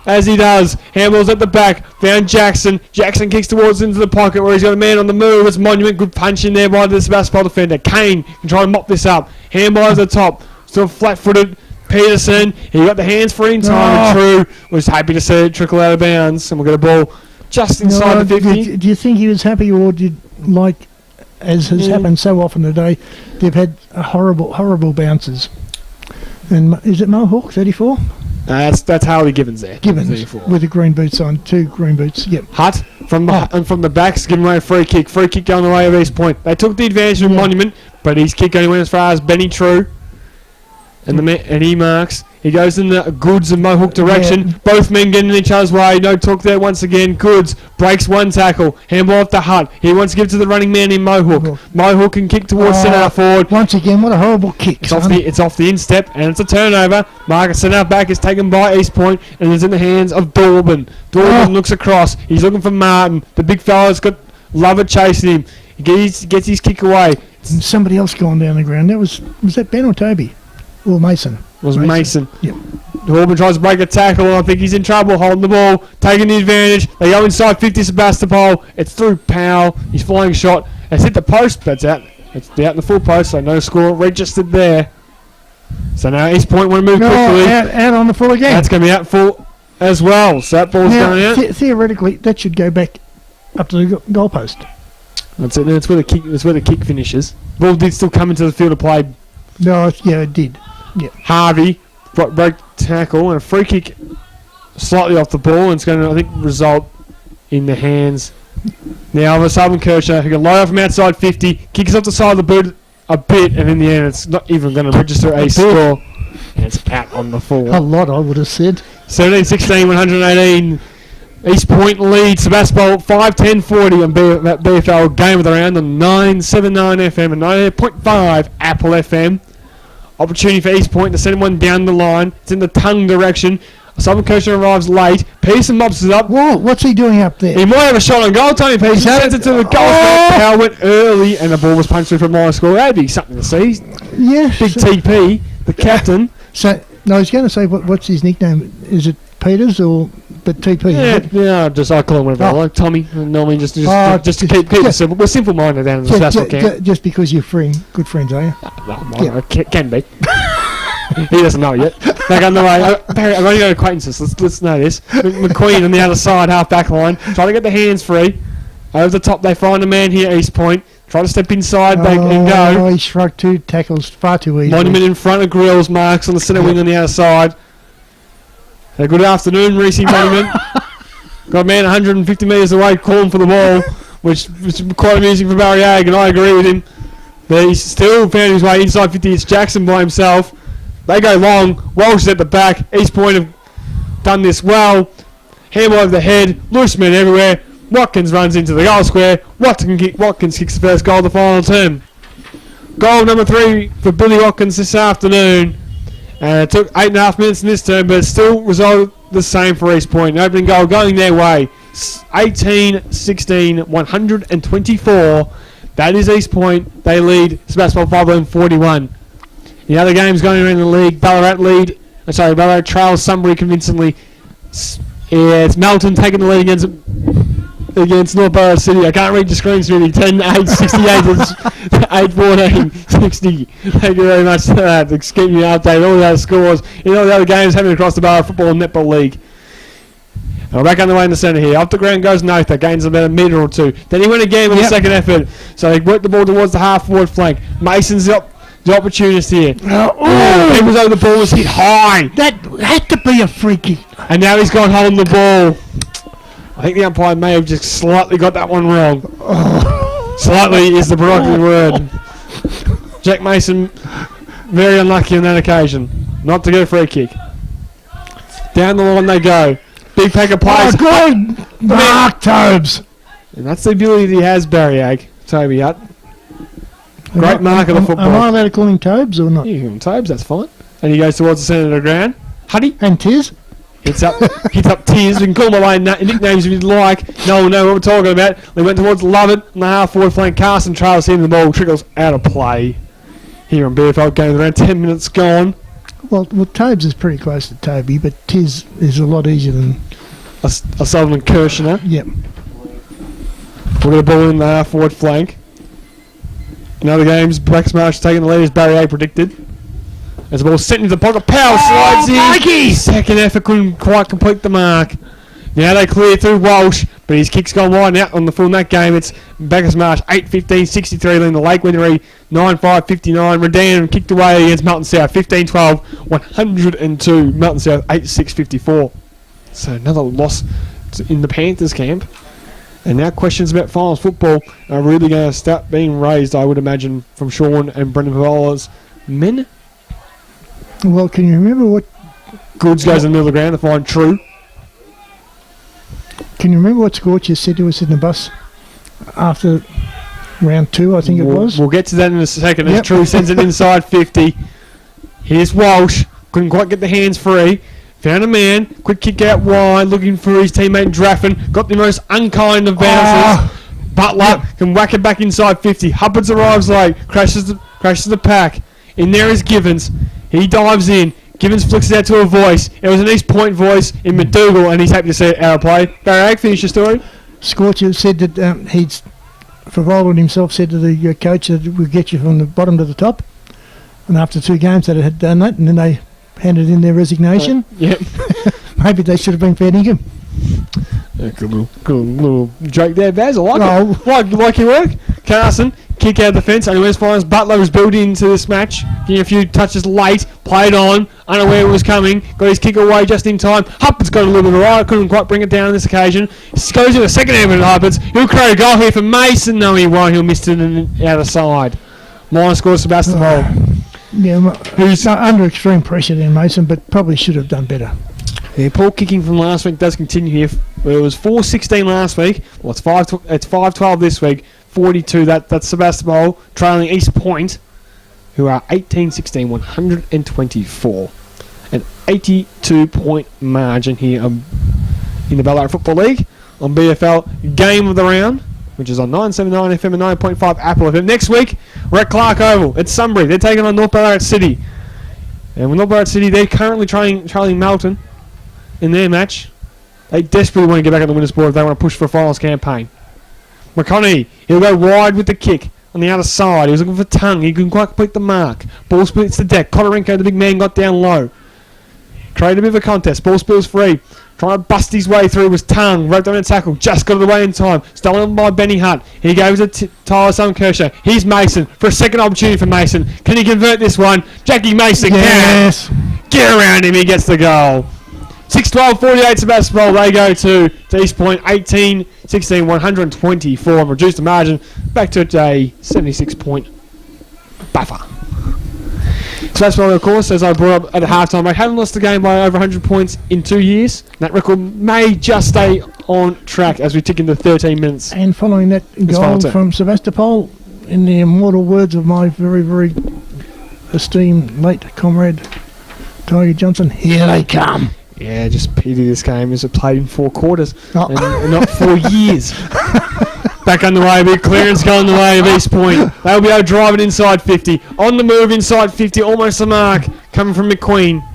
As he does, handballs at the back, found Jackson. Jackson kicks towards into the pocket where he's got a man on the move. It's Monument, good punch in there by the Sebastopol defender. Kane can try and mop this up. Handball at the top, still flat-footed. Peterson, he got the hands free in time. True was happy to see it trickle out of bounds, and we'll get a ball just inside the 50. Do you think he was happy, or did, like, as has happened so often today, they've had horrible bounces? And is it Mohawk 34? That's Harley Gibbons there. Gibbons with the green boots on, 2 green boots. Yep. Hutt from the backs giving away a free kick. Free kick going the way of East Point. They took the advantage of Monument, but his kick only went as far as Benny True. And he marks. He goes in the Goods and Mohawk direction. Yeah. Both men getting in each other's way. No talk there once again. Goods breaks 1 tackle. Handball off to Hutt. He wants to give to the running man in Mohawk. Mohawk can kick towards centre forward. Once again, what a horrible kick. It's off the instep, and it's a turnover. Marcus centre back is taken by East Point, and it's in the hands of Dorban. Dorban looks across. He's looking for Martin. The big fella's got Lover chasing him. He gets his kick away. Somebody else going down the ground. Was that Ben or Toby? Or Mason? It was Mason. Yep. Dorban tries to break a tackle, and I think he's in trouble holding the ball, taking the advantage. They go inside 50 Sebastopol. It's through Powell. He's flying shot. It's hit the post, but it's out. It's out in the full post, so no score registered there. So now East Point want to move quickly. Out on the full again. That's going to be out full as well. So that ball's going out. Theoretically, that should go back up to the goalpost. That's it. That's where the kick finishes. Ball did still come into the field of play. No, yeah, it did. Yeah. Harvey broke tackle and a free kick slightly off the ball, and it's going to, I think, result in the hands now of a Southern Kirshner who can load up from outside 50, kicks off the side of the boot a bit, and in the end it's not even going to register a score, and it's out on the full. A lot, I would have said. 17-16, 118. East Point lead Sebastopol 5-10-40 on BFL Game of the Round on 979 FM and 98.5 Apple FM. Opportunity for East Point to send one down the line. It's in the Tongue direction. Southern Coastal arrives late. Pearson mops it up. Whoa, what's he doing up there? He might have a shot on goal. Tony Pearson sends it to the goal. Power went early, and the ball was punched through from my score. That'd be something to see. Yeah. Big TP, the captain. So, no, I was going to say, what's his nickname? Is it Peters or but TP? Yeah, I call him whatever I like. Tommy, normally just to keep it simple. We're simple-minded down in the Sebastopol camp. Just because you're good friends, are you? No, can be. He doesn't know yet. Back on the way. Barry, I've only got acquaintances. Let's know this. McQueen on the other side, half back line, trying to get the hands free. Over the top, they find a man here, East Point. Try to step inside, back and go. Oh, he shrugged 2 tackles far too easy. Monument in front of Grills, Marks on the centre wing on the other side. So good afternoon, Reese Monument. Got a man 150 metres away calling for the ball, which was quite amusing for Barry Ag, and I agree with him. But he's still found his way inside 50. It's Jackson by himself. They go long. Walsh is at the back. East Point have done this well. Handball over the head. Loose men everywhere. Watkins runs into the goal square. Watkins kicks the first goal of the final term. Goal number 3 for Billy Watkins this afternoon. It took 8.5 minutes in this term, but it still resulted the same for East Point. An opening goal going their way. 18-16, 124. That is East Point. They lead Sebastopol 41. The other games going around the league, Ballarat trails Sunbury convincingly. It's Melton taking the lead against North Borough City. I can't read the screens really. 10-8, 68, 8-14, 60. Thank you very much for that. Just keeping you updated. All the other scores in all the other games happening across the Borough Football and Netball League. And we're back on the way in the centre here. Off the ground goes Notha. Gains about a metre or two. Then he went again with the second effort. So they worked the ball towards the half-forward flank. Mason's the opportunist here. He was over the ball, was hit high. That had to be a free kick. And now he's gone holding the ball. I think the umpire may have just slightly got that one wrong. Slightly is the provocative word. Jack Mason, very unlucky on that occasion. Not to get a free kick. Down the line they go. Big pack of players. Oh, good! Mark Tobes. And that's the ability he has, Barry Ag. Toby Hutt. Great mark of the football. Am I allowed to call him Tobes or not? You can call him Tobes, that's fine. And he goes towards the centre of the ground. Huddy. And Tiz. Hits up Tiz. We can call him away nicknames if you'd like. No one know what we're talking about. They went towards Lovett on the half-forward flank. Carson trails in, the ball trickles out of play. Here on BFL game, around 10 minutes gone. Well, Tobes is pretty close to Toby, but Tiz is a lot easier than A Sullivan Kirshner. Yep. We'll get a ball in the half-forward flank. In other games, Black Smash taking the lead as Barry A predicted. As the ball sent into the pocket, Powell slides in. Mikey! Second effort couldn't quite complete the mark. Now they clear through Walsh, but his kick's gone wide out on the full in that game. It's Bacchus Marsh, 8-15, 63, leading the Lake Winnery, 9-5, 59. Redan kicked away against Melton South, 15-12, 102. Melton South, 8-6, 54. So another loss in the Panthers camp. And now questions about finals football are really going to start being raised, I would imagine, from Sean and Brendan Pavola's men. Well, can you remember what... Goods goes in the middle of the ground to find True. Can you remember what Scorcher said to us in the bus after round 2, I think it was? We'll get to that in a second. Yep. As True sends it inside 50. Here's Walsh. Couldn't quite get the hands free. Found a man. Quick kick out wide. Looking for his teammate Draffin. Got the most unkind of bounces. Butler can whack it back inside 50. Huppards arrives late. Crashes the pack. In there is Givens. He dives in. Givens flicks it out to a voice. It was an East Point voice in McDougall, and he's happy to see it out of play. Barry Ag, finish your story. Scorcher said that he'd, Favola himself said to the coach that we'll get you from the bottom to the top. And after 2 games they had done that, and then they handed in their resignation. Yep. Maybe they should have been fair dinkum. Good little joke there, Baz. I like it. Like your work. Carson, kick out of the fence. Only West Finals. Butler was built into this match. Getting a few touches late. Played on. Unaware it was coming. Got his kick away just in time. Huppert's got a little bit of right. Couldn't quite bring it down on this occasion. Goes in the second effort at Huppert's. He'll create a goal here for Mason. No, he won't. He'll miss it out of side. Minor scores Sebastopol. Yeah, who's under extreme pressure there, Mason, but probably should have done better. Yeah, poor kicking from last week does continue here. It was 4-16 last week. Well, it's 5-12 this week. 42. That's Sebastopol trailing East Point, who are 18-16, 124. An 82-point margin here in the Ballarat Football League on BFL Game of the Round, which is on 979 FM and 9.5 Apple FM. Next week, we're at Clark Oval at Sunbury. They're taking on North Ballarat City. And with North Ballarat City, they're currently trailing Melton in their match. They desperately want to get back on the winner's board if they want to push for a finals campaign. McConaughey, he'll go wide with the kick on the outer side. He was looking for Tongue. He couldn't quite complete the mark. Ball splits the deck. Kodorenko, the big man, got down low. Created a bit of a contest. Ball spills free. Trying to bust his way through was Tongue. Roped on a tackle. Just got it away in time. Stolen by Benny Hunt. He goes to Tyler Kershaw. Here's Mason for a second opportunity for Mason. Can he convert this one? Jackie Mason Yes. can. Get around him. He gets the goal. 6-12-48 Sebastopol. They go to East Point 18-16, 124 and reduced the margin back to a 76-point buffer. Sebastopol, of course, as I brought up at the halftime, they haven't lost the game by over 100 points in 2 years. That record may just stay on track as we tick into 13 minutes. And following that goal from Sebastopol, in the immortal words of my very, very esteemed late comrade Tiger Johnson, here they come. Yeah, just pity this game is played in 4 quarters and not 4 years. Back underway, big clearance going the way of East Point. They'll be able to drive it inside 50. On the move inside 50, almost the mark, coming from McQueen.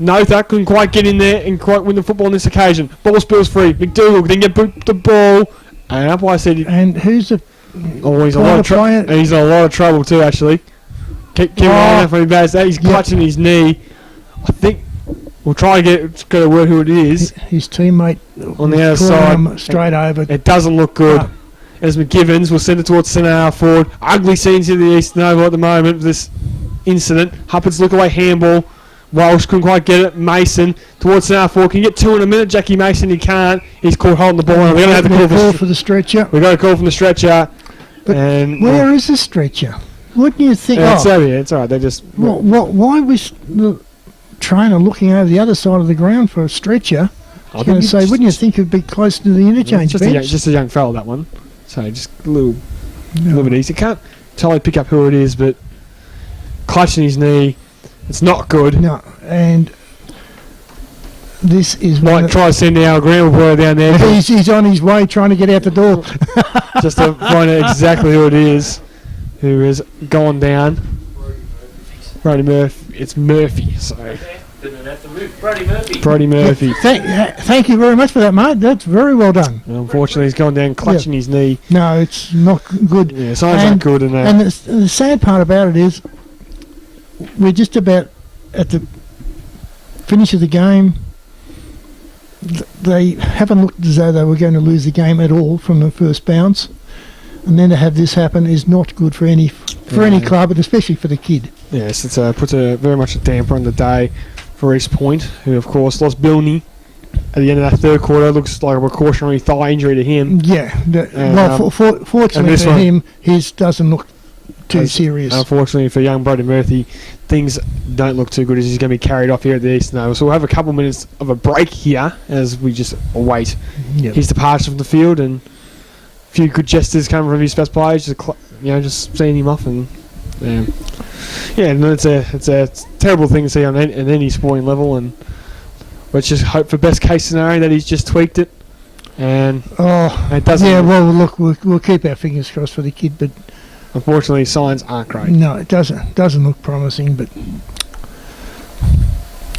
Notha couldn't quite get in there and quite win the football on this occasion. Ball spills free. McDougall then get the ball. And up I said... And who's the... Oh, he's a lot of trouble. He's in a lot of trouble too, actually. Keep on for his He's clutching his knee. I think... We'll try to get a word who it is. His teammate on the outside. Straight over. It doesn't look good. As McGivens will send it towards centre half forward. Ugly scenes in the Eastern Oval at the moment with this incident. Huppard's look away handball. Walsh couldn't quite get it. Mason towards centre half forward. Can you get 2 in a minute? Jackie Mason, he can't. He's caught holding the ball. We're going to have to call for the stretcher. We've got to call from the stretcher. But and where is the stretcher? Wouldn't you think? It's over here. It's all right. They just... Why was the trainer looking over the other side of the ground for a stretcher? I was going to say, wouldn't you think it'd be close to the interchange bench? Just a young fella, that one. So just a little bit easy. Can't totally pick up who it is, but clutching his knee, it's not good. No, and this is... Might try to send our ground reporter down there. He's on his way trying to get out the door. Just to find out exactly who it is who has gone down. Brody Murphy. It's Murphy, so... Brody Murphy. Thank you very much for that, mate. That's very well done. Unfortunately, he's gone down clutching his knee. No, it's not good. Yeah, signs aren't good. And the sad part about it is we're just about at the finish of the game. They haven't looked as though they were going to lose the game at all from the first bounce. And then to have this happen is not good for any club, but especially for the kid. Yes, it puts very much a damper on the day for East Point, who of course lost Bilney at the end of that third quarter. Looks like a precautionary thigh injury to him. Yeah, fortunately for him, his doesn't look too serious. Unfortunately for young Brody Murphy, things don't look too good as he's going to be carried off here at the Eastern Oval. So we'll have a couple minutes of a break here as we just await his departure from the field, and a few good gestures coming from his best players, just seeing him off, and and it's a terrible thing to see on any sporting level, and let's just hope for best case scenario that he's just tweaked it, and it doesn't. Yeah, well, look, we'll keep our fingers crossed for the kid, but unfortunately, signs aren't great. No, it doesn't look promising, but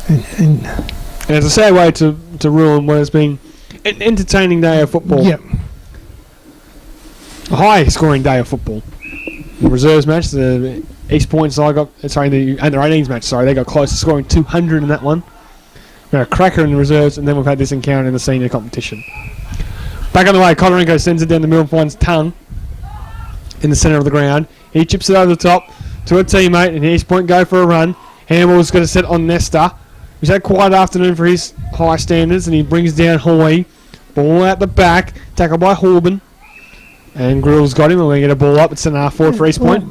and it's a sad way to ruin what has been an entertaining day of football. Yep. A high-scoring day of football. The reserves match, the East Point side the under-18s match, they got close to scoring 200 in that one. We had a cracker in the reserves, and then we've had this encounter in the senior competition. Back on the way, Kodorenko sends it down the middle and finds Tongue in the centre of the ground. He chips it over the top to a teammate, and East Point go for a run. Hamill's going to set on Nesta, who's had a quiet afternoon for his high standards, and he brings down Hoy. Ball out the back, tackled by Horban. And Grill's got him, and we're going to get a ball up. It's an half forward for East Point.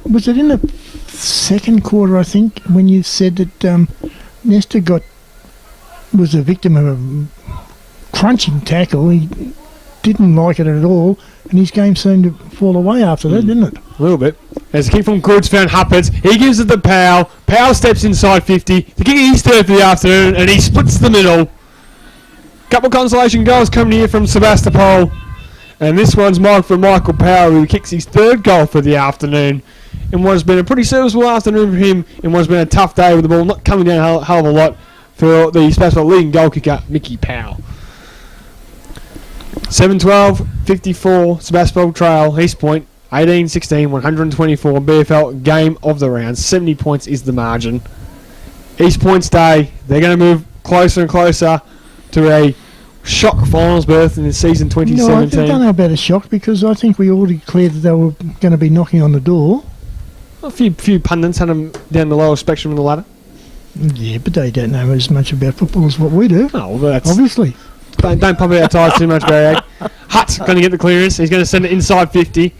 Was it in the second quarter, I think, when you said that Nesta was a victim of a crunching tackle? He didn't like it at all, and his game seemed to fall away after that, didn't it? A little bit. There's a kick from Goods, found Huppert. He gives it to Powell. Powell steps inside 50. The kick is third for the afternoon, and he splits the middle. Couple consolation goals coming here from Sebastopol. And this one's marked for Michael Powell, who kicks his third goal for the afternoon. In what has been a pretty serviceable afternoon for him, in what has been a tough day with the ball not coming down a hell of a lot for the Sebastopol leading goal kicker, Mickey Powell. 7-12, 54, Sebastopol trail, East Point, 18-16, 124, BFL game of the round. 70 points is the margin. East Point's day, they're going to move closer and closer to a shock finals berth in the season 2017. No, I don't know about a shock because I think we already declared that they were going to be knocking on the door. A few pundits had them down the lower spectrum of the ladder. Yeah, but they don't know as much about football as what we do. Oh, well, that's Obviously. don't pump out tires too much, Barry. Hutt's going to get the clearance. He's going to send it inside 50.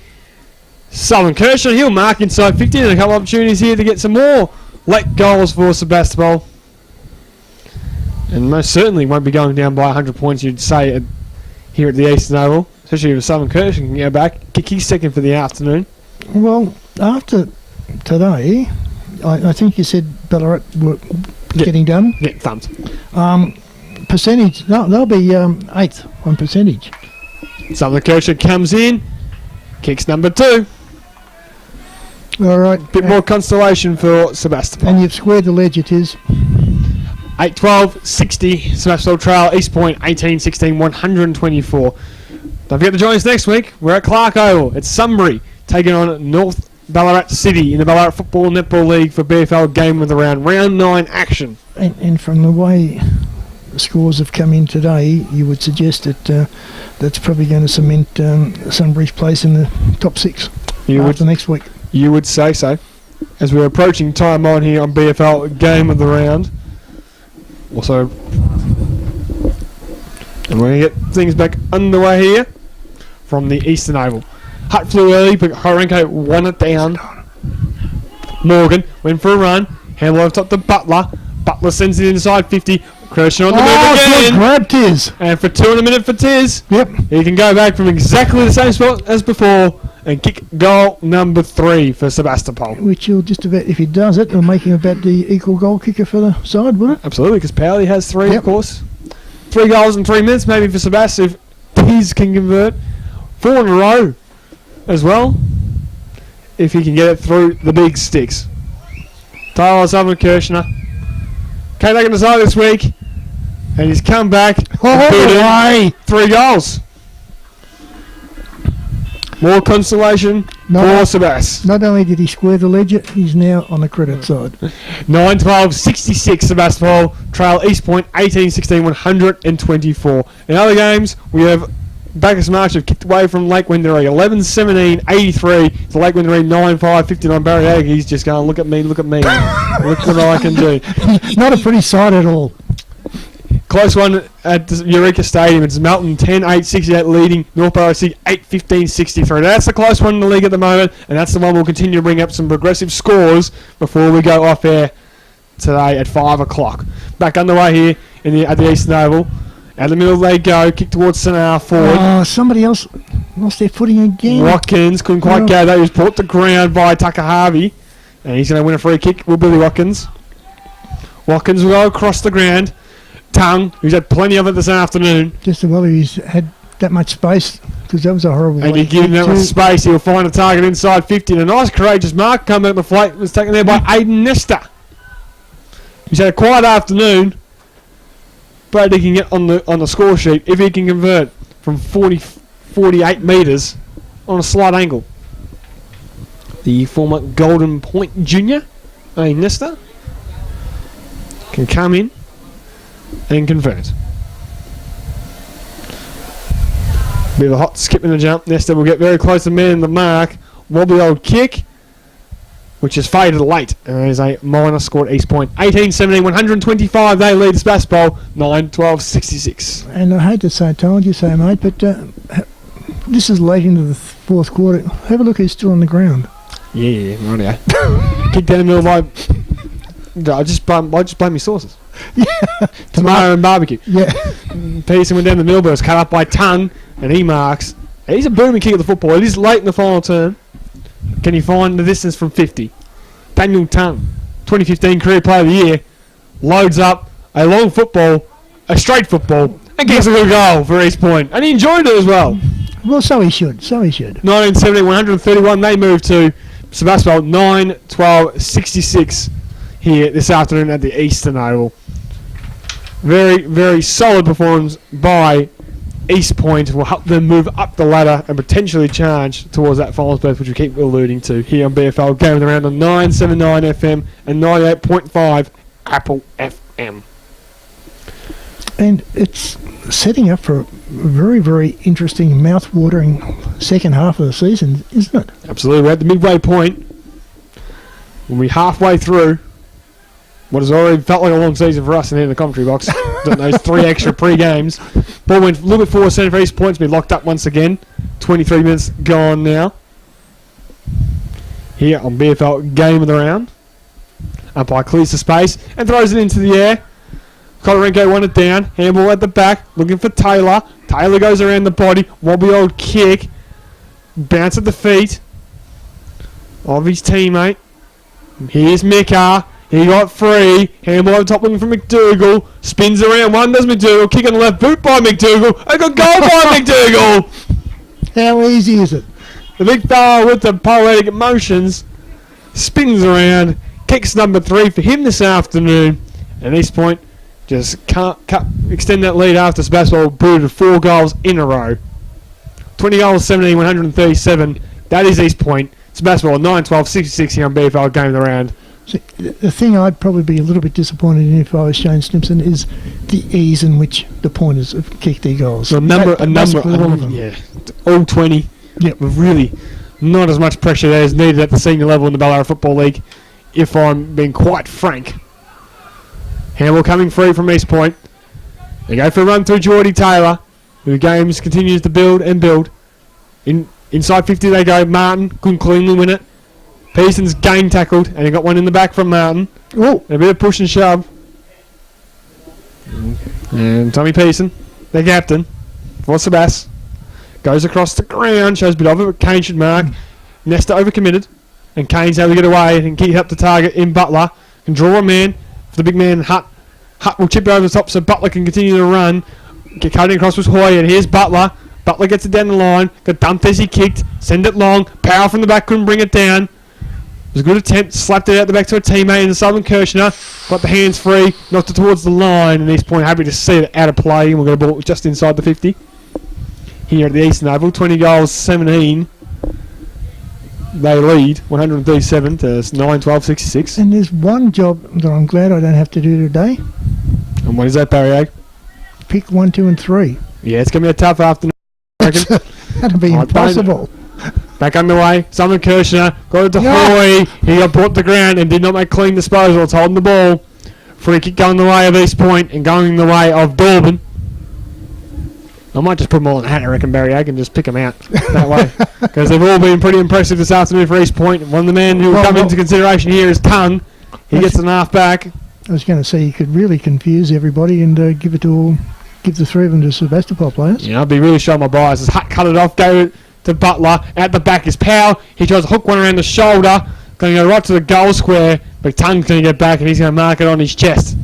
Southern Kershaw, he'll mark inside 50, and a couple of opportunities here to get some more late goals for Sebastopol. And most certainly won't be going down by 100 points, you'd say, here at the Eastern Oval. Especially if Southern Kershaw can go back. Kick his second for the afternoon. Well, after today, I think you said Ballarat were getting done. Yeah, thumped. Percentage, they'll be 8th on percentage. Southern Kershaw comes in. Kicks number 2. All right. Bit more consolation for Sebastopol. And you've squared the ledge, it is. 8-12, 60, Sebastopol trail, East Point, 18-16, 124. Don't forget to join us next week. We're at Clark Oval. It's Sunbury taking on North Ballarat City in the Ballarat Football Netball League for BFL game of the round 9 action. And from the way the scores have come in today, you would suggest that that's probably going to cement Sunbury's place in the top 6 after next week. You would say so. As we're approaching time on here on BFL game of the round. Also, and we're going to get things back underway here from the Eastern Oval. Hutt flew early, but Horenko won it down. Morgan went for a run. Handle over top to Butler. Butler sends it inside 50. Kershaw on the move again. Grabbed his. And for 2 in a minute for Tiz. Yep. He can go back from exactly the same spot as before and kick goal number 3 for Sebastopol. Which you'll just about, if he does it, it'll make him about the equal goal kicker for the side, won't it? Absolutely, because Powley has 3, Yep. of course. 3 goals in 3 minutes, maybe for Sebastopol if Tiz can convert. 4 in a row as well, if he can get it through the big sticks. Tyler Southern Kirshner came back in the side this week, and he's come back and 3 goals. More consolation for Sebastopol. Not only did he square the ledger, he's now on the credit side. 9-12, 66 Sebastopol trail East Point 18-16, 124. In other games, we have Bacchus March have kicked away from Lake Wendouree 11-17, 83 to Lake Wendouree 9-5, 59. Barry Aggie's just going, look at me, look what I can do. Not a pretty side at all. Close one at Eureka Stadium. It's Melton 10-8, 68 leading North Ballarat City 8-15, 63. That's the close one in the league at the moment, and that's the one we'll continue to bring up some progressive scores before we go off air today at 5 o'clock. Back underway here at the Eastern Oval. Out the middle they go, kick towards centre half forward. Oh, somebody else lost their footing again. Watkins couldn't quite go there. He was brought to ground by Tucker Harvey, and he's going to win a free kick. Will Billy Watkins. Watkins will go across the ground. Tongue, who's had plenty of it this afternoon. Just as well he's had that much space, because that was a horrible And way you give him that much space, he'll find a target inside 50. And a nice courageous mark come back the flank was taken there by Aidan Nesta. He's had a quiet afternoon, but he can get on the score sheet if he can convert from 48 metres on a slight angle. The former Golden Point junior, Aidan Nesta, can come in and convert. Bit of a hot skip in the jump. Nesta will get very close to man in the mark. Wobbly old kick, which is faded late. And there's a minor scored East Point. 18-17, 125. They lead Sebastopol 9-12, 66. And I hate to say, told you so, mate, but this is late into the 4th quarter. Have a look who's still on the ground. Yeah, rightio. Kick down the middle by... I just blame my sources. Tomato and barbecue. Yeah. Peterson went down the middle, but was cut up by Tongue, and he marks. He's a booming kick of the football. It is late in the final turn. can he find the distance from 50? Daniel Tung, 2015 Career Player of the Year, loads up a long football, a straight football, and gets a good goal for East Point. And he enjoyed it as well. Well, so he should. 1970, 131. They moved to Sebastopol, 9-12-66 here this afternoon at the Eastern Oval. Very, very solid performance by East Point. Will help them move up the ladder and potentially charge towards that finals berth, which we keep alluding to here on BFL. Going around on 979 FM and 98.5 Apple FM. And it's setting up for a very, very interesting, mouth-watering second half of the season, isn't it? Absolutely. We're at the midway point. When we're halfway through what has already felt like a long season for us in here in the commentary box. Those 3 extra pre-games. Ball went a little bit forward centre for East Point to be locked up once again. 23 minutes gone now. Here on BFL Game of the Round. Umpire clears the space and throws it into the air. Colorenko won it down. Handball at the back. Looking for Taylor. Taylor goes around the body. Wobbly old kick. Bounce at the feet of his teammate. Here's Mika. He got free. Handball over top looking for McDougall. Spins around. One does McDougall. Kick on the left boot by McDougall. A good goal by McDougall. How easy is it? The big fella with the poetic motions spins around. Kicks number 3 for him this afternoon. And East Point just can't extend that lead after Sebastopol booted 4 goals in a row. 20 goals, 17, 137. That is East Point. Sebastopol 9-12-66 here on BFL Game of the Round. See, the thing I'd probably be a little bit disappointed in if I was Shane Stimson is the ease in which the Pointers have kicked their goals. So yeah, all 20. Yep. With really not as much pressure there as needed at the senior level in the Ballarat Football League, if I'm being quite frank. Handball coming free from East Point. They go for a run through Geordie Taylor, who the games continues to build and build. Inside 50 they go. Martin couldn't cleanly win it. Pearson's game tackled, and he got one in the back from Martin. Oh, a bit of push and shove. And Tommy Pearson, the captain, for Sebas, goes across the ground, shows a bit of it, but Kane should mark. Nesta overcommitted, and Kane's able to get away and keep up the target in Butler. Can draw a man for the big man, Hutt. Hutt will chip it over the top so Butler can continue to run. Get cutting across with Hoy, and here's Butler. Butler gets it down the line, got dumped as he kicked, send it long, power from the back, couldn't bring it down. It was a good attempt, slapped it out the back to a teammate in the Southern Kirshner, got the hands free, knocked it towards the line, and East Point happy to see it out of play, and we're going to ball just inside the 50. Here at the Eastern Oval, 20 goals, 17. They lead 137 to 9-12-66. and there's one job that I'm glad I don't have to do today. And what is that, Barry Egg? Pick 1, 2 and 3. Yeah, it's going to be a tough afternoon, I reckon. That'd be impossible. Back underway, Simon Kirshner got it to Hoy. He got brought to the ground and did not make clean disposal. It's holding the ball. Free kick going the way of East Point and going the way of Dorban. I might just put them all in a hat, I reckon, Barry Ag, and just pick them out that way. Because they've all been pretty impressive this afternoon for East Point. One of the men who will come into consideration here is Tung. He gets an half back. I was going to say you could really confuse everybody and give the 3 of them to Sebastopol players. Yeah, I'd be really showing my bias. As Hutt cut it off, go to Butler. Out the back is Powell. He tries to hook one around the shoulder. Going to go right to the goal square. But Tung's going to get back and he's going to mark it on his chest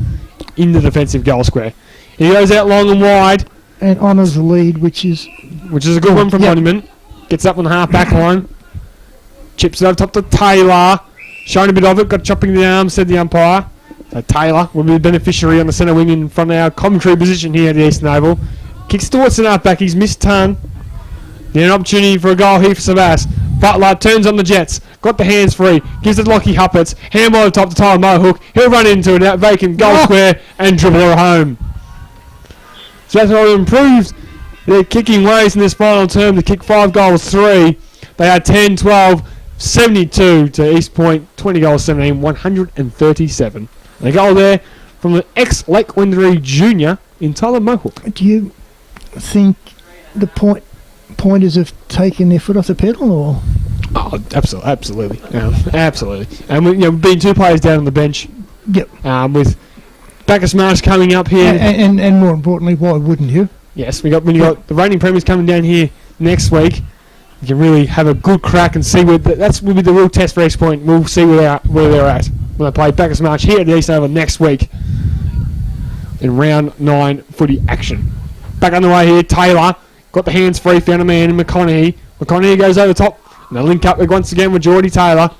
in the defensive goal square. He goes out long and wide. And honours the lead, which is a good one from Monument. Gets up on the half back line. Chips it over top to Taylor. Showing a bit of it. Got chopping the arm, said the umpire. So Taylor will be the beneficiary on the centre wing in front of our commentary position here at the Eastern Oval. Kicks towards the half back. He's missed Tung. Then an opportunity for a goal here for Savas. Butler turns on the Jets. Got the hands free. Gives it to Lockie Huppets. Handball over top to Tyler Mohawk. He'll run into it at vacant goal square and dribble her home. So that's how improved their kicking ways in this final term to kick 5 goals, 3. They are 10-12, 72 to East Point, 20 goals, 17, 137. And a goal there from the ex-Lake Wendouree junior in Tyler Mohawk. Do you think the Pointers have taken their foot off the pedal, or? Oh, absolutely. Absolutely. And we've been 2 players down on the bench. Yep. With Bacchus Marsh coming up here. And more importantly, why wouldn't you? Yes, when you got the reigning premiers coming down here next week. You can really have a good crack and see where that's will be the real test for East Point. We'll see where they're at when they play Bacchus March here at the East Oval next week in round 9 footy action. Back on the way here, Taylor got the hands free, found a man in McConaughey. McConaughey goes over the top, and they link up once again with Geordie Taylor.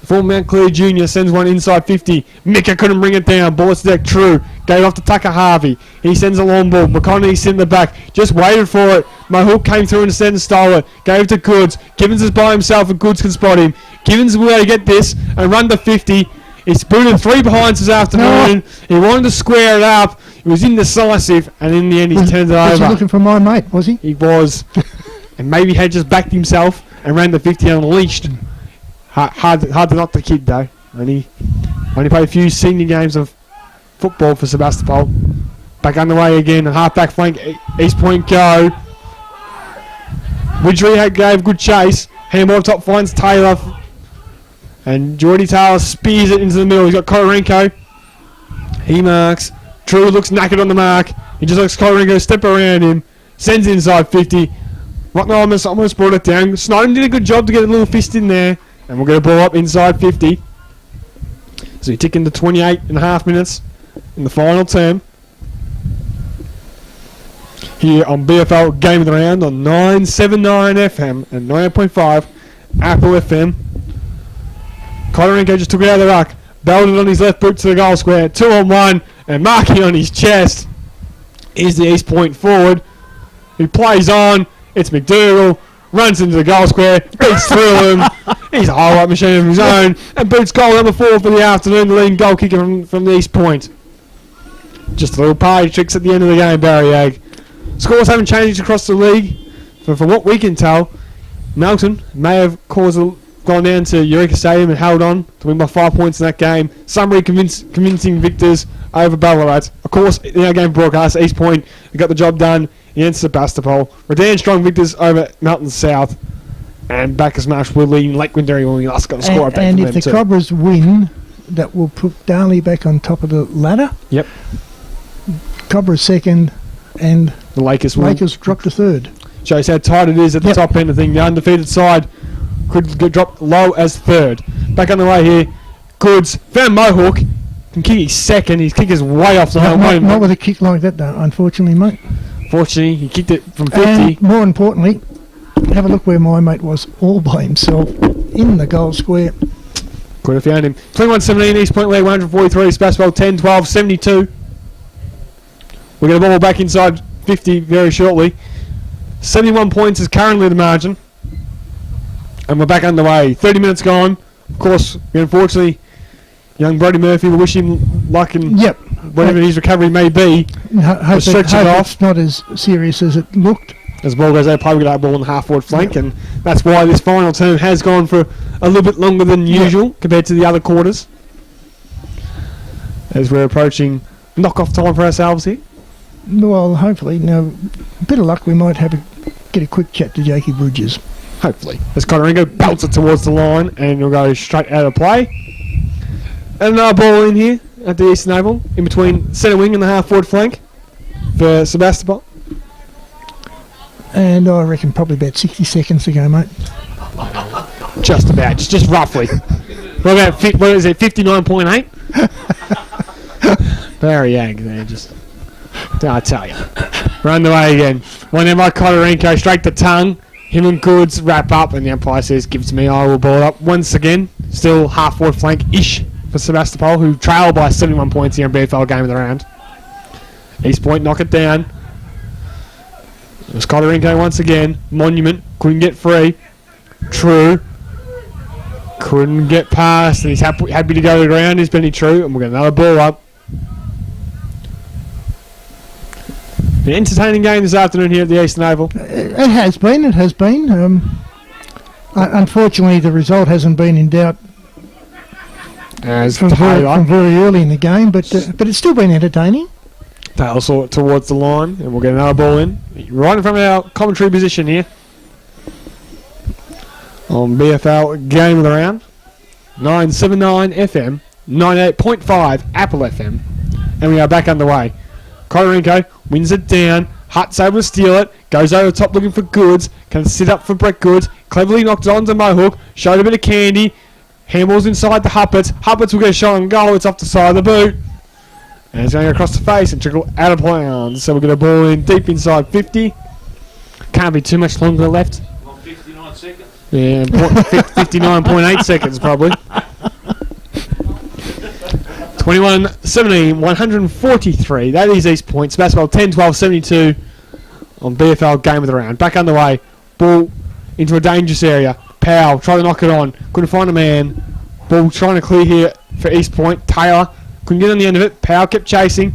Former Mount Clear Jr. sends one inside 50. Mika couldn't bring it down. Ball to deck. True. Gave off to Tucker Harvey. He sends a long ball. McConaughey's in the back. Just waited for it. Mahook came through instead and stole it. Gave it to Goods. Givens is by himself and Goods can spot him. Givens will be able to get this and run to 50. He's booted 3 behinds this afternoon. He wanted to square it up. He was indecisive, and in the end he turned it Was he over. looking for my mate, was he? He was. And maybe had just backed himself and ran the 50 unleashed. Hard to knock the kid though. Only played a few senior games of football for Sebastopol. Back underway again. Half back flank. East Point go. Widgery gave good chase. Handball top finds Taylor. And Geordie Taylor spears it into the middle. He's got Kodorenko. He marks. True looks knackered on the mark. He just lets Kodorenko step around him. Sends inside 50. Rocknell almost brought it down. Snowden did a good job to get a little fist in there. And we're going to ball up inside 50. So we tick into 28 and a half minutes in the final term. Here on BFL Game of the Round on 979 FM and 9.5 Apple FM. Kodorenko just took it out of the ruck. Belted on his left boot to the goal square. 2-on-1 and marking on his chest is the East Point forward. He plays on. It's McDougall. Runs into the goal square, beats through him. He's a highlight machine of his own, and boots goal number 4 for the afternoon, the leading goal kicker from the East Point. Just a little party tricks at the end of the game, Barry Ag. Scores haven't changed across the league, but from what we can tell, Melton may have gone down to Eureka Stadium and held on to win by 5 points in that game. Sunbury convincing victors over Ballarat. Of course, in our game broadcast, East Point got the job done against Sebastopol. Redan strong victors over Melton South. And Bacchus Marsh were leading Lake Windermere when we last got the score update and from if them the Cobras win, that will put Darley back on top of the ladder. Yep. Cobras second, and The Lakers drop to third. shows how tight it is at the top end of the thing. The undefeated side could get dropped low as third. Back on the way here. Goods found Mohawk. Can kick his second. His kick is way off the line. Not with a kick like that, though, unfortunately, mate. Fortunately, he kicked it from 50. And more importantly, have a look where my mate was all by himself in the goal square. Could have found him. 21-17 East Point lead, 143. Sebastopol 10-12, 72. We're going to ball back inside 50 very shortly. 71 points is currently the margin. And we're back underway. 30 minutes gone. Of course, unfortunately, young Brody Murphy, we wish him luck and whatever his recovery may be. Hope stretch it off. it's not as serious as it looked. As the ball goes out, play with that ball on the half-forward flank, and that's why this final term has gone for a little bit longer than usual compared to the other quarters. As we're approaching knock-off time for ourselves here. Well, hopefully, now, a bit of luck, we might get a quick chat to Jakey Bridges. Hopefully. As Kodorenko belts it towards the line, and it'll go straight out of play. And another ball in here at the Eastern Oval, in between centre wing and the half-forward flank for Sebastopol. And I reckon probably about 60 seconds to go, mate. Just about, just roughly. What about, what is it, 59.8? Very Ag there, just. I tell you. We're on the way again. One there by Kodorenko, straight to tongue. Him and Goods wrap up, and the umpire says, give it to me, I will ball it up. Once again, still half-forward flank-ish for Sebastopol, who trail by 71 points here in BFL Game of the Round. East Point knock it down. It was Kodorenko once again. Monument couldn't get free. True. Couldn't get past, and he's happy to go to the ground. He's Benny True, and we'll get another ball up. An entertaining game this afternoon here at the Eastern Oval. It has been. Unfortunately, the result hasn't been in doubt As from very early in the game, but it's still been entertaining. Taylor saw it towards the line, and we'll get another ball in. Right in front of our commentary position here. On BFL Game of the Round. 979 FM, 98.5 Apple FM. And we are back underway. Kodorenko wins it down. Hutt's able to steal it. Goes over the top looking for Goods. Can sit up for Brett Goods. Cleverly knocked it onto Mohawk. Showed a bit of candy. Handballs inside the Huppets. Huppets will get a shot on goal. It's off the side of the boot. And it's going across the face and trickle out of bounds. So we'll get a ball in deep inside 50. Can't be too much longer left. 59 seconds. Yeah, 59.8 seconds probably. 21-17, 143. That is East Point. Sebastopol 10-12-72 on BFL game of the round. Back underway. Ball into a dangerous area. Powell tried to knock it on. Couldn't find a man. Ball trying to clear here for East Point. Taylor couldn't get on the end of it. Powell kept chasing.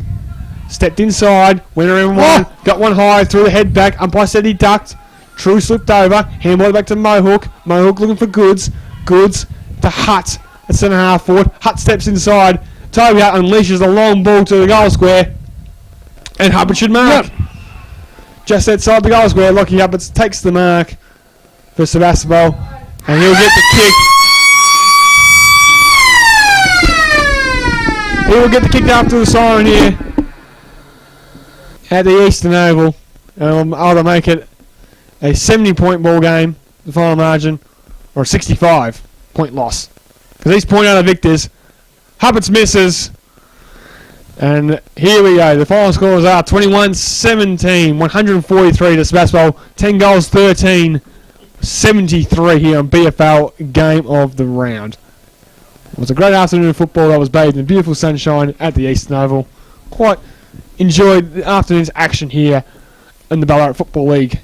Stepped inside. Went around one. Got one high. Threw the head back. Umpire said he ducked. True slipped over. Handball back to Mohawk. Mohawk looking for Goods. Goods to Hutt at centre half forward. Hutt steps inside. Toby Hutt unleashes a long ball to the goal square. And Hubbard should mark. Yep. Just outside the goal square, Lockie Hubbard takes the mark for Sebastopol. And he'll get the kick. He will get the kick after the siren here at the Eastern Oval. Either make it a 70-point ball game, the final margin, or a 65-point loss. Because East Point are the victors. Hubbard's misses. And here we go. The final scores are 21-17, 143 to Sebastopol. 10 goals, 13, 73 here on BFL Game of the Round. It was a great afternoon of football that was bathed in beautiful sunshine at the Eastern Oval. Quite enjoyed the afternoon's action here in the Ballarat Football League.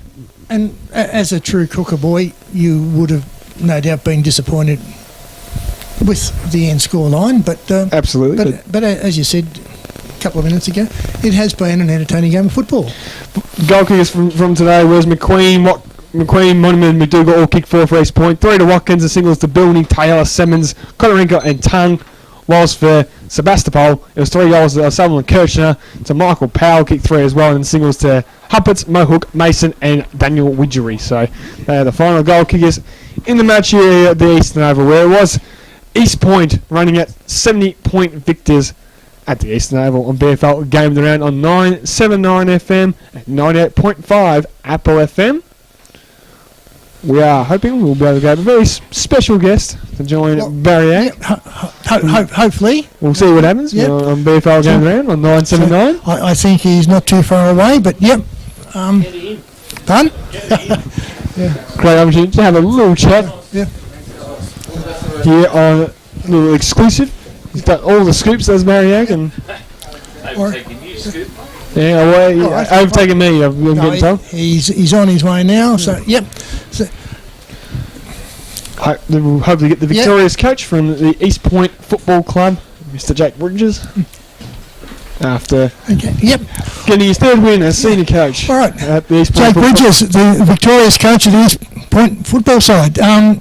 And as a true Crooker boy, you would have no doubt been disappointed with the end score line, but absolutely. But as you said a couple of minutes ago, it has been an entertaining game of football. Goal kickers from today was McQueen, Monument, McDougall all kicked for East Point. 3 to Watkins, and singles to Bilney, Taylor, Simmons, Kotorenko and Tung. Whilst for Sebastopol, it was 3 goals to Sutherland Kirchner, to Michael Powell, kicked 3 as well, and singles to Huppets, Mohawk, Mason and Daniel Widgery. So they are the final goal kickers in the match here at the Eastern Oval, where it was East Point running at 70-point victors at the Eastern Oval on BFL Game of the Round on 979 FM and 98.5 Apple FM. We are hoping we'll be able to get a very special guest to join Barry Ag. Hopefully. We'll see what happens on BFL Game of the Round on 979. So I think he's not too far away, but yep. Done? Great opportunity to have a little chat here on a little exclusive. He's done all the scoops as Mariag and Overtaking you, Scoop. overtaking me. I'm getting told. He's on his way now. So yep. So, We'll hopefully get the victorious coach from the East Point Football Club, Mr. Jack Bridges. After getting his 3rd win as senior coach at the East Point Jake Bridges, the victorious coach of the East Point football side.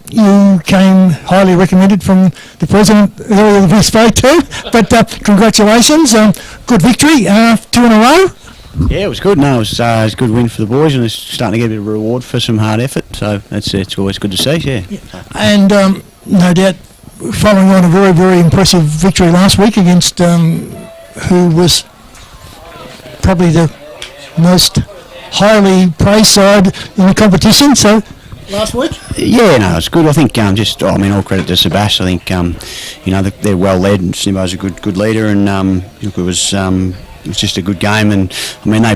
You came highly recommended from the president earlier of this vote too, but congratulations, good victory, 2 in a row. Yeah, it was good. No, it was a good win for the boys, and it's starting to get a bit of a reward for some hard effort. So it's always good to see. Yeah. And no doubt, following on a very, very impressive victory last week against who was probably the most highly praised side in the competition. So last week. Yeah, no, it's good. I think all credit to Sebas. I think they're well led, and Snibbo's a good leader, and it was just a good game, and they